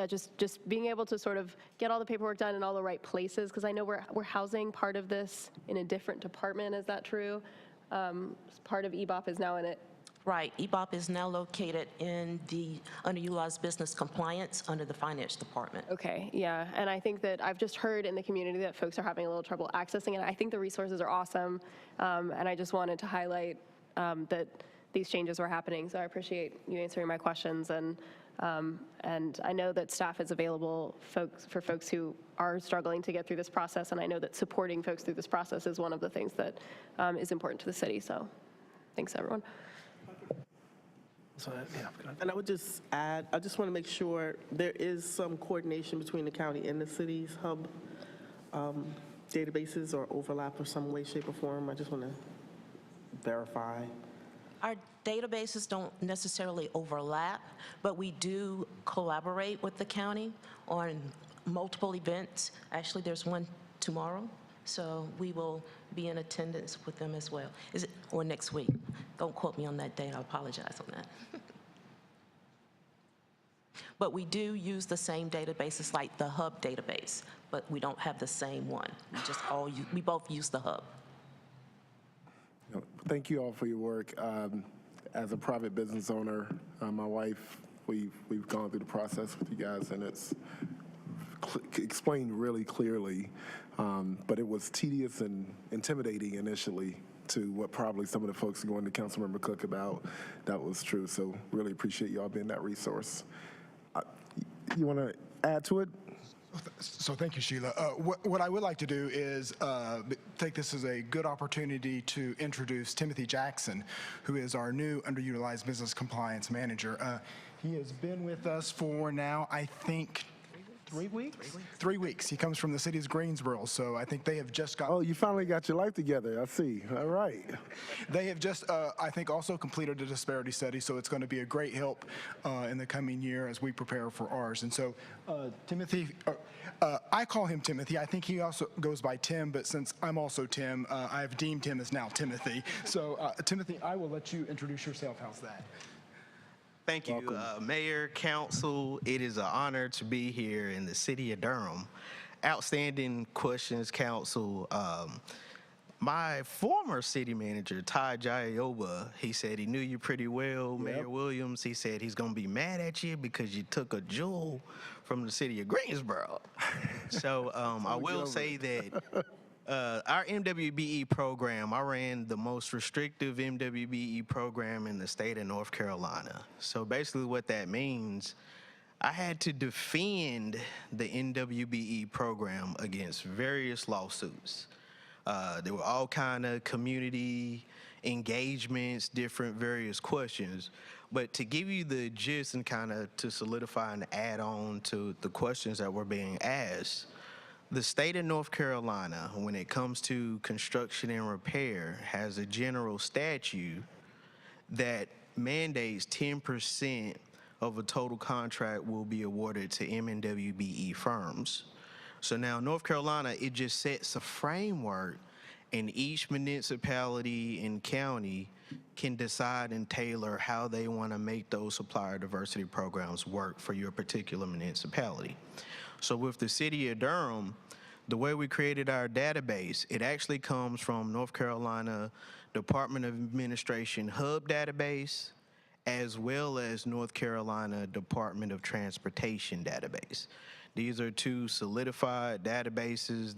just being able to sort of get all the paperwork done in all the right places, because I know we're housing part of this in a different department. Is that true? Part of EBOP is now in it. Right, EBOP is now located in the underutilized business compliance under the finance department. Okay, yeah, and I think that I've just heard in the community that folks are having a little trouble accessing it. I think the resources are awesome, and I just wanted to highlight that these changes were happening, so I appreciate you answering my questions, and I know that staff is available for folks who are struggling to get through this process, and I know that supporting folks through this process is one of the things that is important to the city, so thanks, everyone. So, yeah, go ahead. And I would just add, I just want to make sure there is some coordination between the county and the city's hub databases or overlap of some way, shape, or form. I just want to verify. Our databases don't necessarily overlap, but we do collaborate with the county on multiple events. Actually, there's one tomorrow, so we will be in attendance with them as well. Or next week. Don't quote me on that date, I apologize on that. But we do use the same databases like the Hub database, but we don't have the same one. We both use the Hub. Thank you all for your work. As a private business owner, my wife, we've gone through the process with you guys, and it's explained really clearly, but it was tedious and intimidating initially to what probably some of the folks going to Councilmember Cook about. That was true, so really appreciate y'all being that resource. You want to add to it? So thank you, Sheila. What I would like to do is take this as a good opportunity to introduce Timothy Jackson, who is our new underutilized business compliance manager. He has been with us for now, I think, 3 weeks? 3 weeks. He comes from the city of Greensboro, so I think they have just got... Oh, you finally got your life together, I see. All right. They have just, I think, also completed a disparity study, so it's going to be a great help in the coming year as we prepare for ours. And so, Timothy, I call him Timothy. I think he also goes by Tim, but since I'm also Tim, I've deemed him as now Timothy. So, Timothy, I will let you introduce yourself. How's that? Thank you, Mayor, Council. It is an honor to be here in the city of Durham. Outstanding questions, Council. My former city manager, Ty Jayoba, he said he knew you pretty well. Yep. Mayor Williams, he said he's going to be mad at you because you took a jewel from the city of Greensboro. So I will say that our MWBE program, I ran the most restrictive MWBE program in the state of North Carolina. So basically what that means, I had to defend the NWBE program against various lawsuits. There were all kind of community engagements, different various questions. But to give you the gist and kind of to solidify and add on to the questions that were being asked, the state of North Carolina, when it comes to construction and repair, has a general statute that mandates 10% of a total contract will be awarded to MNWBE firms. So now North Carolina, it just sets a framework, and each municipality and county can decide and tailor how they want to make those supplier diversity programs work for your particular municipality. So with the city of Durham, the way we created our database, it actually comes from North Carolina Department of Administration Hub database, as well as North Carolina Department of Transportation database. These are two solidified databases.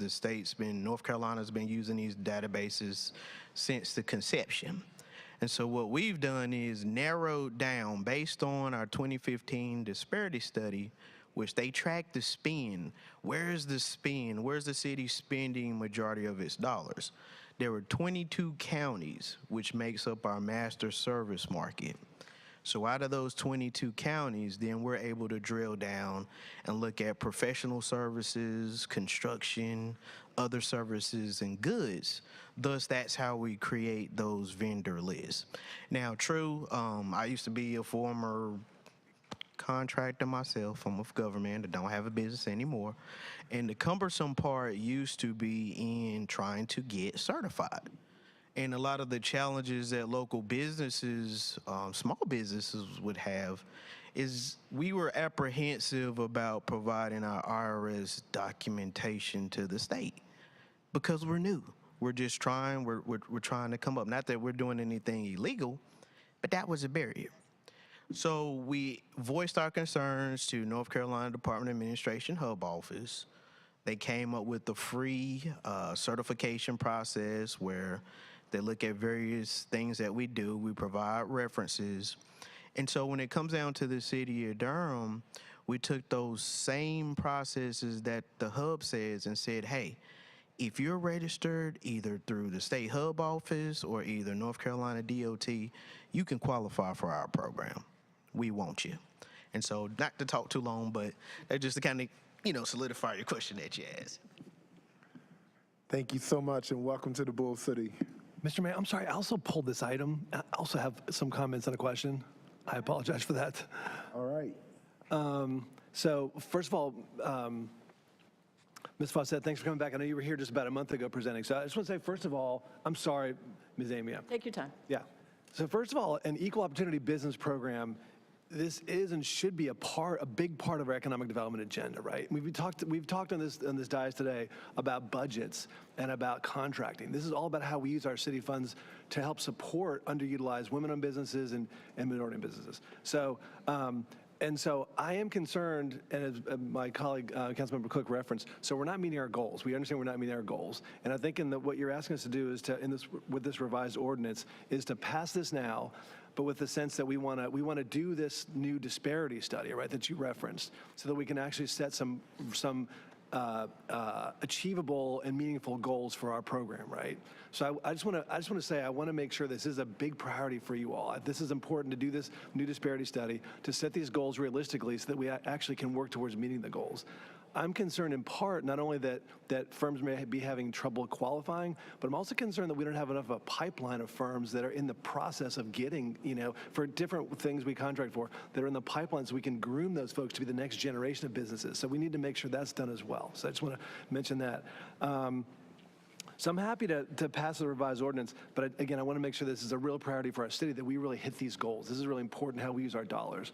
North Carolina's been using these databases since the conception. And so what we've done is narrowed down based on our 2015 disparity study, which they track the spend. Where's the spend? Where's the city spending majority of its dollars? There were 22 counties, which makes up our master service market. So out of those 22 counties, then we're able to drill down and look at professional services, construction, other services, and goods. Thus, that's how we create those vendor lists. Now, true, I used to be a former contractor myself. I'm with government. I don't have a business anymore. And the cumbersome part used to be in trying to get certified. And a lot of the challenges that local businesses, small businesses would have is we were apprehensive about providing our IRS documentation to the state because we're new. We're just trying, we're trying to come up. Not that we're doing anything illegal, but that was a barrier. So we voiced our concerns to North Carolina Department of Administration Hub Office. They came up with a free certification process where they look at various things that we do. We provide references. And so when it comes down to the city of Durham, we took those same processes that the hub says and said, hey, if you're registered either through the state hub office or either North Carolina DOT, you can qualify for our program. We want you. And so not to talk too long, but that's just to kind of, solidify your question that you asked. Thank you so much, and welcome to the Bull City. Mr. Mayor, I'm sorry, I also pulled this item. I also have some comments and a question. I apologize for that. All right. So first of all, Ms. Fawcett, thanks for coming back. I know you were here just about a month ago presenting. So I just want to say, first of all, I'm sorry, Ms. Amy. Take your time. Yeah. So first of all, an equal opportunity business program this is and should be a big part of our economic development agenda, right? We've talked on this dais today about budgets and about contracting. This is all about how we use our city funds to help support underutilized women-owned businesses and minority businesses. So, and so I am concerned, and as my colleague, Councilmember Cook referenced, so we're not meeting our goals. We understand we're not meeting our goals. And I think what you're asking us to do is with this revised ordinance, is to pass this now, but with the sense that we want to do this new disparity study, right, that you referenced, so that we can actually set some achievable and meaningful goals for our program, right? So I just want to say I want to make sure this is a big priority for you all. This is important to do this new disparity study, to set these goals realistically so that we actually can work towards meeting the goals. I'm concerned in part not only that firms may be having trouble qualifying, but I'm also concerned that we don't have enough of a pipeline of firms that are in the process of getting, for different things we contract for, that are in the pipeline so we can groom those folks to be the next generation of businesses. So we need to make sure that's done as well. So I just want to mention that. So I'm happy to pass the revised ordinance, but again, I want to make sure this is a real priority for our city, that we really hit these goals. This is really important how we use our dollars.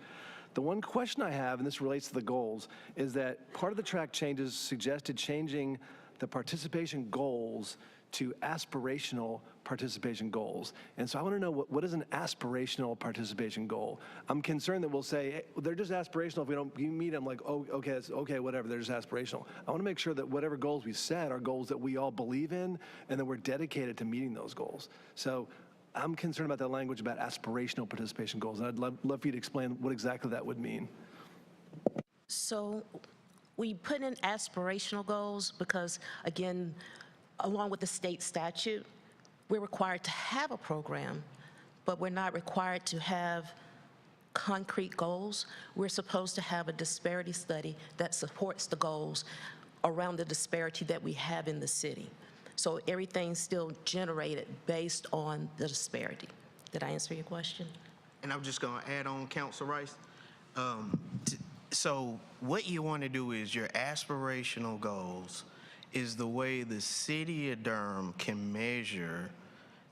The one question I have, and this relates to the goals, is that part of the track changes suggested changing the participation goals to aspirational participation goals. And so I want to know what is an aspirational participation goal? I'm concerned that we'll say, hey, they're just aspirational if we don't meet them, like, oh, okay, it's okay, whatever, they're just aspirational. I want to make sure that whatever goals we set are goals that we all believe in and that we're dedicated to meeting those goals. So I'm concerned about that language about aspirational participation goals, and I'd love for you to explain what exactly that would mean. So we put in aspirational goals because, again, along with the state statute, we're required to have a program, but we're not required to have concrete goals. We're supposed to have a disparity study that supports the goals around the disparity that we have in the city. So everything's still generated based on the disparity. Did I answer your question? And I'm just going to add on, Council Rice. So what you want to do is your aspirational goals is the way the city of Durham can measure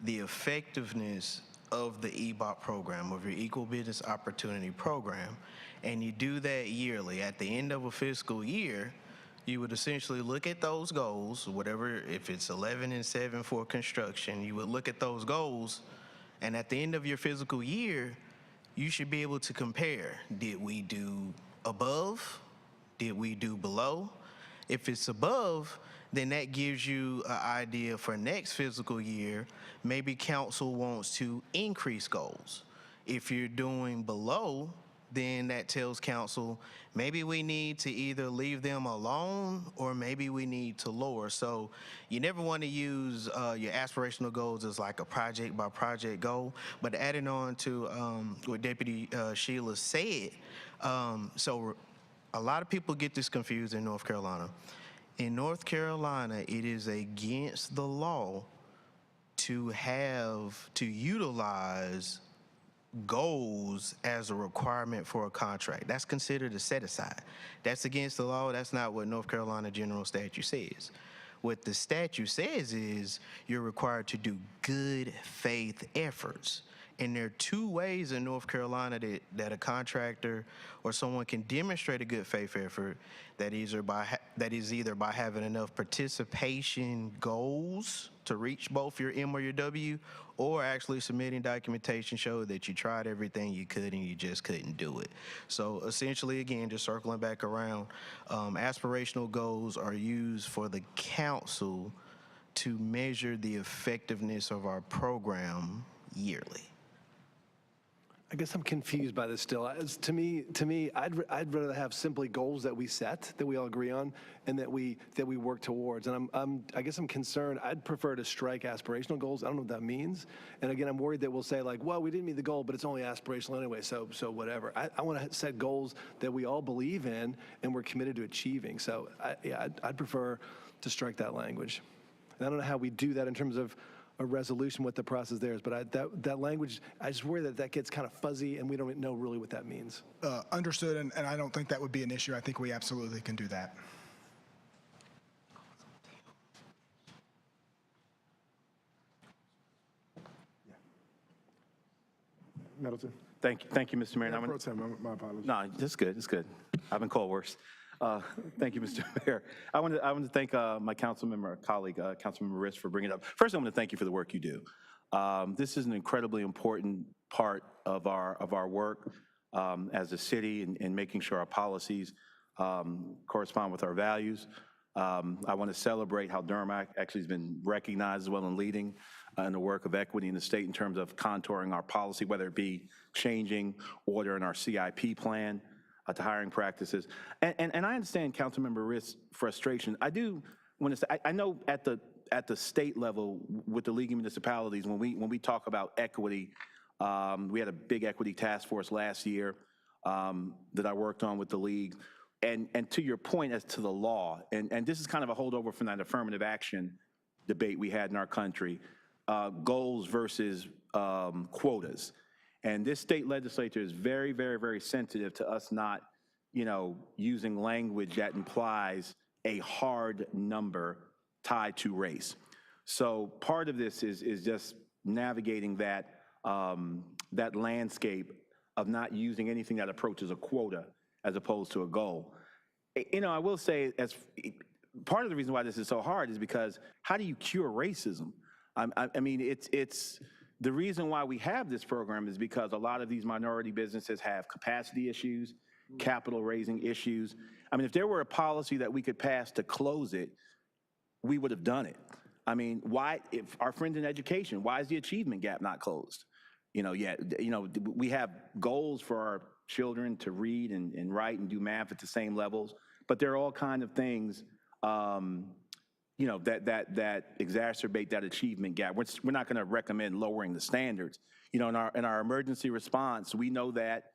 the effectiveness of the EBOP program, of your Equal Business Opportunity Program. And you do that yearly. At the end of a fiscal year, you would essentially look at those goals, whatever, if it's 11 and 7 for construction, you would look at those goals, and at the end of your fiscal year, you should be able to compare. Did we do above? Did we do below? If it's above, then that gives you an idea for next fiscal year. Maybe council wants to increase goals. If you're doing below, then that tells council maybe we need to either leave them alone or maybe we need to lower. So you never want to use your aspirational goals as like a project by project goal. But adding on to what Deputy Sheila said, so a lot of people get this confused in North Carolina. In North Carolina, it is against the law to utilize goals as a requirement for a contract. That's considered a set aside. That's against the law. That's not what North Carolina general statute says. What the statute says is you're required to do good faith efforts. And there are two ways in North Carolina that a contractor or someone can demonstrate a good faith effort. That is either by having enough participation goals to reach both your M or your W, or actually submitting documentation showing that you tried everything you could and you just couldn't do it. So essentially, again, just circling back around, aspirational goals are used for the council to measure the effectiveness of our program yearly. I guess I'm confused by this still. To me, I'd rather have simply goals that we set, that we all agree on, and that we work towards. And I guess I'm concerned. I'd prefer to strike aspirational goals. I don't know what that means. And again, I'm worried that we'll say like, well, we didn't meet the goal, but it's only aspirational anyway, so whatever. I want to set goals that we all believe in and we're committed to achieving. So I'd prefer to strike that language. And I don't know how we do that in terms of a resolution, what the process there is, but that language, I just worry that gets kind of fuzzy and we don't know really what that means. Understood, and I don't think that would be an issue. I think we absolutely can do that. Middleton. Thank you, Mr. Mayor. Mayor Pro Tem, my apologies. No, that's good. It's good. I've been called worse. Thank you, Mr. Mayor. I want to thank my council member, colleague, Councilmember Riss, for bringing it up. First, I want to thank you for the work you do. This is an incredibly important part of our work as a city in making sure our policies correspond with our values. I want to celebrate how Durham actually has been recognized as well in leading in the work of equity in the state in terms of contouring our policy, whether it be changing order in our CIP plan to hiring practices. And I understand Councilmember Riss' frustration. I do want to say, I know at the state level with the League of Municipalities, when we talk about equity, we had a big equity task force last year that I worked on with the league. And to your point as to the law, and this is kind of a holdover from that affirmative action debate we had in our country, goals versus quotas. And this state legislature is very, very, very sensitive to us not, using language that implies a hard number tied to race. So part of this is just navigating that that landscape of not using anything that approaches a quota as opposed to a goal. I will say, as part of the reason why this is so hard is because how do you cure racism? I mean, it's the reason why we have this program is because a lot of these minority businesses have capacity issues, capital raising issues. I mean, if there were a policy that we could pass to close it, we would have done it. I mean, why, if our friends in education, why is the achievement gap not closed? We have goals for our children to read and write and do math at the same levels, but there are all kinds of things, that exacerbate that achievement gap. We're not going to recommend lowering the standards. In our emergency response, we know that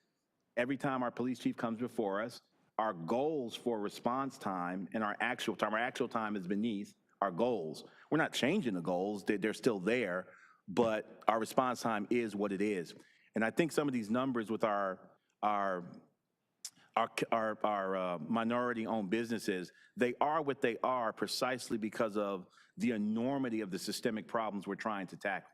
every time our police chief comes before us, our goals for response time and our actual time is beneath our goals. We're not changing the goals, they're still there, but our response time is what it is. And I think some of these numbers with our minority-owned businesses, they are what they are precisely because of the enormity of the systemic problems we're trying to tackle,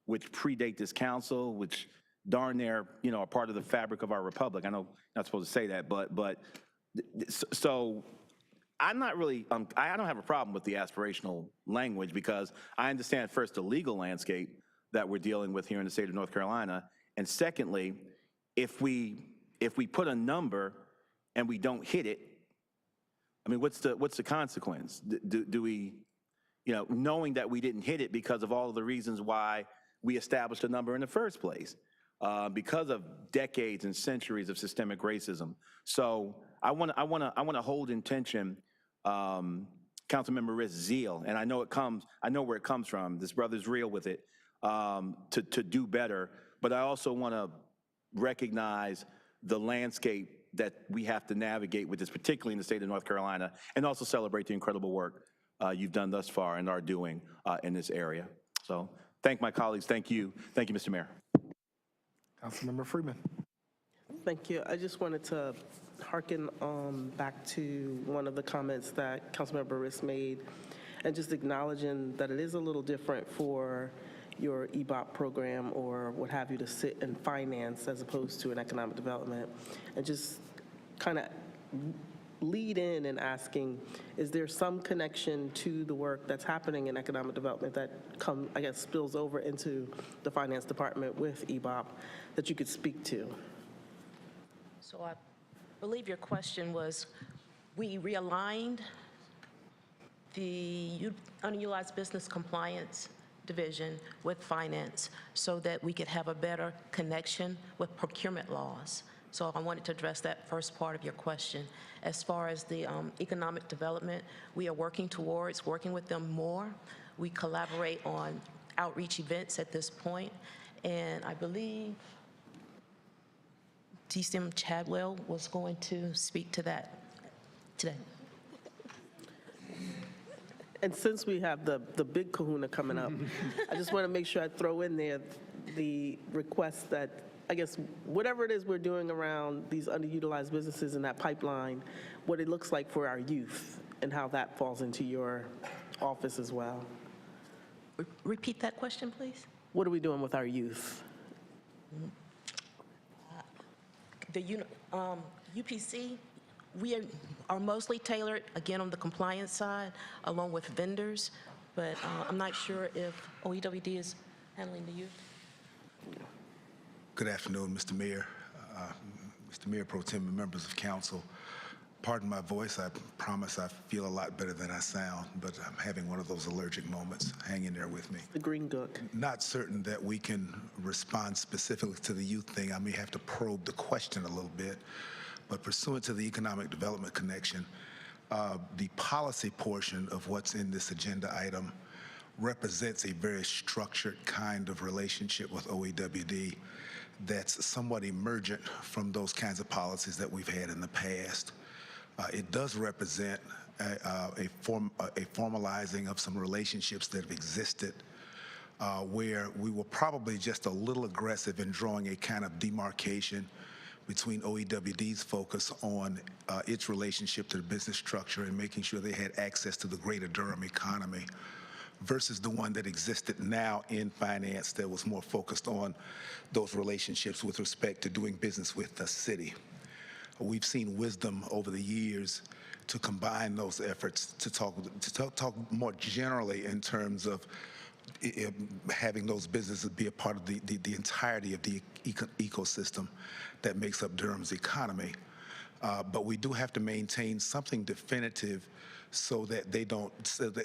which predate this council, which darn near, are part of the fabric of our republic. I know I'm not supposed to say that, but so I'm not really, I don't have a problem with the aspirational language because I understand first the legal landscape that we're dealing with here in the state of North Carolina, and secondly, if we put a number and we don't hit it, I mean, what's the consequence? Do we, knowing that we didn't hit it because of all of the reasons why we established a number in the first place, because of decades and centuries of systemic racism. So I want to hold in tension Councilmember Riss' zeal, and I know where it comes from. This brother's real with it, to do better. But I also want to recognize the landscape that we have to navigate with this, particularly in the state of North Carolina, and also celebrate the incredible work you've done thus far and are doing in this area. So thank my colleagues. Thank you, Mr. Mayor. Councilmember Freeman. Thank you. I just wanted to hearken back to one of the comments that Councilmember Riss made, and just acknowledging that it is a little different for your EBOP program or what have you to sit in finance as opposed to an economic development, and just kind of lead in and asking, is there some connection to the work that's happening in economic development that spills over into the finance department with EBOP that you could speak to? So I believe your question was, we realigned the unutilized business compliance division with finance so that we could have a better connection with procurement laws. So I wanted to address that first part of your question. As far as the economic development, we are working towards working with them more. We collaborate on outreach events at this point, and I believe DCM Chadwell was going to speak to that today. And since we have the big kahuna coming up, I just want to make sure I throw in there the request that, whatever it is we're doing around these underutilized businesses in that pipeline, what it looks like for our youth and how that falls into your office as well. Repeat that question, please. What are we doing with our youth? UPC, we are mostly tailored, again, on the compliance side, along with vendors, but I'm not sure if OEWD is handling the youth. Good afternoon, Mr. Mayor, Mr. Mayor Pro Tem, and members of council. Pardon my voice. I promise I feel a lot better than I sound, but I'm having one of those allergic moments. Hang in there with me. The green book. Not certain that we can respond specifically to the youth thing. I may have to probe the question a little bit, but pursuant to the economic development connection, the policy portion of what's in this agenda item represents a very structured kind of relationship with OEWD that's somewhat emergent from those kinds of policies that we've had in the past. It does represent a formalizing of some relationships that have existed where we were probably just a little aggressive in drawing a kind of demarcation between OEWD's focus on its relationship to the business structure and making sure they had access to the greater Durham economy versus the one that existed now in finance that was more focused on those relationships with respect to doing business with the city. We've seen wisdom over the years to combine those efforts to talk more generally in terms of having those businesses be a part of the entirety of the ecosystem that makes up Durham's economy. But we do have to maintain something definitive so that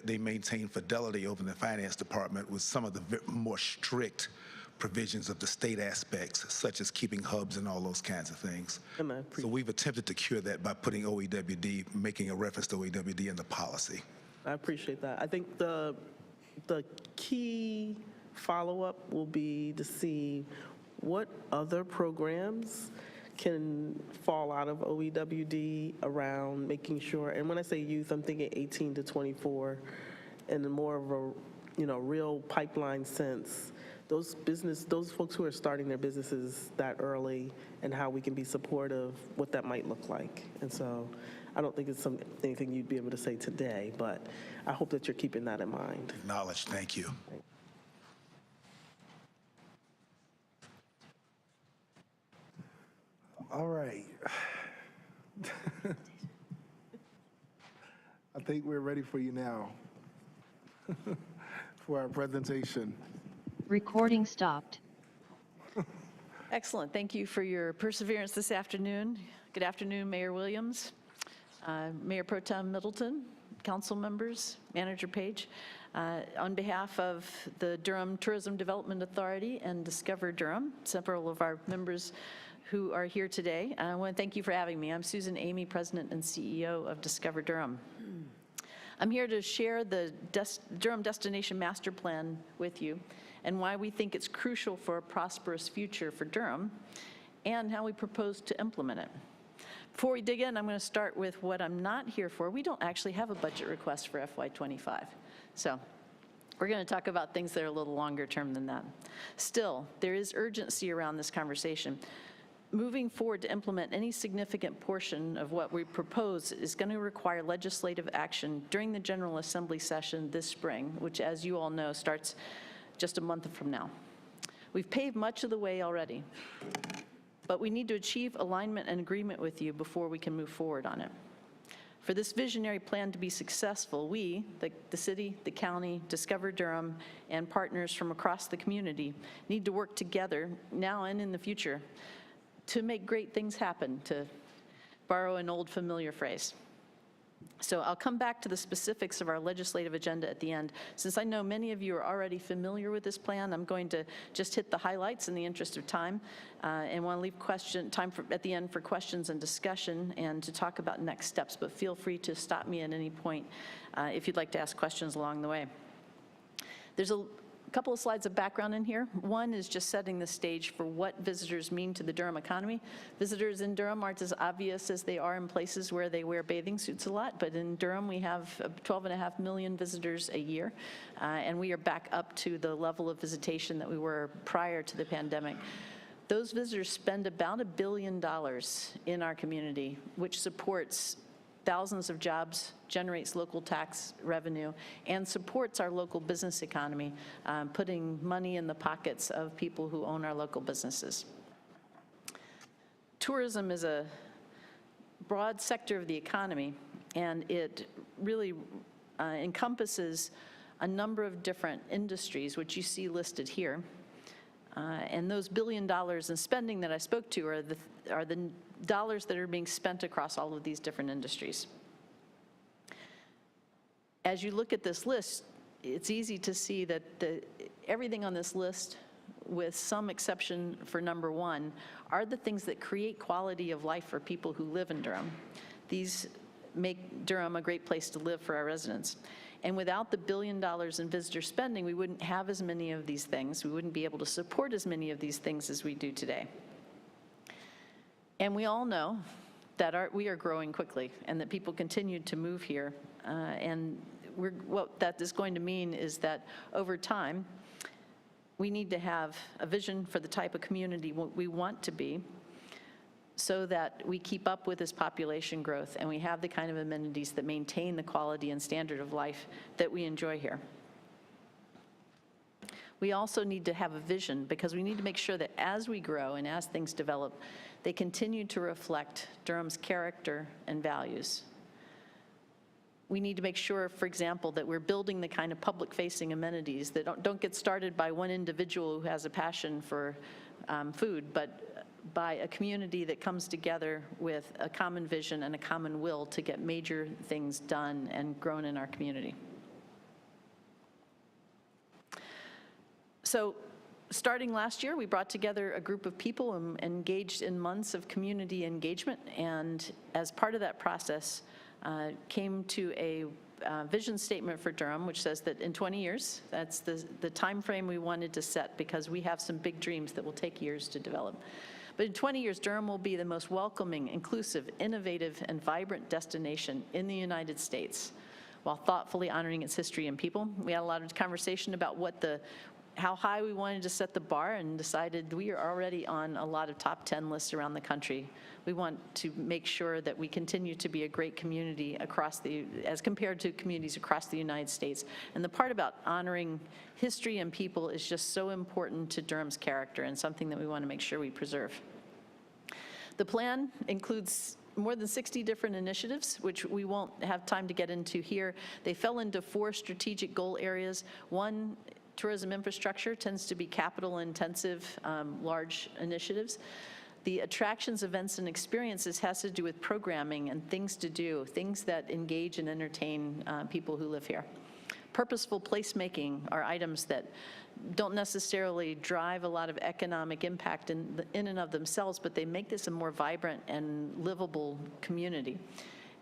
they maintain fidelity over in the finance department with some of the more strict provisions of the state aspects, such as keeping hubs and all those kinds of things. So we've attempted to cure that by putting OEWD, making a reference to OEWD in the policy. I appreciate that. I think the key follow-up will be to see what other programs can fall out of OEWD around making sure, and when I say youth, I'm thinking 18 to 24, and more of a real pipeline sense. Those folks who are starting their businesses that early and how we can be supportive, what that might look like. And so I don't think it's anything you'd be able to say today, but I hope that you're keeping that in mind. Acknowledged. Thank you. All right. I think we're ready for you now for our presentation. Recording stopped. Excellent. Thank you for your perseverance this afternoon. Good afternoon, Mayor Williams, Mayor Pro Tem Middleton, council members, Manager Page. On behalf of the Durham Tourism Development Authority and Discover Durham, several of our members who are here today, I want to thank you for having me. I'm Susan Amy, President and CEO of Discover Durham. I'm here to share the Durham Destination Master Plan with you and why we think it's crucial for a prosperous future for Durham and how we propose to implement it. Before we dig in, I'm going to start with what I'm not here for. We don't actually have a budget request for FY25. So we're going to talk about things that are a little longer term than that. Still, there is urgency around this conversation. Moving forward to implement any significant portion of what we propose is going to require legislative action during the General Assembly session this spring, which, as you all know, starts just a month from now. We've paved much of the way already, but we need to achieve alignment and agreement with you before we can move forward on it. For this visionary plan to be successful, we, the city, the county, Discover Durham, and partners from across the community need to work together now and in the future to make great things happen, to borrow an old familiar phrase. So I'll come back to the specifics of our legislative agenda at the end. Since I know many of you are already familiar with this plan, I'm going to just hit the highlights in the interest of time and want to leave time at the end for questions and discussion and to talk about next steps, but feel free to stop me at any point if you'd like to ask questions along the way. There's a couple of slides of background in here. One is just setting the stage for what visitors mean to the Durham economy. Visitors in Durham aren't as obvious as they are in places where they wear bathing suits a lot, but in Durham we have 12.5 million visitors a year, and we are back up to the level of visitation that we were prior to the pandemic. Those visitors spend about $1 billion in our community, which supports thousands of jobs, generates local tax revenue, and supports our local business economy, putting money in the pockets of people who own our local businesses. tourism is a broad sector of the economy, and it really encompasses a number of different industries, which you see listed here. And those $1 billion in spending that I spoke to are the dollars that are being spent across all of these different industries. As you look at this list, it's easy to see that everything on this list, with some exception for number 1, are the things that create quality of life for people who live in Durham. These make Durham a great place to live for our residents. And without the $1 billion in visitor spending, we wouldn't have as many of these things. We wouldn't be able to support as many of these things as we do today. And we all know that we are growing quickly and that people continue to move here. And what that is going to mean is that over time, we need to have a vision for the type of community we want to be, so that we keep up with this population growth and we have the kind of amenities that maintain the quality and standard of life that we enjoy here. We also need to have a vision, because we need to make sure that as we grow and as things develop, they continue to reflect Durham's character and values. We need to make sure, for example, that we're building the kind of public-facing amenities that don't get started by one individual who has a passion for food, but by a community that comes together with a common vision and a common will to get major things done and grown in our community. So starting last year, we brought together a group of people and engaged in months of community engagement, and as part of that process, came to a vision statement for Durham, which says that in 20 years, that's the time frame we wanted to set, because we have some big dreams that will take years to develop. But in 20 years, Durham will be the most welcoming, inclusive, innovative, and vibrant destination in the United States, while thoughtfully honoring its history and people. We had a lot of conversation about how high we wanted to set the bar, and decided we are already on a lot of top 10 lists around the country. We want to make sure that we continue to be a great community as compared to communities across the United States. And the part about honoring history and people is just so important to Durham's character, and something that we want to make sure we preserve. The plan includes more than 60 different initiatives, which we won't have time to get into here. They fell into 4 strategic goal areas. One, tourism infrastructure, tends to be capital-intensive, large initiatives. The attractions, events, and experiences has to do with programming and things to do, things that engage and entertain people who live here. Purposeful placemaking are items that don't necessarily drive a lot of economic impact in and of themselves, but they make this a more vibrant and livable community.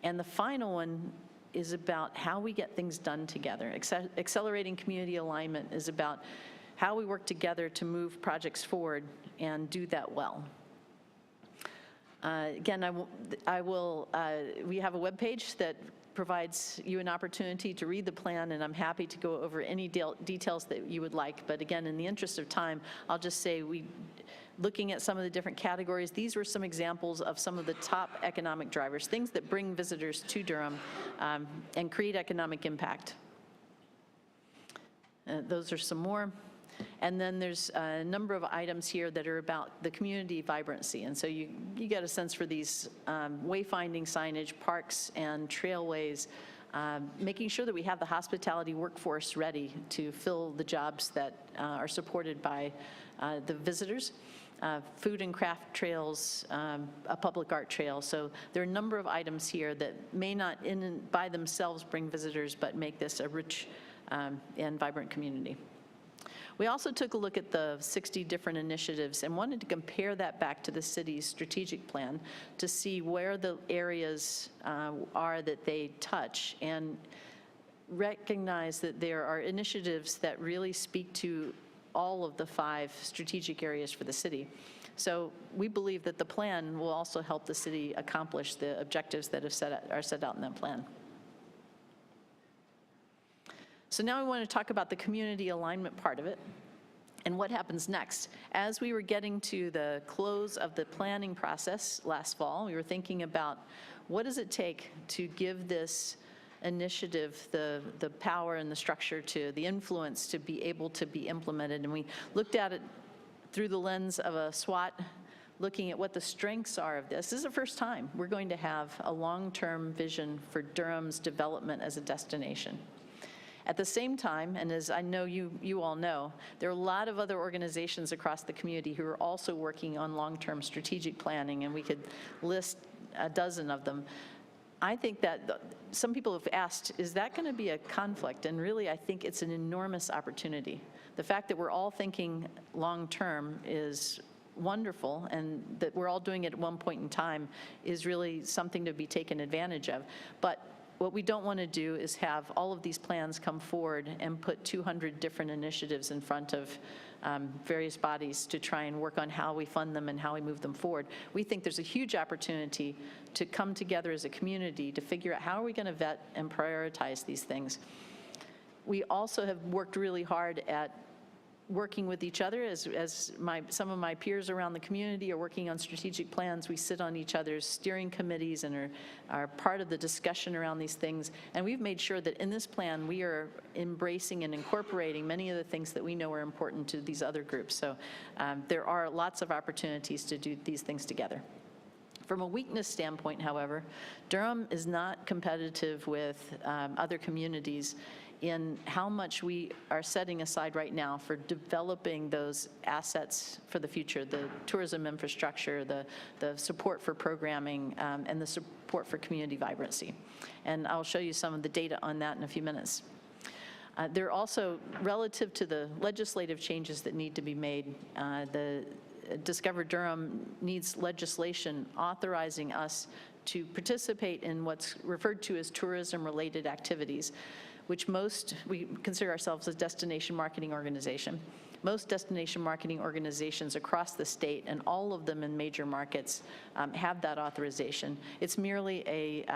And the final one is about how we get things done together. Accelerating community alignment is about how we work together to move projects forward and do that well. Again, we have a webpage that provides you an opportunity to read the plan, and I'm happy to go over any details that you would like. But again, in the interest of time, I'll just say looking at some of the different categories, these were some examples of some of the top economic drivers, things that bring visitors to Durham and create economic impact. Those are some more. And then there's a number of items here that are about the community vibrancy. And so you get a sense for these wayfinding signage, parks and trailways, making sure that we have the hospitality workforce ready to fill the jobs that are supported by the visitors. Food and craft trails, a public art trail. So there are a number of items here that may not by themselves bring visitors, but make this a rich and vibrant community. We also took a look at the 60 different initiatives and wanted to compare that back to the city's strategic plan to see where the areas are that they touch, and recognize that there are initiatives that really speak to all of the 5 strategic areas for the city. So we believe that the plan will also help the city accomplish the objectives that are set out in that plan. So now we want to talk about the community alignment part of it and what happens next. As we were getting to the close of the planning process last fall, we were thinking about what does it take to give this initiative the power and the structure, to the influence to be able to be implemented. And we looked at it through the lens of a SWOT, looking at what the strengths are of this. This is the first time we're going to have a long-term vision for Durham's development as a destination. At the same time, and as I know you all know, there are a lot of other organizations across the community who are also working on long-term strategic planning, and we could list a dozen of them. I think that some people have asked, is that going to be a conflict? And really, I think it's an enormous opportunity. The fact that we're all thinking long-term is wonderful, and that we're all doing it at one point in time is really something to be taken advantage of. But what we don't want to do is have all of these plans come forward and put 200 different initiatives in front of various bodies to try and work on how we fund them and how we move them forward. We think there's a huge opportunity to come together as a community to figure out how are we going to vet and prioritize these things. We also have worked really hard at working with each other as some of my peers around the community are working on strategic plans. We sit on each other's steering committees and are part of the discussion around these things. And we've made sure that in this plan, we are embracing and incorporating many of the things that we know are important to these other groups. So there are lots of opportunities to do these things together. From a weakness standpoint, however, Durham is not competitive with other communities in how much we are setting aside right now for developing those assets for the future, the tourism infrastructure, the support for programming, and the support for community vibrancy. And I'll show you some of the data on that in a few minutes. There are also, relative to the legislative changes that need to be made, the Discover Durham needs legislation authorizing us to participate in what's referred to as tourism-related activities, which we consider ourselves a destination marketing organization. Most destination marketing organizations across the state, and all of them in major markets, have that authorization. It's merely a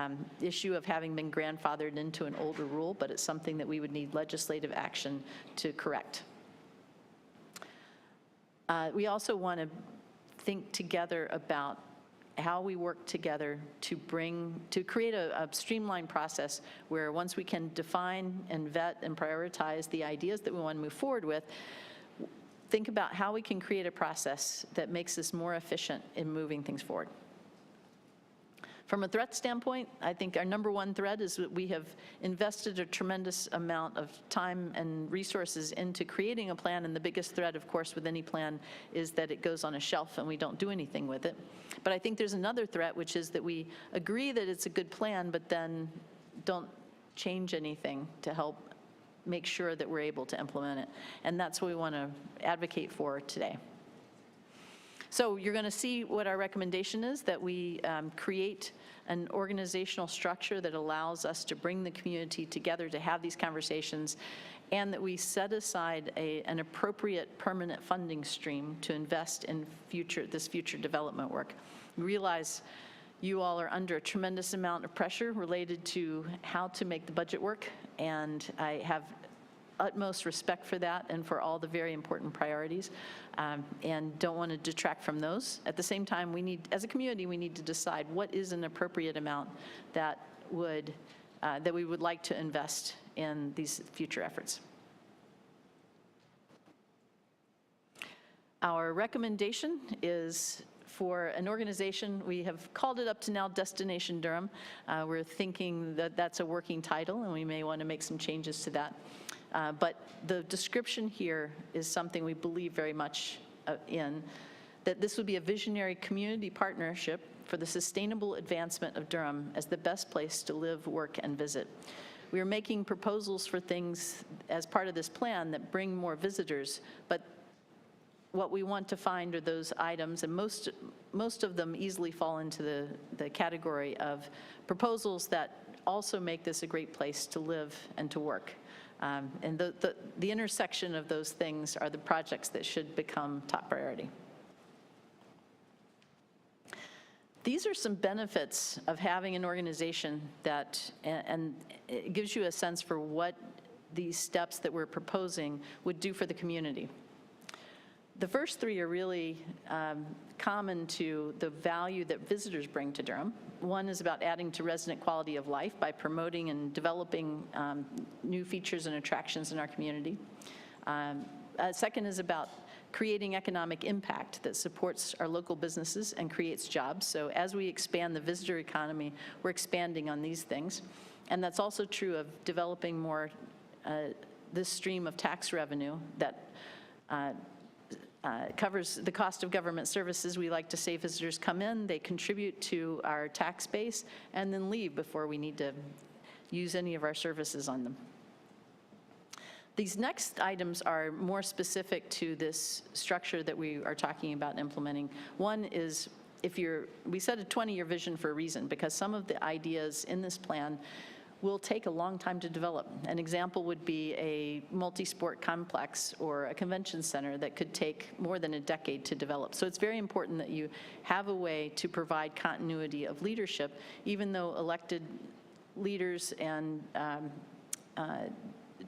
issue of having been grandfathered into an older rule, but it's something that we would need legislative action to correct. We also want to think together about how we work together to create a streamlined process where once we can define and vet and prioritize the ideas that we want to move forward with, think about how we can create a process that makes us more efficient in moving things forward. From a threat standpoint, I think our number one threat is that we have invested a tremendous amount of time and resources into creating a plan, and the biggest threat, of course, with any plan is that it goes on a shelf and we don't do anything with it. But I think there's another threat, which is that we agree that it's a good plan, but then don't change anything to help make sure that we're able to implement it. And that's what we want to advocate for today. So you're going to see what our recommendation is, that we create an organizational structure that allows us to bring the community together to have these conversations, and that we set aside an appropriate permanent funding stream to invest in this future development work. We realize you all are under a tremendous amount of pressure related to how to make the budget work, and I have utmost respect for that and for all the very important priorities, and don't want to detract from those. At the same time, as a community, we need to decide what is an appropriate amount that we would like to invest in these future efforts. Our recommendation is for an organization, we have called it up to now Destination Durham. We're thinking that that's a working title, and we may want to make some changes to that. But the description here is something we believe very much in, that this would be a visionary community partnership for the sustainable advancement of Durham as the best place to live, work, and visit. We are making proposals for things as part of this plan that bring more visitors, but what we want to find are those items, and most of them easily fall into the category of proposals that also make this a great place to live and to work. And the intersection of those things are the projects that should become top priority. These are some benefits of having an organization and it gives you a sense for what these steps that we're proposing would do for the community. The first three are really common to the value that visitors bring to Durham. One is about adding to resident quality of life by promoting and developing new features and attractions in our community. Second is about creating economic impact that supports our local businesses and creates jobs. So as we expand the visitor economy, we're expanding on these things. And that's also true of developing more this stream of tax revenue that covers the cost of government services. We like to say visitors come in, they contribute to our tax base, and then leave before we need to use any of our services on them. These next items are more specific to this structure that we are talking about implementing. One is, we set a 20-year vision for a reason, because some of the ideas in this plan will take a long time to develop. An example would be a multi-sport complex or a convention center that could take more than a decade to develop. So it's very important that you have a way to provide continuity of leadership, even though elected leaders and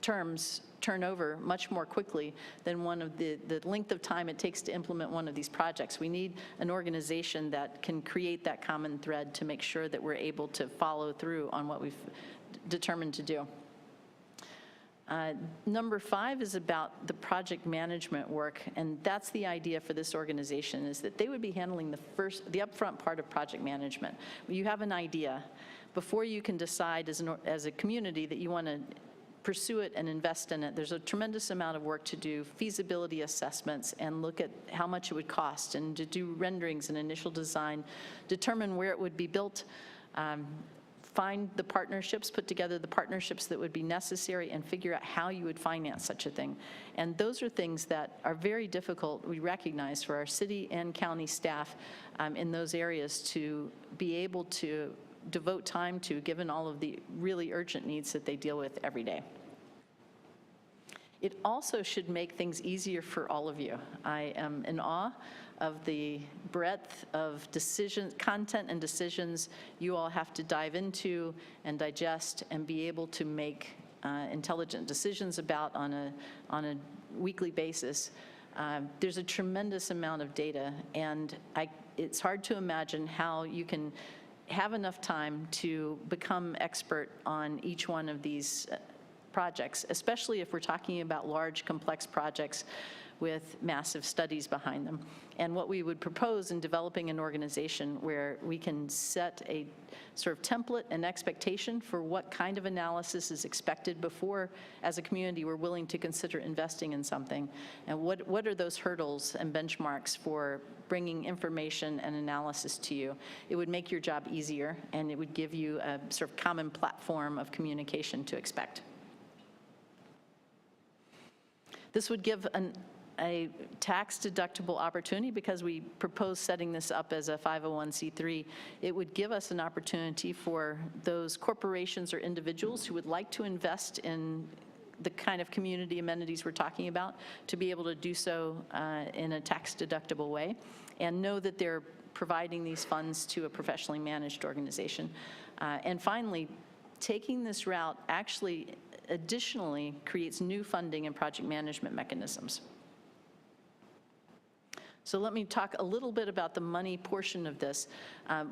terms turn over much more quickly than one of the length of time it takes to implement one of these projects. We need an organization that can create that common thread to make sure that we're able to follow through on what we've determined to do. Number 5 is about the project management work, and that's the idea for this organization, is that they would be handling the upfront part of project management. You have an idea. Before you can decide as a community that you want to pursue it and invest in it, there's a tremendous amount of work to do, feasibility assessments, and look at how much it would cost, and to do renderings and initial design, determine where it would be built, find the partnerships, put together the partnerships that would be necessary, and figure out how you would finance such a thing. And those are things that are very difficult, we recognize, for our city and county staff in those areas to be able to devote time to, given all of the really urgent needs that they deal with every day. It also should make things easier for all of you. I am in awe of the breadth of decisions, content and decisions you all have to dive into and digest and be able to make intelligent decisions about on a weekly basis. There's a tremendous amount of data, and it's hard to imagine how you can have enough time to become expert on each one of these projects, especially if we're talking about large, complex projects with massive studies behind them. And what we would propose in developing an organization where we can set a sort of template and expectation for what kind of analysis is expected before, as a community, we're willing to consider investing in something, and what are those hurdles and benchmarks for bringing information and analysis to you. It would make your job easier, and it would give you a sort of common platform of communication to expect. This would give a tax-deductible opportunity, because we propose setting this up as a 501c3. It would give us an opportunity for those corporations or individuals who would like to invest in the kind of community amenities we're talking about to be able to do so in a tax-deductible way, and know that they're providing these funds to a professionally managed organization. And finally, taking this route actually additionally creates new funding and project management mechanisms. So let me talk a little bit about the money portion of this.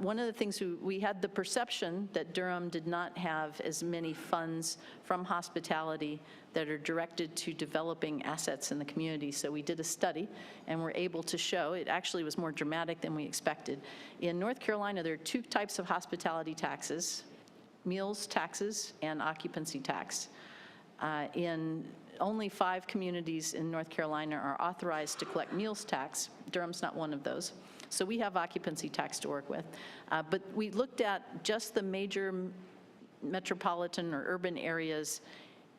One of the things we had the perception that Durham did not have as many funds from hospitality that are directed to developing assets in the community. So we did a study, and we're able to show it actually was more dramatic than we expected. In North Carolina, there are 2 types of hospitality taxes: meals taxes and occupancy tax. In only 5 communities in North Carolina are authorized to collect meals tax. Durham's not one of those. So we have occupancy tax to work with. But we looked at just the major metropolitan or urban areas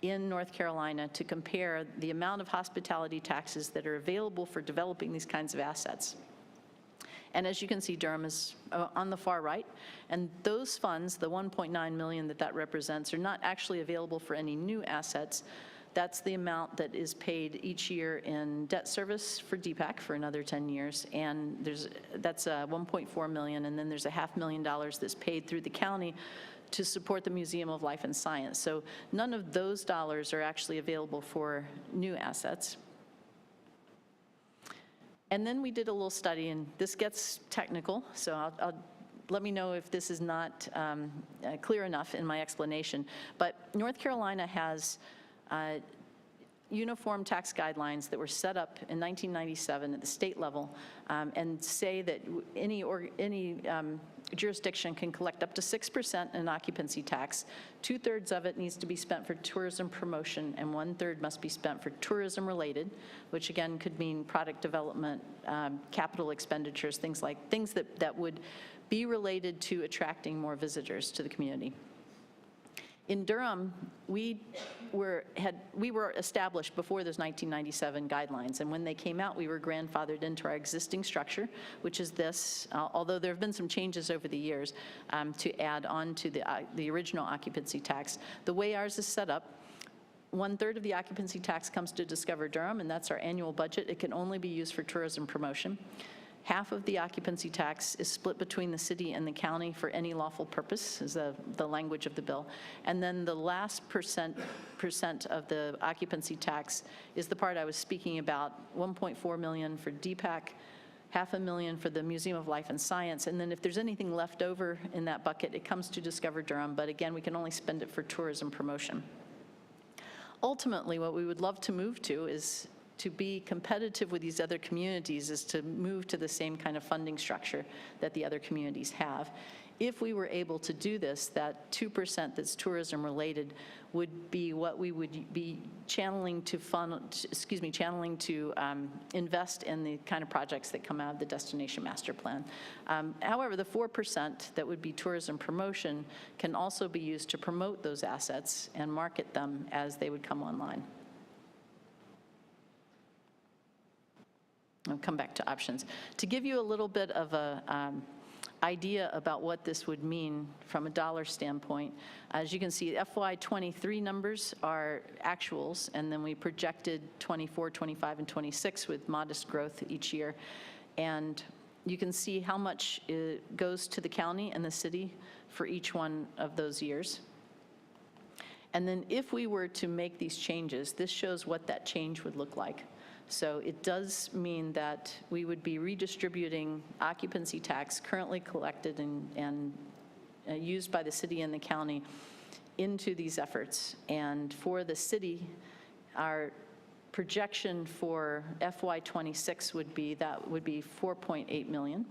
in North Carolina to compare the amount of hospitality taxes that are available for developing these kinds of assets. And as you can see, Durham is on the far right. And those funds, the $1.9 million that represents, are not actually available for any new assets. That's the amount that is paid each year in debt service for DPAC for another 10 years. And that's $1.4 million. And then there's a $500,000 that's paid through the county to support the Museum of Life and Science. So none of those dollars are actually available for new assets. And then we did a little study, and this gets technical, so let me know if this is not clear enough in my explanation. But North Carolina has uniform tax guidelines that were set up in 1997 at the state level and say that any jurisdiction can collect up to 6% in occupancy tax. 2/3 of it needs to be spent for tourism promotion, and 1/3 must be spent for tourism related, which again could mean product development, capital expenditures, things that would be related to attracting more visitors to the community. In Durham, we were established before those 1997 guidelines, and when they came out, we were grandfathered into our existing structure, which is this, although there have been some changes over the years to add on to the original occupancy tax. The way ours is set up, 1/3 of the occupancy tax comes to Discover Durham, and that's our annual budget. It can only be used for tourism promotion. Half of the occupancy tax is split between the city and the county for any lawful purpose, is the language of the bill. And then the last percent of the occupancy tax is the part I was speaking about, $1.4 million for DPAC, $500,000 for the Museum of Life and Science, and then if there's anything left over in that bucket, it comes to Discover Durham, but again, we can only spend it for tourism promotion. Ultimately, what we would love to move to is to be competitive with these other communities, is to move to the same kind of funding structure that the other communities have. If we were able to do this, that 2% that's tourism related would be what we would be channeling to invest in the kind of projects that come out of the Destination Master Plan. However, the 4% that would be tourism promotion can also be used to promote those assets and market them as they would come online. I'll come back to options. To give you a little bit of a idea about what this would mean from a dollar standpoint, as you can see, FY23 numbers are actuals, and then we projected 24, 25, and 26 with modest growth each year. And you can see how much goes to the county and the city for each one of those years. And then if we were to make these changes, this shows what that change would look like. So it does mean that we would be redistributing occupancy tax currently collected and used by the city and the county into these efforts. And for the city, our projection for FY26 would be $4.8 million.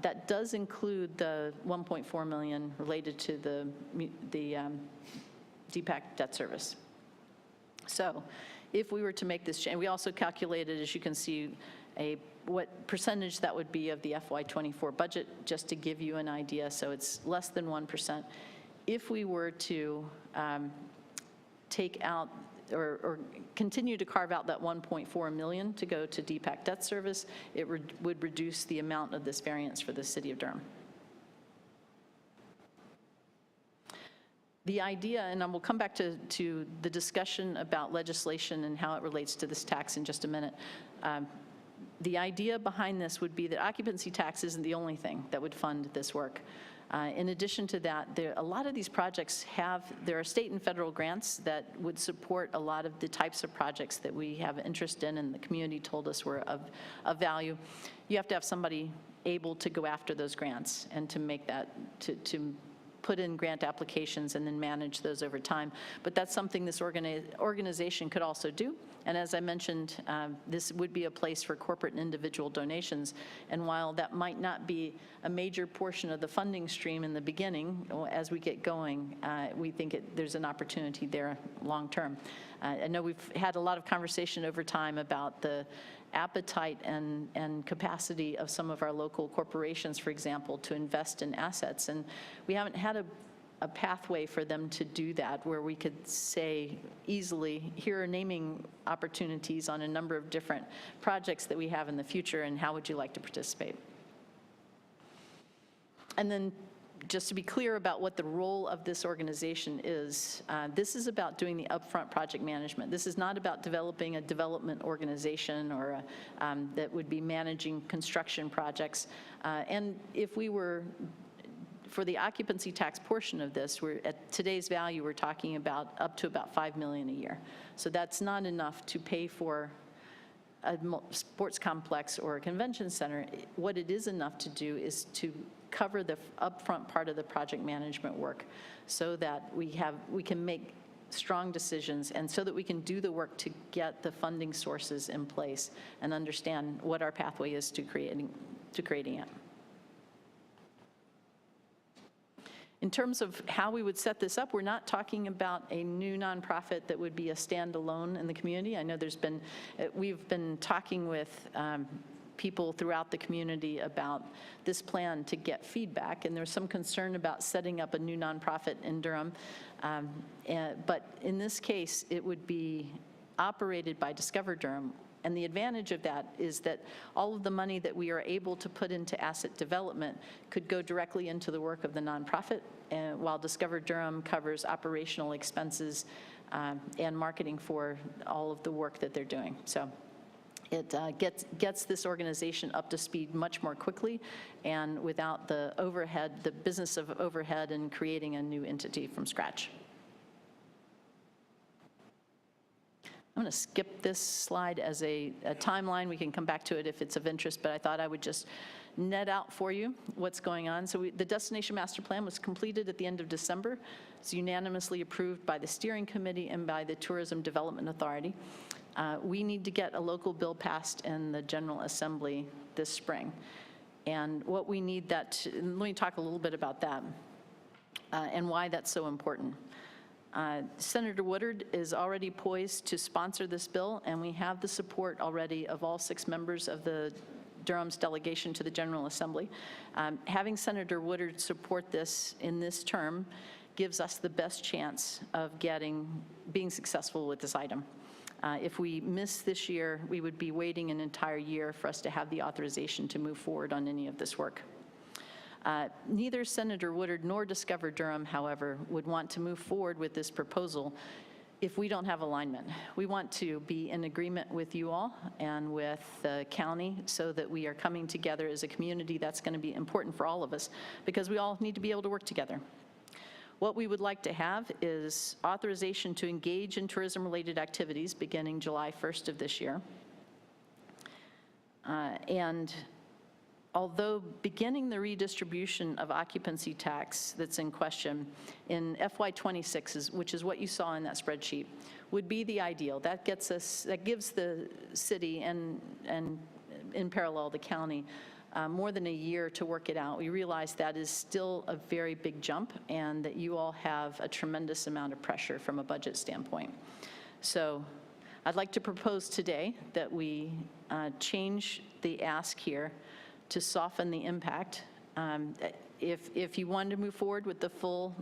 That does include the $1.4 million related to the DPAC debt service. So if we were to make this change, we also calculated, as you can see, what percentage that would be of the FY24 budget, just to give you an idea. So it's less than 1%. If we were to take out or continue to carve out that $1.4 million to go to DPAC debt service, it would reduce the amount of this variance for the city of Durham. The idea, and we'll come back to the discussion about legislation and how it relates to this tax in just a minute. The idea behind this would be that occupancy tax isn't the only thing that would fund this work. In addition to that, a lot of these projects there are state and federal grants that would support a lot of the types of projects that we have interest in and the community told us were of value. You have to have somebody able to go after those grants and to make that, to put in grant applications and then manage those over time. But that's something this organization could also do. And as I mentioned, this would be a place for corporate and individual donations. And while that might not be a major portion of the funding stream in the beginning, as we get going, we think there's an opportunity there long term. I know we've had a lot of conversation over time about the appetite and capacity of some of our local corporations, for example, to invest in assets. And we haven't had a pathway for them to do that where we could say easily, here are naming opportunities on a number of different projects that we have in the future, and how would you like to participate? And then just to be clear about what the role of this organization is, this is about doing the upfront project management. This is not about developing a development organization or that would be managing construction projects. And if we were, for the occupancy tax portion of this, at today's value, we're talking about up to about $5 million a year. So that's not enough to pay for a sports complex or a convention center. What it is enough to do is to cover the upfront part of the project management work so that we can make strong decisions, and so that we can do the work to get the funding sources in place and understand what our pathway is to creating it. In terms of how we would set this up, we're not talking about a new nonprofit that would be a standalone in the community. I know we've been talking with people throughout the community about this plan to get feedback, and there's some concern about setting up a new nonprofit in Durham. But in this case, it would be operated by Discover Durham. And the advantage of that is that all of the money that we are able to put into asset development could go directly into the work of the nonprofit, while Discover Durham covers operational expenses and marketing for all of the work that they're doing. So it gets this organization up to speed much more quickly and without the overhead, the business of overhead and creating a new entity from scratch. I'm going to skip this slide as a timeline. We can come back to it if it's of interest, but I thought I would just net out for you what's going on. So the Destination Master Plan was completed at the end of December. It's unanimously approved by the Steering Committee and by the Tourism Development Authority. We need to get a local bill passed in the General Assembly this spring. And what we need let me talk a little bit about that and why that's so important. Senator Woodard is already poised to sponsor this bill, and we have the support already of all 6 members of the Durham's delegation to the General Assembly. Having Senator Woodard support this in this term gives us the best chance of being successful with this item. If we miss this year, we would be waiting an entire year for us to have the authorization to move forward on any of this work. Neither Senator Woodard nor Discover Durham, however, would want to move forward with this proposal if we don't have alignment. We want to be in agreement with you all and with the county so that we are coming together as a community. That's going to be important for all of us because we all need to be able to work together. What we would like to have is authorization to engage in tourism-related activities beginning July 1st of this year. And although beginning the redistribution of occupancy tax that's in question in FY26, which is what you saw in that spreadsheet, would be the ideal. That gives the city and in parallel the county more than a year to work it out. We realize that is still a very big jump and that you all have a tremendous amount of pressure from a budget standpoint. So I'd like to propose today that we change the ask here to soften the impact. If you wanted to move forward with the full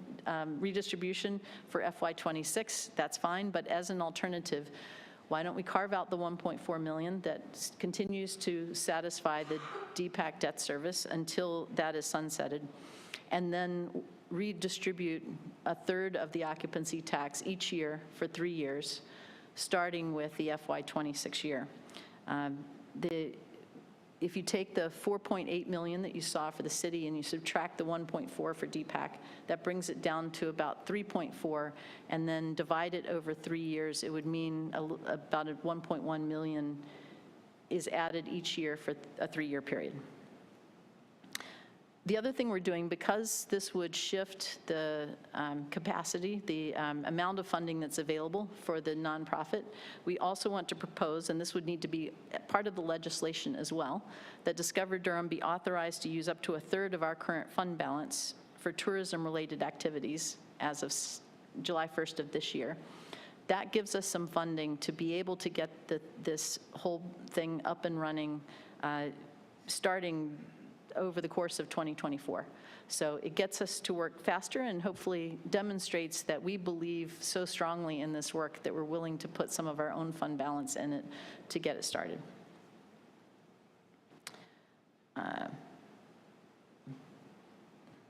redistribution for FY26, that's fine, but as an alternative, why don't we carve out the $1.4 million that continues to satisfy the DPAC debt service until that is sunsetted, and then redistribute a third of the occupancy tax each year for 3 years, starting with the FY26 year. If you take the $4.8 million that you saw for the city and you subtract the 1.4 for DPAC, that brings it down to about 3.4, and then divide it over 3 years, it would mean about 1.1 million is added each year for a 3-year period. The other thing we're doing, because this would shift the capacity, the amount of funding that's available for the nonprofit, we also want to propose, and this would need to be part of the legislation as well, that Discover Durham be authorized to use up to a third of our current fund balance for tourism-related activities as of July 1st of this year. That gives us some funding to be able to get this whole thing up and running starting over the course of 2024. So it gets us to work faster and hopefully demonstrates that we believe so strongly in this work that we're willing to put some of our own fund balance in it to get it started.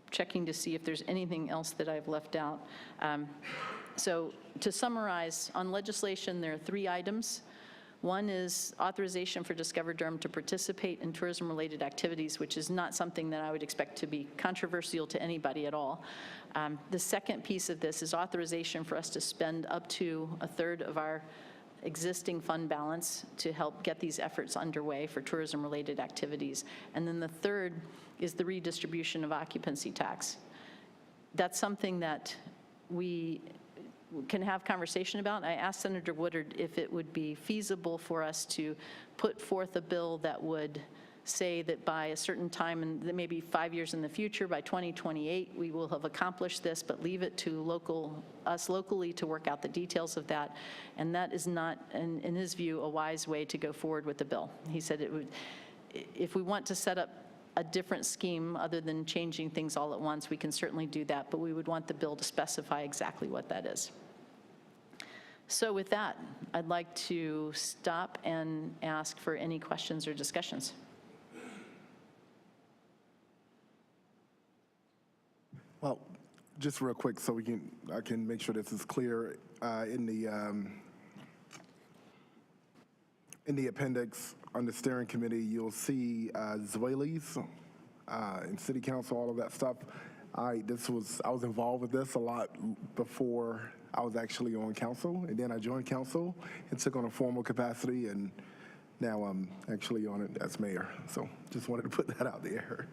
Checking to see if there's anything else that I've left out. So to summarize, on legislation, there are 3 items. One is authorization for Discover Durham to participate in tourism-related activities, which is not something that I would expect to be controversial to anybody at all. The second piece of this is authorization for us to spend up to a third of our existing fund balance to help get these efforts underway for tourism-related activities. And then the third is the redistribution of occupancy tax. That's something that we can have conversation about. I asked Senator Woodard if it would be feasible for us to put forth a bill that would say that by a certain time, and maybe 5 years in the future, by 2028, we will have accomplished this, but leave it to us locally to work out the details of that. And that is not, in his view, a wise way to go forward with the bill. He said it would, if we want to set up a different scheme other than changing things all at once, we can certainly do that, but we would want the bill to specify exactly what that is. So with that, I'd like to stop and ask for any questions or discussions. Well, just real quick, so I can make sure this is clear. In the appendix on the steering committee, you'll see Zweli's in city council, all of that stuff. I was involved with this a lot before I was actually on council, and then I joined council and took on a formal capacity, and now I'm actually on it as mayor. So just wanted to put that out there.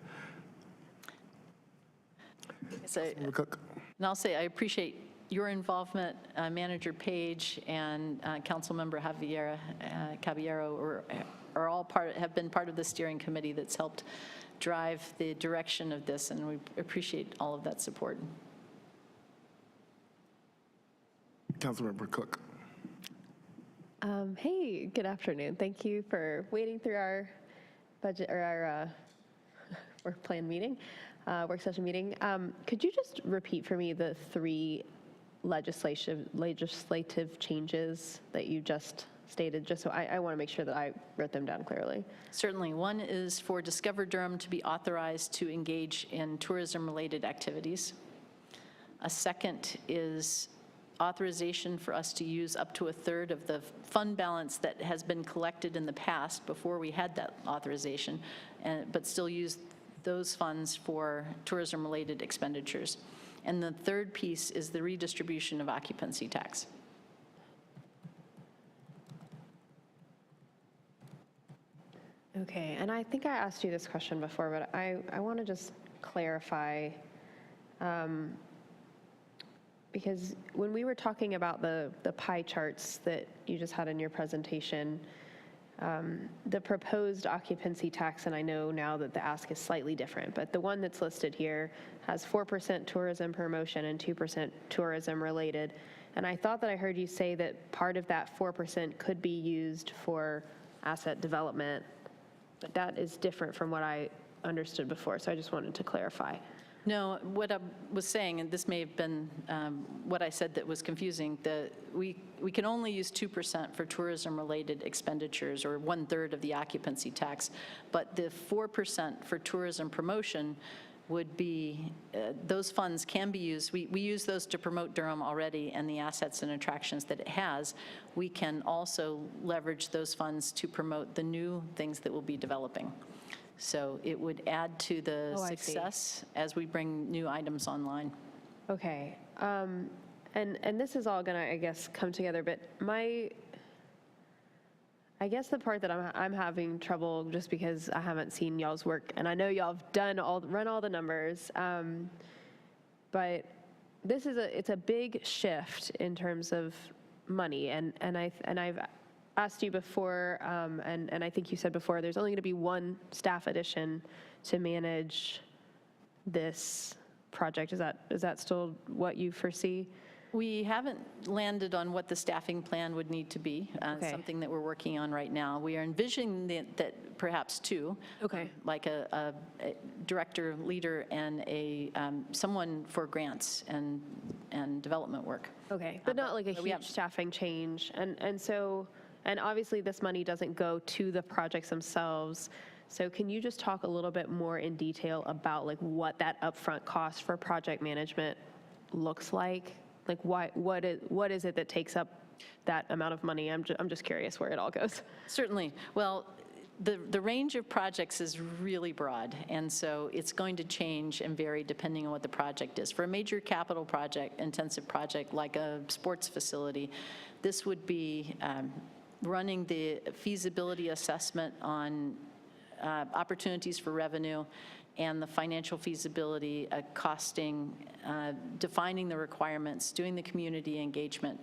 So, and I'll say I appreciate your involvement, Manager Page and Councilmember Caballero are all have been part of the steering committee that's helped drive the direction of this, and we appreciate all of that support. Councilmember Cook. Hey, good afternoon. Thank you for waiting through our budget or our work plan meeting. Work session meeting. Could you just repeat for me the 3 legislative changes that you just stated, just so I want to make sure that I wrote them down clearly? Certainly. One is for Discover Durham to be authorized to engage in tourism-related activities. A second is authorization for us to use up to 1/3 of the fund balance that has been collected in the past before we had that authorization, but still use those funds for tourism-related expenditures. And the third piece is the redistribution of occupancy tax. Okay, and I think I asked you this question before, but I want to just clarify, because when we were talking about the pie charts that you just had in your presentation, the proposed occupancy tax, and I know now that the ask is slightly different, but the one that's listed here has 4% tourism promotion and 2% tourism related. And I thought that I heard you say that part of that 4% could be used for asset development, but that is different from what I understood before. So I just wanted to clarify. No, what I was saying, and this may have been what I said that was confusing, we can only use 2% for tourism-related expenditures, or 1/3 of the occupancy tax, but the 4% for tourism promotion would be, those funds can be used. We use those to promote Durham already and the assets and attractions that it has. We can also leverage those funds to promote the new things that we'll be developing. So it would add to the success as we bring new items online. Okay. And this is all going to, I guess, come together, but I guess the part that I'm having trouble, just because I haven't seen y'all's work, and I know y'all have run all the numbers, but it's a big shift in terms of money, and I've asked you before, and I think you said before, there's only going to be one staff addition to manage this project. Is that still what you foresee? We haven't landed on what the staffing plan would need to be, something that we're working on right now. We are envisioning that perhaps 2, like a director, leader, and someone for grants and development work. Okay, but not like a huge staffing change. And obviously this money doesn't go to the projects themselves. So can you just talk a little bit more in detail about like what that upfront cost for project management looks like? Like what is it that takes up that amount of money? I'm just curious where it all goes. Certainly. Well, the range of projects is really broad, and so it's going to change and vary depending on what the project is. For a major capital project, intensive project like a sports facility, this would be running the feasibility assessment on opportunities for revenue and the financial feasibility, costing, defining the requirements, doing the community engagement,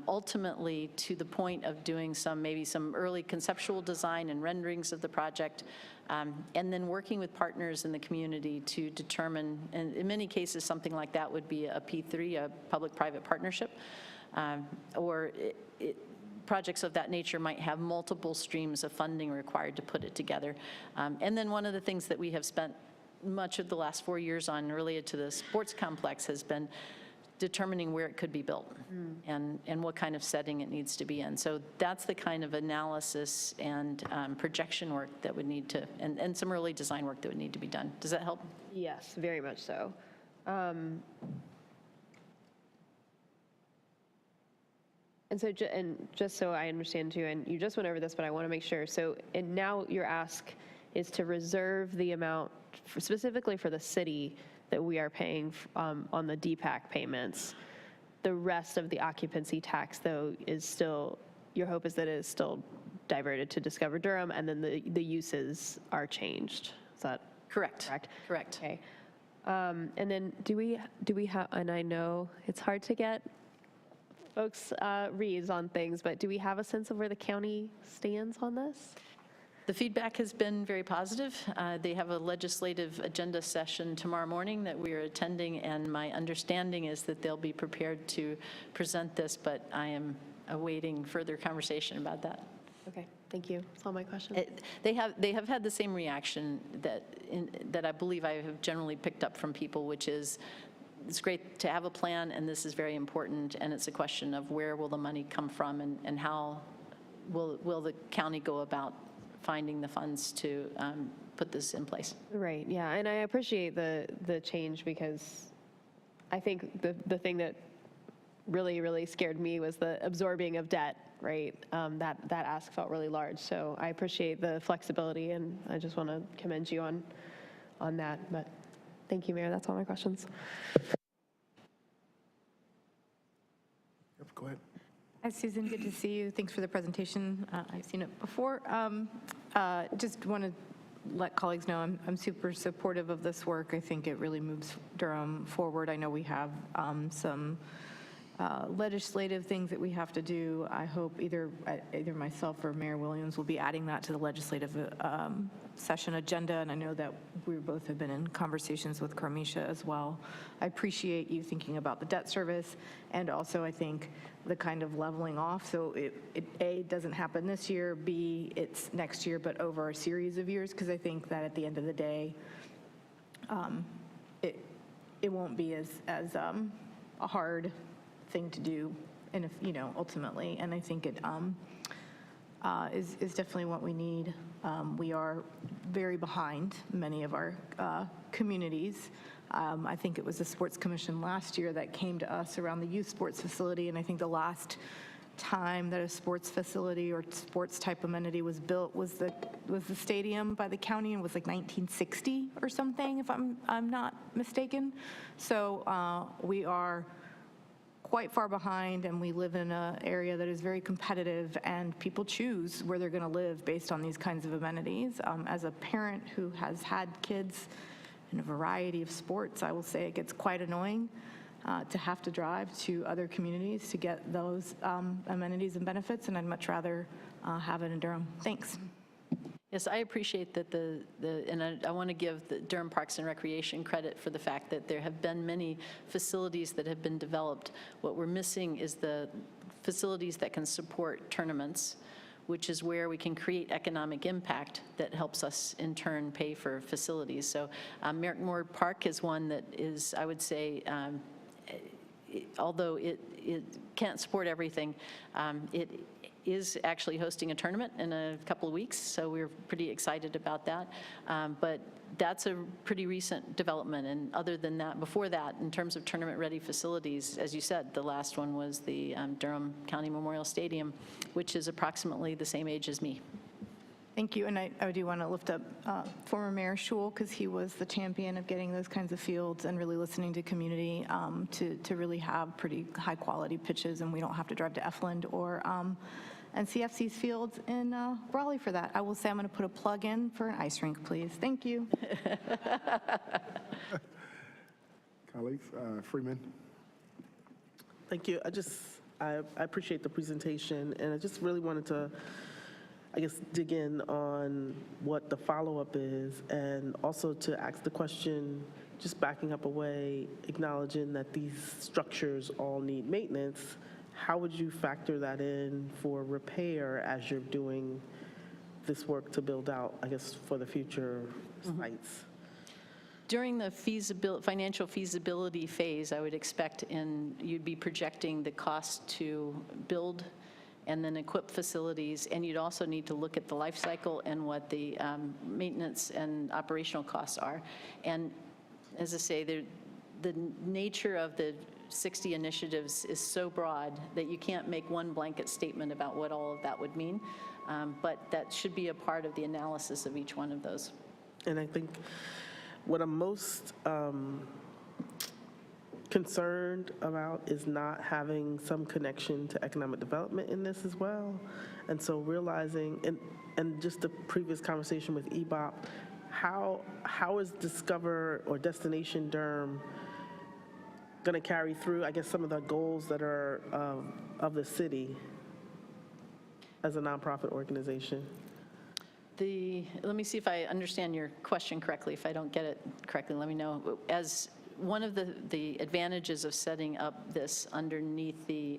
ultimately to the point of doing maybe some early conceptual design and renderings of the project, and then working with partners in the community to determine, and in many cases, something like that would be a P3, a public-private partnership, or projects of that nature might have multiple streams of funding required to put it together. And then one of the things that we have spent much of the last 4 years on related to the sports complex has been determining where it could be built and what kind of setting it needs to be in. So that's the kind of analysis and projection work that would need to, and some early design work that would need to be done. Does that help? Yes, very much so. And so, just so I understand too, and you just went over this, but I want to make sure. So, and now your ask is to reserve the amount specifically for the city that we are paying on the DPAC payments. The rest of the occupancy tax, though, is still, your hope is that it is still diverted to Discover Durham, and then the uses are changed. Is that correct? Correct. Okay. And then do we have, and I know it's hard to get folks' reads on things, but do we have a sense of where the county stands on this? The feedback has been very positive. They have a legislative agenda session tomorrow morning that we are attending, and my understanding is that they'll be prepared to present this, but I am awaiting further conversation about that. Okay, thank you. That's all my questions. They have had the same reaction that I believe I have generally picked up from people, which is, it's great to have a plan, and this is very important, and it's a question of where will the money come from, and how will the county go about finding the funds to put this in place. Right, yeah, and I appreciate the change, because I think the thing that really, really scared me was the absorbing of debt, right? That ask felt really large, so I appreciate the flexibility, and I just want to commend you on that, but thank you, Mayor, that's all my questions. Go ahead. Hi, Susan. Good to see you. Thanks for the presentation. I've seen it before. Just want to let colleagues know I'm super supportive of this work. I think it really moves Durham forward. I know we have some legislative things that we have to do. I hope either myself or Mayor Williams will be adding that to the legislative session agenda, and I know that we both have been in conversations with Carmisha as well. I appreciate you thinking about the debt service, and also I think the kind of leveling off, so it doesn't happen this year, B, it's next year, but over a series of years, because I think that at the end of the day, it won't be as a hard thing to do, and if ultimately, and I think it is definitely what we need. We are very behind many of our communities. I think it was the Sports Commission last year that came to us around the youth sports facility, and I think the last time that a sports facility or sports type amenity was built was the stadium by the county, and was like 1960 or something, if I'm not mistaken. So we are quite far behind, and we live in an area that is very competitive, and people choose where they're going to live based on these kinds of amenities. As a parent who has had kids in a variety of sports, I will say it gets quite annoying to have to drive to other communities to get those amenities and benefits, and I'd much rather have it in Durham. Thanks. Yes, I appreciate that and I want to give the Durham Parks and Recreation credit for the fact that there have been many facilities that have been developed. What we're missing is the facilities that can support tournaments, which is where we can create economic impact that helps us in turn pay for facilities. So Merrick Moore Park is one that is, I would say, although it can't support everything, it is actually hosting a tournament in a couple of weeks, so we're pretty excited about that. But that's a pretty recent development, and other than that, before that, in terms of tournament-ready facilities, as you said, the last one was the Durham County Memorial Stadium, which is approximately the same age as me. Thank you, and I do want to lift up former Mayor Schul, because he was the champion of getting those kinds of fields and really listening to community to really have pretty high-quality pitches, and we don't have to drive to Efland or and CFC's Fields in Raleigh for that. I will say I'm going to put a plug in for an ice rink, please. Thank you. Colleagues, Freeman. Thank you. I appreciate the presentation, and I just really wanted to, I guess, dig in on what the follow-up is, and also to ask the question, just backing up away, acknowledging that these structures all need maintenance. How would you factor that in for repair as you're doing this work to build out, I guess, for the future sites? During the financial feasibility phase, I would expect you'd be projecting the cost to build and then equip facilities, and you'd also need to look at the life cycle and what the maintenance and operational costs are. And as I say, the nature of the 60 initiatives is so broad that you can't make one blanket statement about what all of that would mean, but that should be a part of the analysis of each one of those. And I think what I'm most concerned about is not having some connection to economic development in this as well. And so realizing, and just the previous conversation with EBOP, how is Discover or Destination Durham going to carry through, I guess, some of the goals that are of the city as a nonprofit organization? Let me see if I understand your question correctly. If I don't get it correctly, let me know. As one of the advantages of setting up this underneath the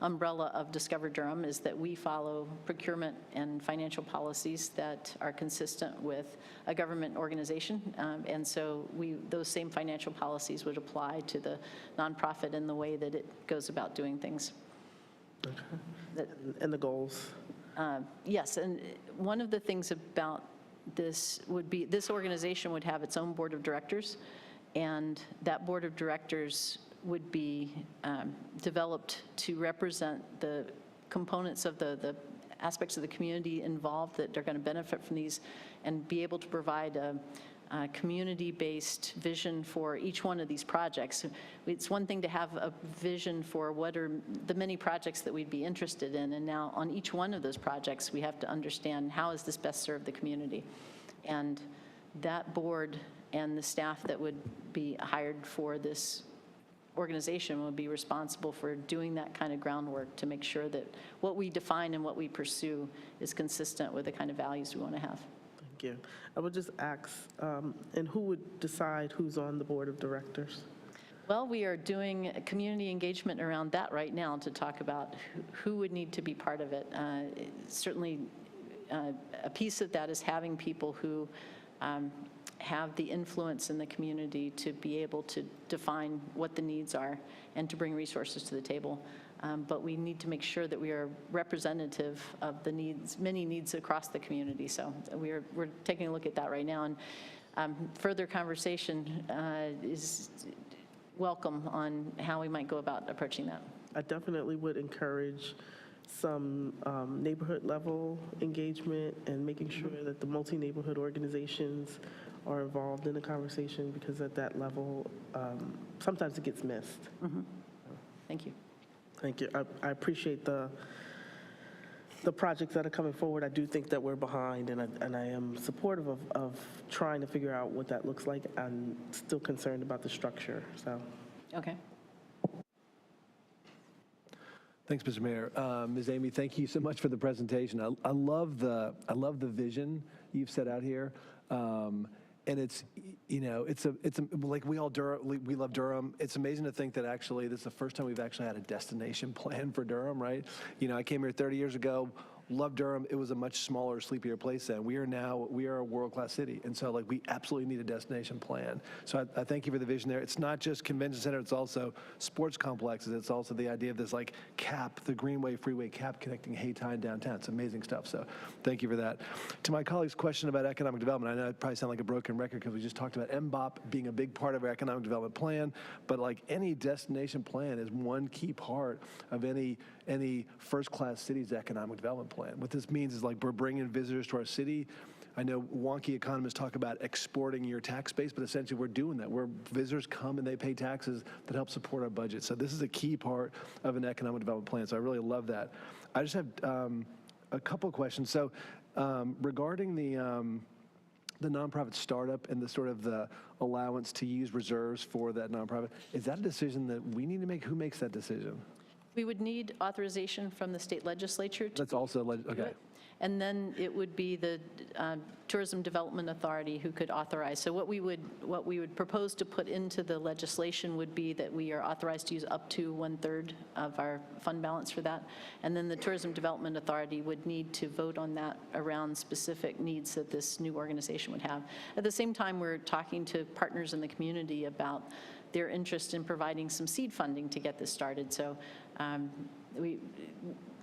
umbrella of Discover Durham is that we follow procurement and financial policies that are consistent with a government organization. And so those same financial policies would apply to the nonprofit in the way that it goes about doing things. Okay. And the goals? Yes, and one of the things about this would be this organization would have its own board of directors, and that board of directors would be developed to represent the components of the aspects of the community involved that are going to benefit from these, and be able to provide a community-based vision for each one of these projects. It's one thing to have a vision for what are the many projects that we'd be interested in, and now on each one of those projects, we have to understand how is this best serve the community. And that board and the staff that would be hired for this organization would be responsible for doing that kind of groundwork to make sure that what we define and what we pursue is consistent with the kind of values we want to have. Thank you. I would just ask, and who would decide who's on the board of directors? Well, we are doing community engagement around that right now to talk about who would need to be part of it. Certainly, a piece of that is having people who have the influence in the community to be able to define what the needs are and to bring resources to the table. But we need to make sure that we are representative of the needs, many needs across the community. So we're taking a look at that right now. And further conversation is welcome on how we might go about approaching that. I definitely would encourage some neighborhood level engagement and making sure that the multi-neighborhood organizations are involved in the conversation, because at that level, sometimes it gets missed. Thank you. Thank you. I appreciate the projects that are coming forward. I do think that we're behind, and I am supportive of trying to figure out what that looks like. I'm still concerned about the structure, so. Okay. Thanks, Mr. Mayor. Ms. Amy, thank you so much for the presentation. I love the vision you've set out here. And it's, you know, it's like we love Durham. It's amazing to think that actually this is the first time we've actually had a destination plan for Durham, right? You know, I came here 30 years ago, loved Durham. It was a much smaller, sleepier place then. We are a world-class city. And so like we absolutely need a destination plan. So I thank you for the vision there. It's not just convention center, it's also sports complexes. It's also the idea of this like cap, the Greenway Freeway cap connecting Hayti and downtown. It's amazing stuff. So thank you for that. To my colleague's question about economic development, I know I probably sound like a broken record because we just talked about MBOP being a big part of our economic development plan, but like any destination plan is one key part of any first-class city's economic development plan. What this means is like we're bringing visitors to our city. I know wonky economists talk about exporting your tax base, but essentially we're doing that. Where visitors come and they pay taxes that help support our budget. So this is a key part of an economic development plan. So I really love that. I just have a couple of questions. So regarding the nonprofit startup and the sort of the allowance to use reserves for that nonprofit, is that a decision that we need to make? Who makes that decision? We would need authorization from the state legislature to That's also, okay. and then it would be the Tourism Development Authority who could authorize. So what we would propose to put into the legislation would be that we are authorized to use up to 1/3 of our fund balance for that. And then the Tourism Development Authority would need to vote on that around specific needs that this new organization would have. At the same time, we're talking to partners in the community about their interest in providing some seed funding to get this started. So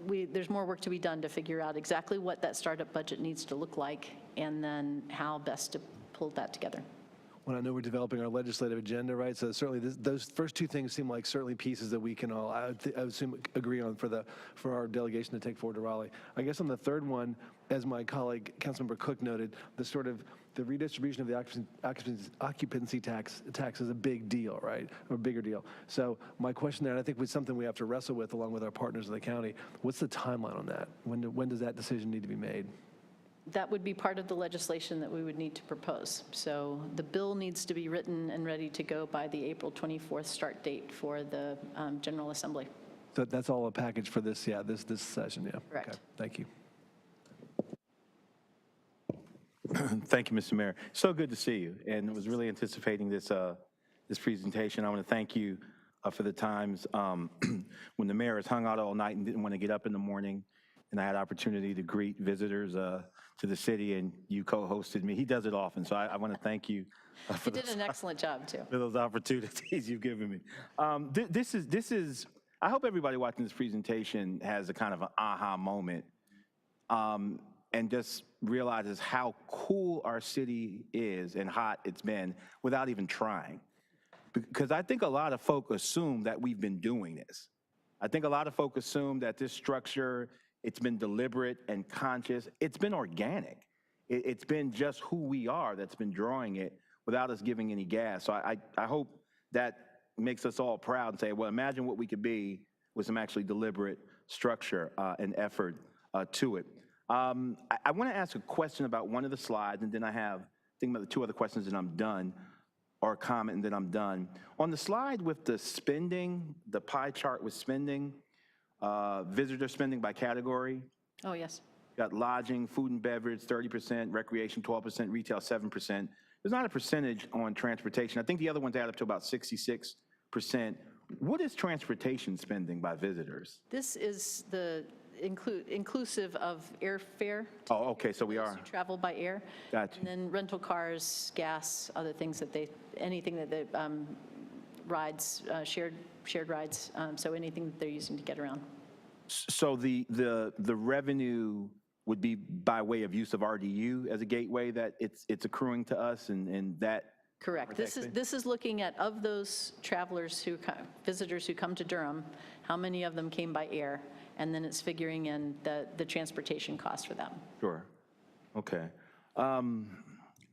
there's more work to be done to figure out exactly what that startup budget needs to look like and then how best to pull that together. Well, I know we're developing our legislative agenda, right? So certainly those first two things seem like certainly pieces that we can all, I would assume, agree on for our delegation to take forward to Raleigh. I guess on the third one, as my colleague, Councilmember Cook noted, the redistribution of the occupancy tax is a big deal, right? Or a bigger deal. So my question there, and I think it's something we have to wrestle with along with our partners in the county, what's the timeline on that? When does that decision need to be made? That would be part of the legislation that we would need to propose. So the bill needs to be written and ready to go by the April 24th start date for the General Assembly. So that's all a package for this session, yeah? Correct. Okay, thank you. Thank you, Mr. Mayor. So good to see you, and I was really anticipating this presentation. I want to thank you for the times when the mayor has hung out all night and didn't want to get up in the morning, and I had opportunity to greet visitors to the city, and you co-hosted me. He does it often, so I want to thank you for You did an excellent job, too. for those opportunities you've given me. This is. I hope everybody watching this presentation has a kind of an aha moment. And just realizes how cool our city is and hot it's been without even trying. Because I think a lot of folk assume that we've been doing this. I think a lot of folk assume that this structure, it's been deliberate and conscious. It's been organic. It's been just who we are that's been drawing it without us giving any gas. So I hope that makes us all proud and say, well, imagine what we could be with some actually deliberate structure and effort to it. I want to ask a question about one of the slides, and then I think about the two other questions, and I'm done, or a comment, and then I'm done. On the slide with the spending, the pie chart with spending, visitor spending by category. Oh, yes. Got lodging, food and beverage, 30%, recreation, 12%, retail, 7%. There's not a percentage on transportation. I think the other ones add up to about 66%. What is transportation spending by visitors? This is the inclusive of airfare. Oh, okay, so we are. Who travel by air. Gotcha. And then rental cars, gas, other things that anything that they, rides, shared rides, so anything that they're using to get around. So the revenue would be by way of use of RDU as a gateway that it's accruing to us, and that. Correct. This is looking at, of those travelers visitors who come to Durham, how many of them came by air, and then it's figuring in the transportation cost for them. Sure. Okay.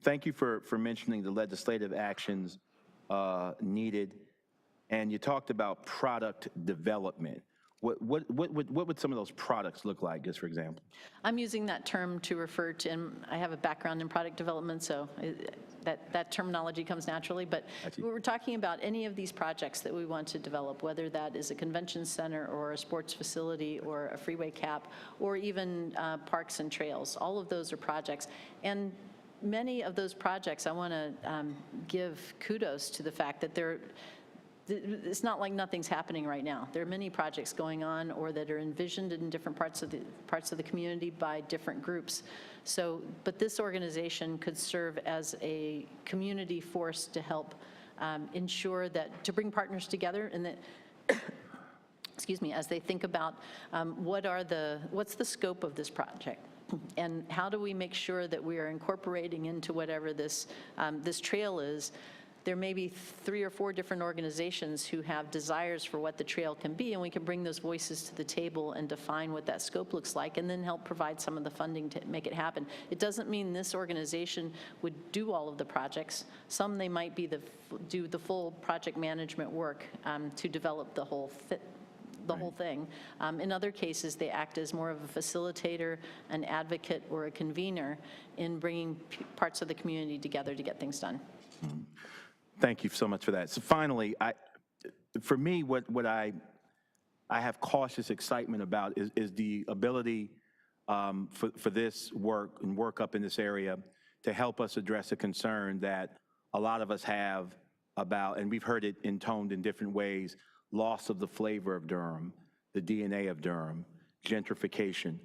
Thank you for mentioning the legislative actions needed, and you talked about product development. What would some of those products look like, just for example? I'm using that term to refer to, and I have a background in product development, so that terminology comes naturally, but we're talking about any of these projects that we want to develop, whether that is a convention center or a sports facility or a freeway cap or even parks and trails. All of those are projects. And many of those projects, I want to give kudos to the fact that it's not like nothing's happening right now. There are many projects going on or that are envisioned in different parts of the community by different groups. So, but this organization could serve as a community force to help ensure that, to bring partners together and that, excuse me, as they think about what's the scope of this project? And how do we make sure that we are incorporating into whatever this trail is there may be 3 or 4 different organizations who have desires for what the trail can be, and we can bring those voices to the table and define what that scope looks like, and then help provide some of the funding to make it happen. It doesn't mean this organization would do all of the projects. Some they might be do the full project management work to develop the whole whole thing. In other cases, they act as more of a facilitator, an advocate, or a convener in bringing parts of the community together to get things done. Thank you so much for that. So finally, for me, what I have cautious excitement about is the ability for this work and work up in this area to help us address a concern that a lot of us have about, and we've heard it intoned in different ways, loss of the flavor of Durham, the DNA of Durham, gentrification,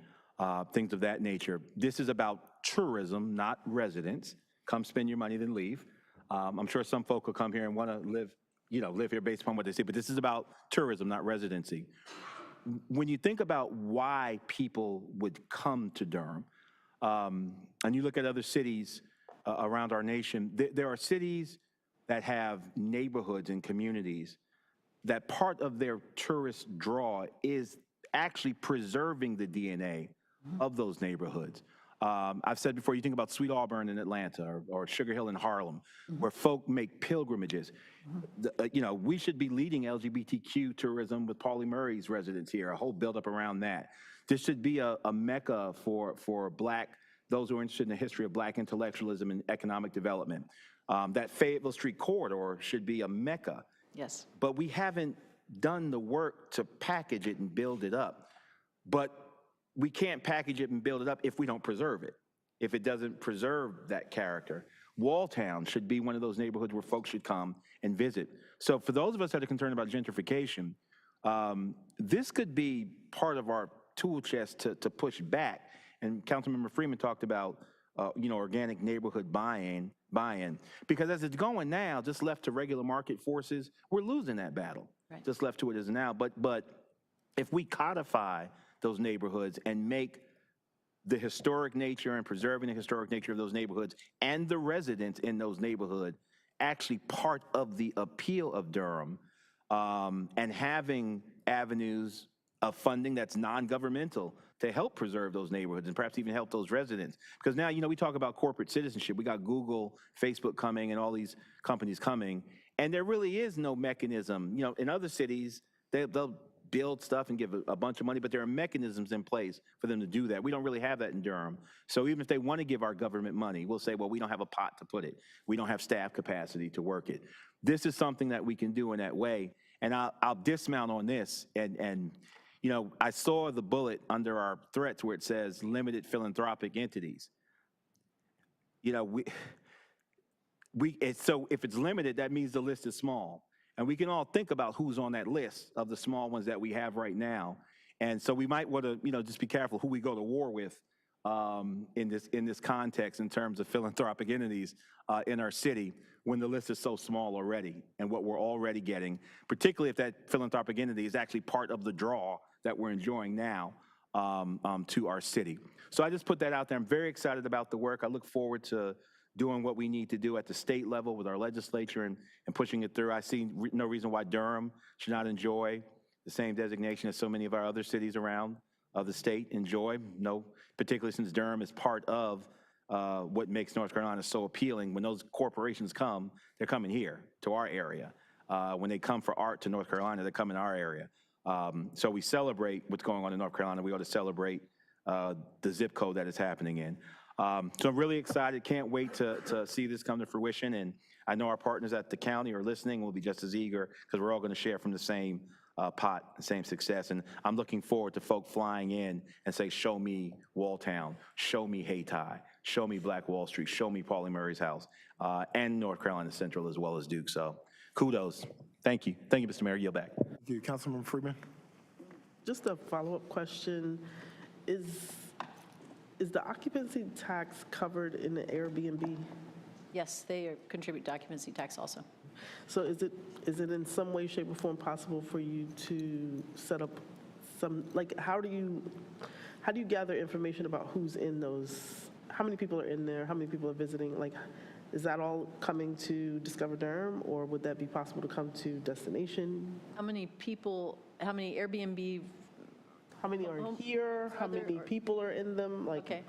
things of that nature. This is about tourism, not residents. Come spend your money, then leave. I'm sure some folk will come here and want to live here based upon what they see, but this is about tourism, not residency. When you think about why people would come to Durham, and you look at other cities around our nation, there are cities that have neighborhoods and communities that part of their tourist draw is actually preserving the DNA of those neighborhoods. I've said before, you think about Sweet Auburn in Atlanta or Sugar Hill in Harlem, where folk make pilgrimages. We should be leading LGBTQ tourism with Pauli Murray's residence here, a whole buildup around that. This should be a mecca for those who are interested in the history of Black intellectualism and economic development. That Fayetteville Street corridor should be a mecca. Yes. But we haven't done the work to package it and build it up. But we can't package it and build it up if we don't preserve it, if it doesn't preserve that character. Walltown should be one of those neighborhoods where folks should come and visit. So for those of us that are concerned about gentrification, this could be part of our tool chest to push back. And Councilmember Freeman talked about organic neighborhood buy-in, because as it's going now, just left to regular market forces, we're losing that battle. Right. Just left to it as now. But if we codify those neighborhoods and make the historic nature and preserving the historic nature of those neighborhoods and the residents in those neighborhoods actually part of the appeal of Durham, and having avenues of funding that's non-governmental to help preserve those neighborhoods and perhaps even help those residents. Because now, we talk about corporate citizenship. We got Google, Facebook coming, and all these companies coming, and there really is no mechanism. In other cities, they'll build stuff and give a bunch of money, but there are mechanisms in place for them to do that. We don't really have that in Durham. So even if they want to give our government money, we'll say, well, we don't have a pot to put it. We don't have staff capacity to work it. This is something that we can do in that way. And I'll dismount on this. And I saw the bullet under our threats where it says limited philanthropic entities. So if it's limited, that means the list is small. And we can all think about who's on that list of the small ones that we have right now. And so we might want to, just be careful who we go to war with in this context in terms of philanthropic entities in our city when the list is so small already and what we're already getting, particularly if that philanthropic entity is actually part of the draw that we're enjoying now to our city. So I just put that out there. I'm very excited about the work. I look forward to doing what we need to do at the state level with our legislature and pushing it through. I see no reason why Durham should not enjoy the same designation as so many of our other cities around the state enjoy. No, particularly since Durham is part of what makes North Carolina so appealing. When those corporations come, they're coming here to our area. When they come for art to North Carolina, they come in our area. So we celebrate what's going on in North Carolina. We ought to celebrate the zip code that it's happening in. So I'm really excited. Can't wait to see this come to fruition. And I know our partners at the county are listening. We'll be just as eager because we're all going to share from the same pot, the same success. And I'm looking forward to folk flying in and say, show me Walltown, show me Hayti, show me Black Wall Street, show me Pauli Murray's house, and North Carolina Central as well as Duke. So kudos. Thank you. Thank you, Mr. Mayor. Yield back. Thank you. Councilman Freeman? Just a follow-up question. Is the occupancy tax covered in the Airbnb? Yes, they contribute to occupancy tax also. So is it in some way, shape, or form possible for you to set up some, like, how do you gather information about who's in those? How many people are in there? How many people are visiting? Like, Is that all coming to Discover Durham, or would that be possible to come to Destination? How many people, how many Airbnb? How many are here? How many people are in them? Like, Okay.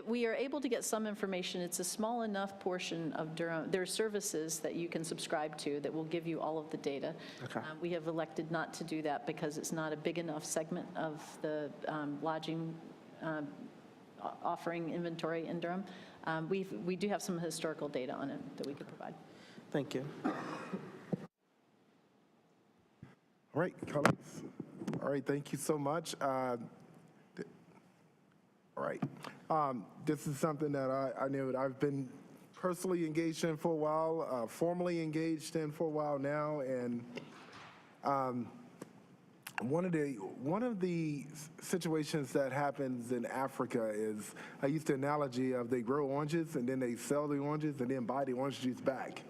We are able to get some information. It's a small enough portion of Durham. There are services that you can subscribe to that will give you all of the data. Okay. We have elected not to do that because it's not a big enough segment of the lodging offering inventory in Durham. We do have some historical data on it that we could provide. Thank you. All right, colleagues. All right, thank you so much. All right. This is something that I know that I've been personally engaged in for a while, formally engaged in for a while now, and one of the situations that happens in Africa is, I used the analogy of they grow oranges and then they sell the oranges and then buy the orange juice back.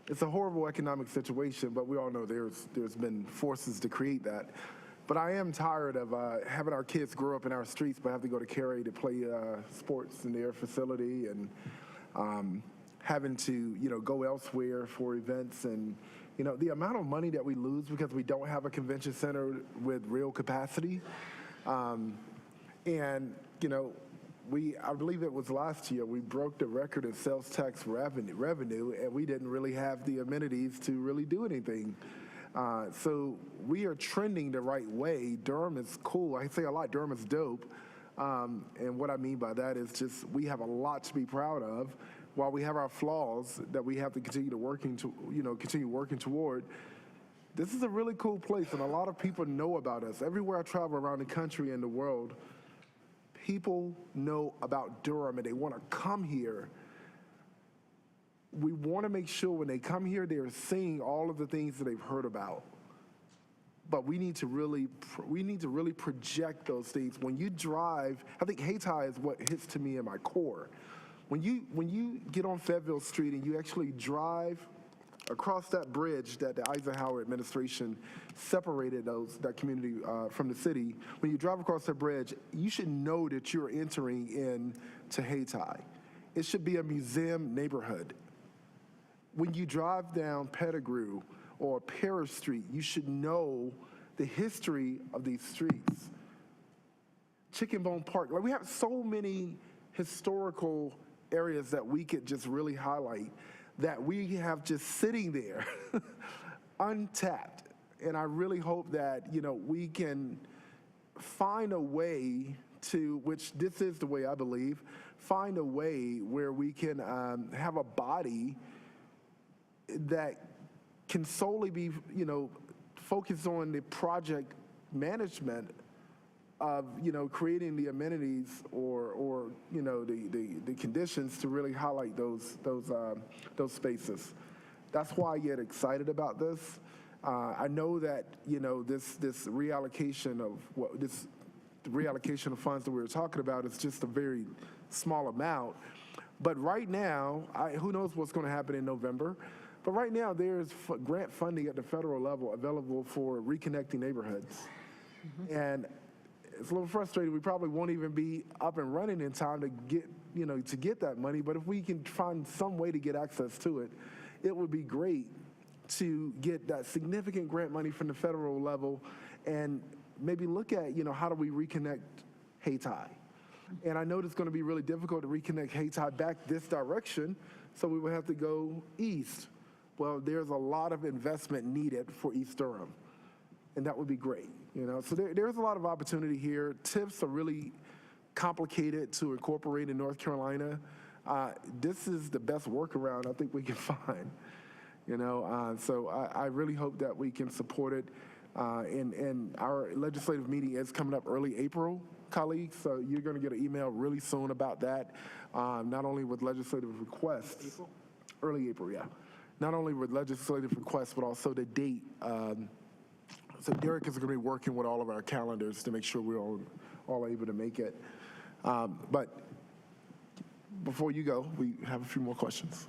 It's a horrible economic situation, but we all know there's been forces to create that. But I am tired of having our kids grow up in our streets but have to go to Cary to play sports in their facility, and having to, go elsewhere for events. And, the amount of money that we lose because we don't have a convention center with real capacity. And, I believe it was last year, we broke the record of sales tax revenue, and we didn't really have the amenities to really do anything. So we are trending the right way. Durham is cool. I say a lot, Durham is dope. And what I mean by that is just we have a lot to be proud of. While we have our flaws that we have to continue working toward, this is a really cool place, and a lot of people know about us. Everywhere I travel around the country and the world, people know about Durham, and they want to come here. We want to make sure when they come here, they're seeing all of the things that they've heard about. But we need to really project those things. When you drive, I think Hayti is what hits to me in my core. When you get on Fayetteville Street and you actually drive across that bridge that the Eisenhower administration separated that community from the city, when you drive across that bridge, you should know that you're entering into Hayti. It should be a museum neighborhood. When you drive down Pettigrew or Paris Street, you should know the history of these streets. Chicken Bone Park, we have so many historical areas that we could just really highlight that we have just sitting there untapped. And I really hope that, we can find a way to, which this is the way I believe, find a way where we can have a body that can solely be, focused on the project management of, creating the amenities or the conditions to really highlight those spaces. That's why I get excited about this. I know that, this reallocation of funds that we were talking about is just a very small amount. But right now, who knows what's going to happen in November? But right now, there's grant funding at the federal level available for reconnecting neighborhoods. Mm-hmm. And it's a little frustrating. We probably won't even be up and running in time to get that money. But if we can find some way to get access to it, it would be great to get that significant grant money from the federal level and maybe look at, how do we reconnect Hayti? And I know it's going to be really difficult to reconnect Hayti back this direction, so we will have to go east. Well, there's a lot of investment needed for East Durham, and that would be great. So there's a lot of opportunity here. TIFs are really complicated to incorporate in North Carolina. This is the best workaround I think we can find. So I really hope that we can support it. And our legislative meeting is coming up early April, colleagues. So you're going to get an email really soon about that. Not only with legislative requests, early April, yeah. Not only with legislative requests, but also the date. So Derek is going to be working with all of our calendars to make sure we're all able to make it. But before you go, we have a few more questions.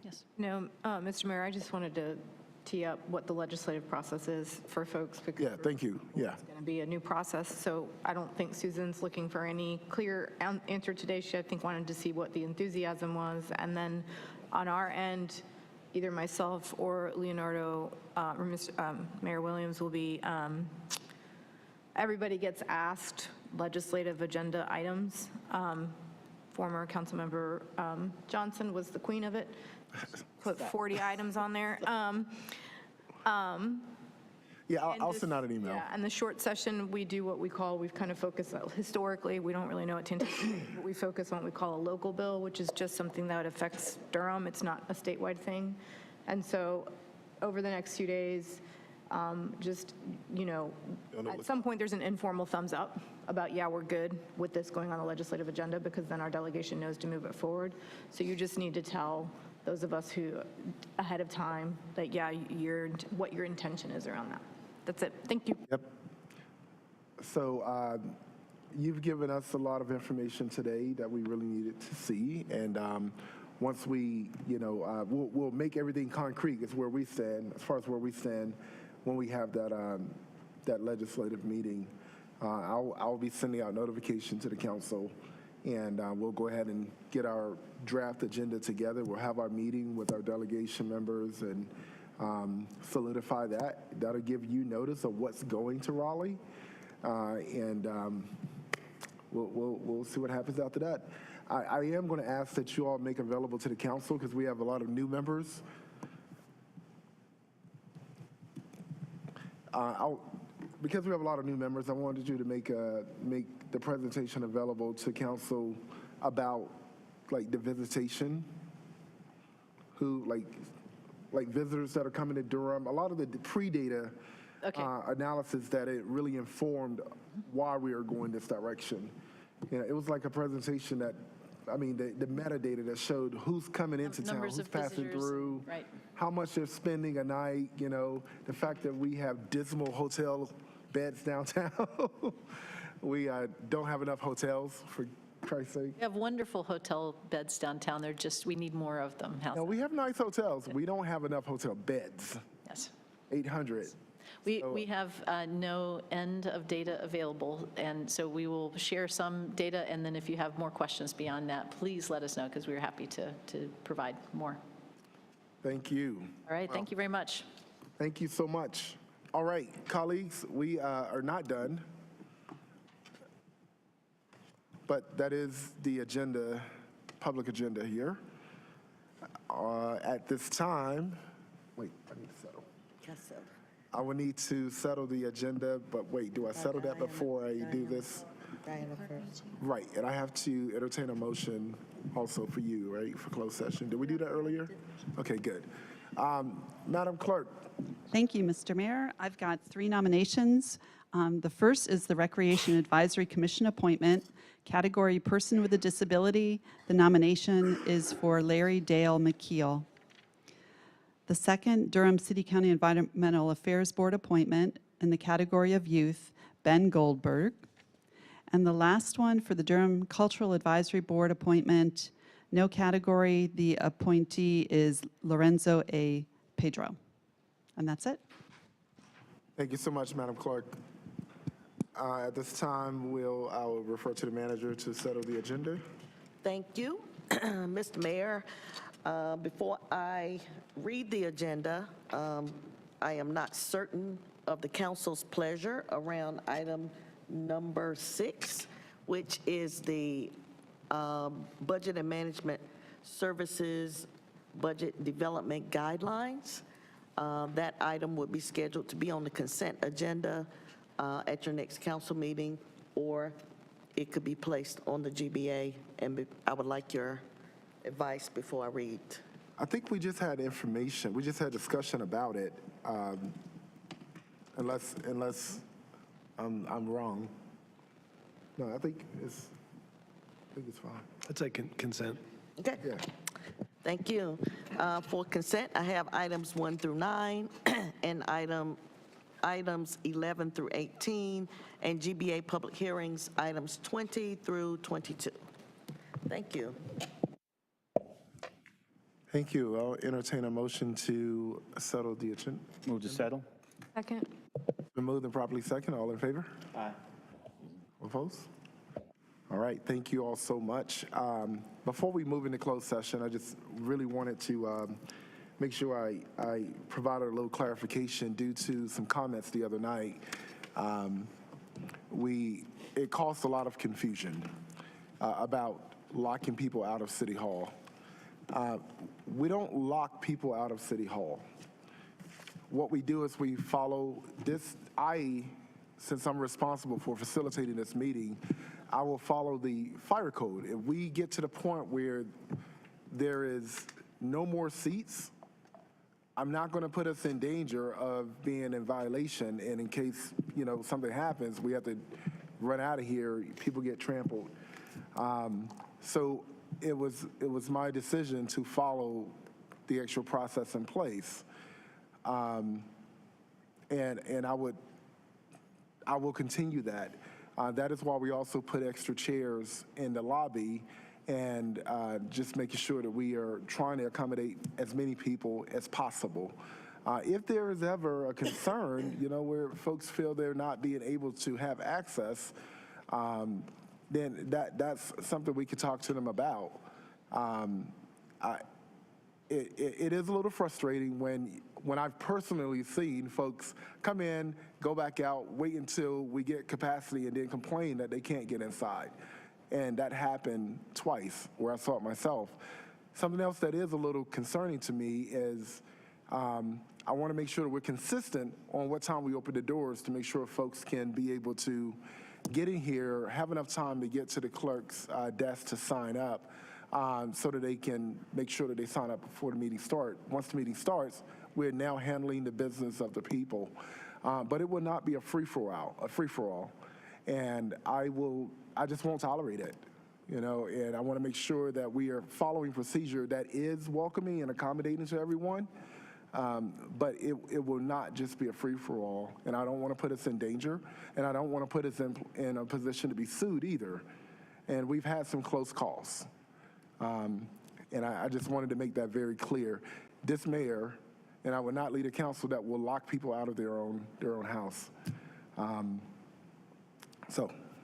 Yes. No, Mr. Mayor, I just wanted to tee up what the legislative process is for folks, because Yeah, thank you. Yeah. it's going to be a new process. So I don't think Susan's looking for any clear answer today. She, I think, wanted to see what the enthusiasm was. And then on our end, either myself or Leonardo or Mayor Williams will be, everybody gets asked legislative agenda items. Former Councilmember Johnson was the queen of it. Put 40 items on there. Yeah, I'll send out an email. Yeah, and the short session, we do what we call, we've kind of focused, historically, we don't really know what to anticipate, but we focus on what we call a local bill, which is just something that affects Durham. It's not a statewide thing. And so over the next few days, just, you know, at some point, there's an informal thumbs up about, yeah, we're good with this going on the legislative agenda, because then our delegation knows to move it forward. So you just need to tell those of us who, ahead of time, that, yeah, what your intention is around that. That's it. Thank you. Yep. So you've given us a lot of information today that we really needed to see. And once we, you know, we'll make everything concrete as where we stand, as far as where we stand, when we have that legislative meeting. I'll be sending out notification to the council, and we'll go ahead and get our draft agenda together. We'll have our meeting with our delegation members and solidify that. That'll give you notice of what's going to Raleigh, and we'll see what happens after that. I am going to ask that you all make available to the council, because we have a lot of new members. Because we have a lot of new members, I wanted you to make the presentation available to council about, like, the visitation, who, like visitors that are coming to Durham, a lot of the pre-data analysis that it really informed why we are going this direction. You know, it was like a presentation that, I mean, the metadata that showed who's coming into town, who's passing through, right, how much they're spending a night, you know, the fact that we have dismal hotel beds downtown. We don't have enough hotels, for Christ's sake. We have wonderful hotel beds downtown. They're just, we need more of them. No, we have nice hotels. We don't have enough hotel beds. Yes. 800. We have no end of data available, and so we will share some data, and then if you have more questions beyond that, please let us know, because we're happy to provide more. Thank you. All right, thank you very much. Thank you so much. All right, colleagues, we are not done, but that is the agenda, public agenda here. At this time, wait, I need to settle. Yes, sir. I will need to settle the agenda, but wait, do I settle that before I do this? Diana first. Right, and I have to entertain a motion also for you, right, for closed session. Did we do that earlier? Okay, good. Madam Clerk. Thank you, Mr. Mayor. I've got 3 nominations. The first is the Recreation Advisory Commission appointment, category Person with a Disability. The nomination is for Larry Dale McKeel. The second, Durham City County Environmental Affairs Board appointment in the category of Youth, Ben Goldberg. And the last one for the Durham Cultural Advisory Board appointment, no category. The appointee is Lorenzo A. Pedro. And that's it. Thank you so much, Madam Clerk. At this time, I will refer to the manager to settle the agenda. Thank you, Mr. Mayor. Before I read the agenda, I am not certain of the council's pleasure around item number 6, which is the Budget and Management Services Budget Development Guidelines. That item would be scheduled to be on the consent agenda at your next council meeting, or it could be placed on the GBA, and I would like your advice before I read. I think we just had information. We just had discussion about it, unless I'm wrong. No, I think it's fine. I'd say consent. Okay. Yeah. Thank you. For consent, I have items 1 through 9 and items 11 through 18, and GBA public hearings, items 20 through 22. Thank you. Thank you. I'll entertain a motion to settle the agenda. Move to settle. Second. Been moved and properly second. All in favor? Aye. Opposed? All right, thank you all so much. Before we move into closed session, I just really wanted to make sure I provided a little clarification due to some comments the other night. It caused a lot of confusion about locking people out of City Hall. We don't lock people out of City Hall. What we do is we follow this, since I'm responsible for facilitating this meeting, I will follow the fire code. If we get to the point where there is no more seats, I'm not going to put us in danger of being in violation, and in case, something happens, we have to run out of here, people get trampled. So it was my decision to follow the actual process in place. And I will continue that. That is why we also put extra chairs in the lobby and just making sure that we are trying to accommodate as many people as possible. If there is ever a concern, where folks feel they're not being able to have access, then that's something we could talk to them about. It is a little frustrating when I've personally seen folks come in, go back out, wait until we get capacity, and then complain that they can't get inside. And that happened twice where I saw it myself. Something else that is a little concerning to me is I want to make sure that we're consistent on what time we open the doors to make sure folks can be able to get in here, have enough time to get to the clerk's desk to sign up, so that they can make sure that they sign up before the meeting starts. Once the meeting starts, we're now handling the business of the people. But it will not be a free-for-all. And I just won't tolerate it, and I want to make sure that we are following procedure that is welcoming and accommodating to everyone. But it will not just be a free-for-all, and I don't want to put us in danger, and I don't want to put us in a position to be sued either. And we've had some close calls. And I just wanted to make that very clear. This mayor, and I would not lead a council that will lock people out of their own house.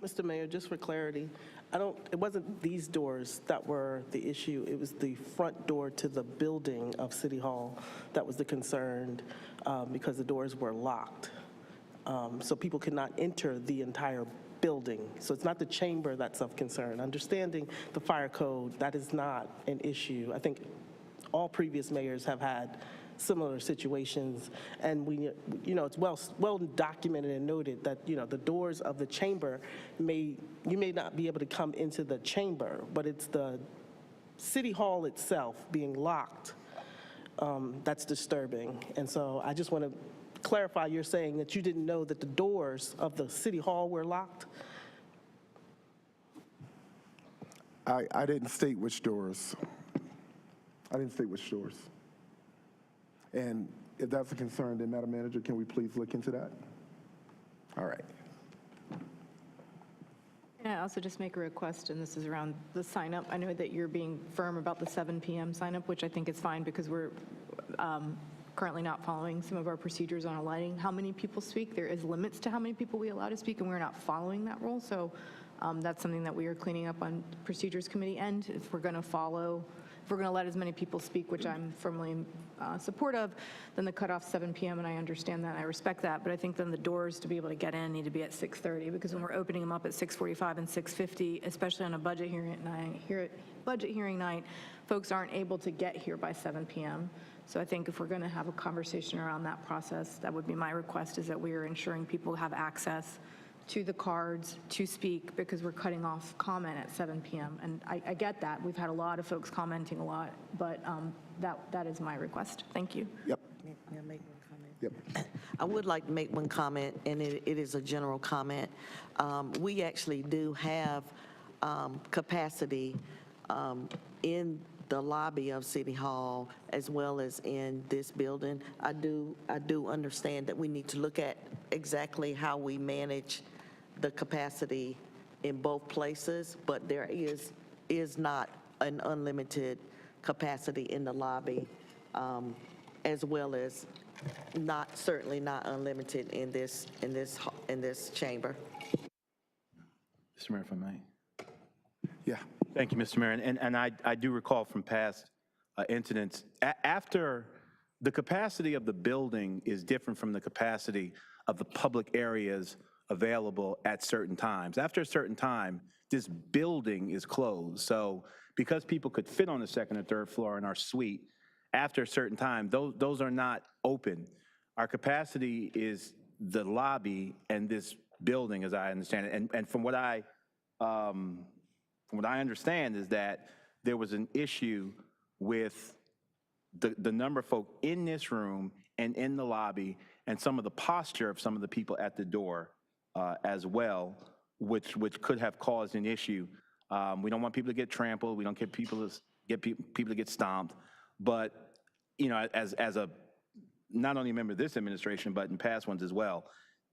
Mr. Mayor, just for clarity, it wasn't these doors that were the issue. It was the front door to the building of City Hall that was the concern, because the doors were locked. So people could not enter the entire building. So it's not the chamber that's of concern. Understanding the fire code, that is not an issue. I think all previous mayors have had similar situations, and it's well documented and noted that the doors of the chamber you may not be able to come into the chamber, but it's the City Hall itself being locked that's disturbing. And so I just want to clarify, you're saying that you didn't know that the doors of the City Hall were locked? I didn't state which doors. And if that's a concern, then Madam Manager, can we please look into that? All right. Can I also just make a request, and this is around the sign-up? I know that you're being firm about the 7 p.m. sign-up, which I think is fine because we're currently not following some of our procedures on aligning how many people speak. There is limits to how many people we allow to speak, and we're not following that rule. So that's something that we are cleaning up on Procedures Committee end. If we're going to let as many people speak, which I'm firmly in support of, then the cutoff 7 p.m., and I understand that, I respect that, but I think then the doors to be able to get in need to be at 6:30, because when we're opening them up at 6:45 and 6:50, especially on a budget hearing night, folks aren't able to get here by 7 p.m. So I think if we're going to have a conversation around that process, that would be my request, is that we are ensuring people have access to the cards to speak, because we're cutting off comment at 7 p.m. And I get that. We've had a lot of folks commenting a lot, but that is my request. Thank you. Yep. May I make one comment? Yep. I would like to make one comment, and it is a general comment. We actually do have capacity in the lobby of City Hall as well as in this building. I do understand that we need to look at exactly how we manage the capacity in both places, but there is not an unlimited capacity in the lobby, as well as certainly not unlimited in this chamber. Mr. Mayor, if I may. Yeah. Thank you, Mr. Mayor. And I do recall from past incidents, after the capacity of the building is different from the capacity of the public areas available at certain times. After a certain time, this building is closed. So because people could fit on the second or third floor in our suite, after a certain time, those are not open. Our capacity is the lobby and this building, as I understand it. And from what I understand is that there was an issue with the number of folk in this room and in the lobby and some of the posture of some of the people at the door as well, which could have caused an issue. We don't want people to get trampled. We don't get people to get stomped. But, you know, as a not only a member of this administration, but in past ones as well,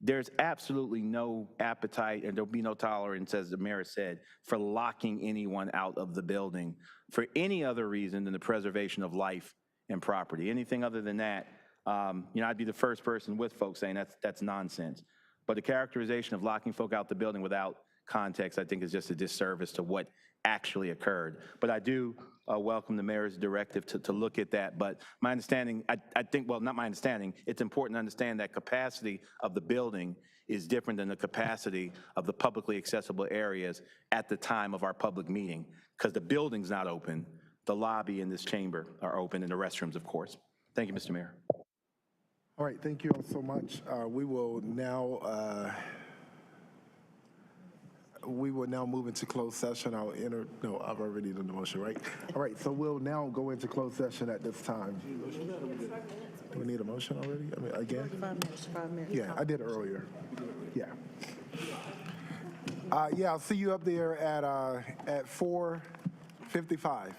there's absolutely no appetite and there'll be no tolerance, as the mayor said, for locking anyone out of the building for any other reason than the preservation of life and property. Anything other than that, you know, I'd be the first person with folks saying that's nonsense. But the characterization of locking folk out the building without context, I think, is just a disservice to what actually occurred. But I do welcome the mayor's directive to look at that. But my understanding, I think, well, not my understanding, it's important to understand that capacity of the building is different than the capacity of the publicly accessible areas at the time of our public meeting, because the building's not open. The lobby in this chamber are open, and the restrooms, of course. Thank you, Mr. Mayor. All right, thank you all so much. We will now move into closed session. I've already done the motion, right? All right, so we'll now go into closed session at this time. Do we need a motion already? I mean, again? 5 minutes. Yeah, I did earlier. Yeah. Yeah, I'll see you up there at 4:55.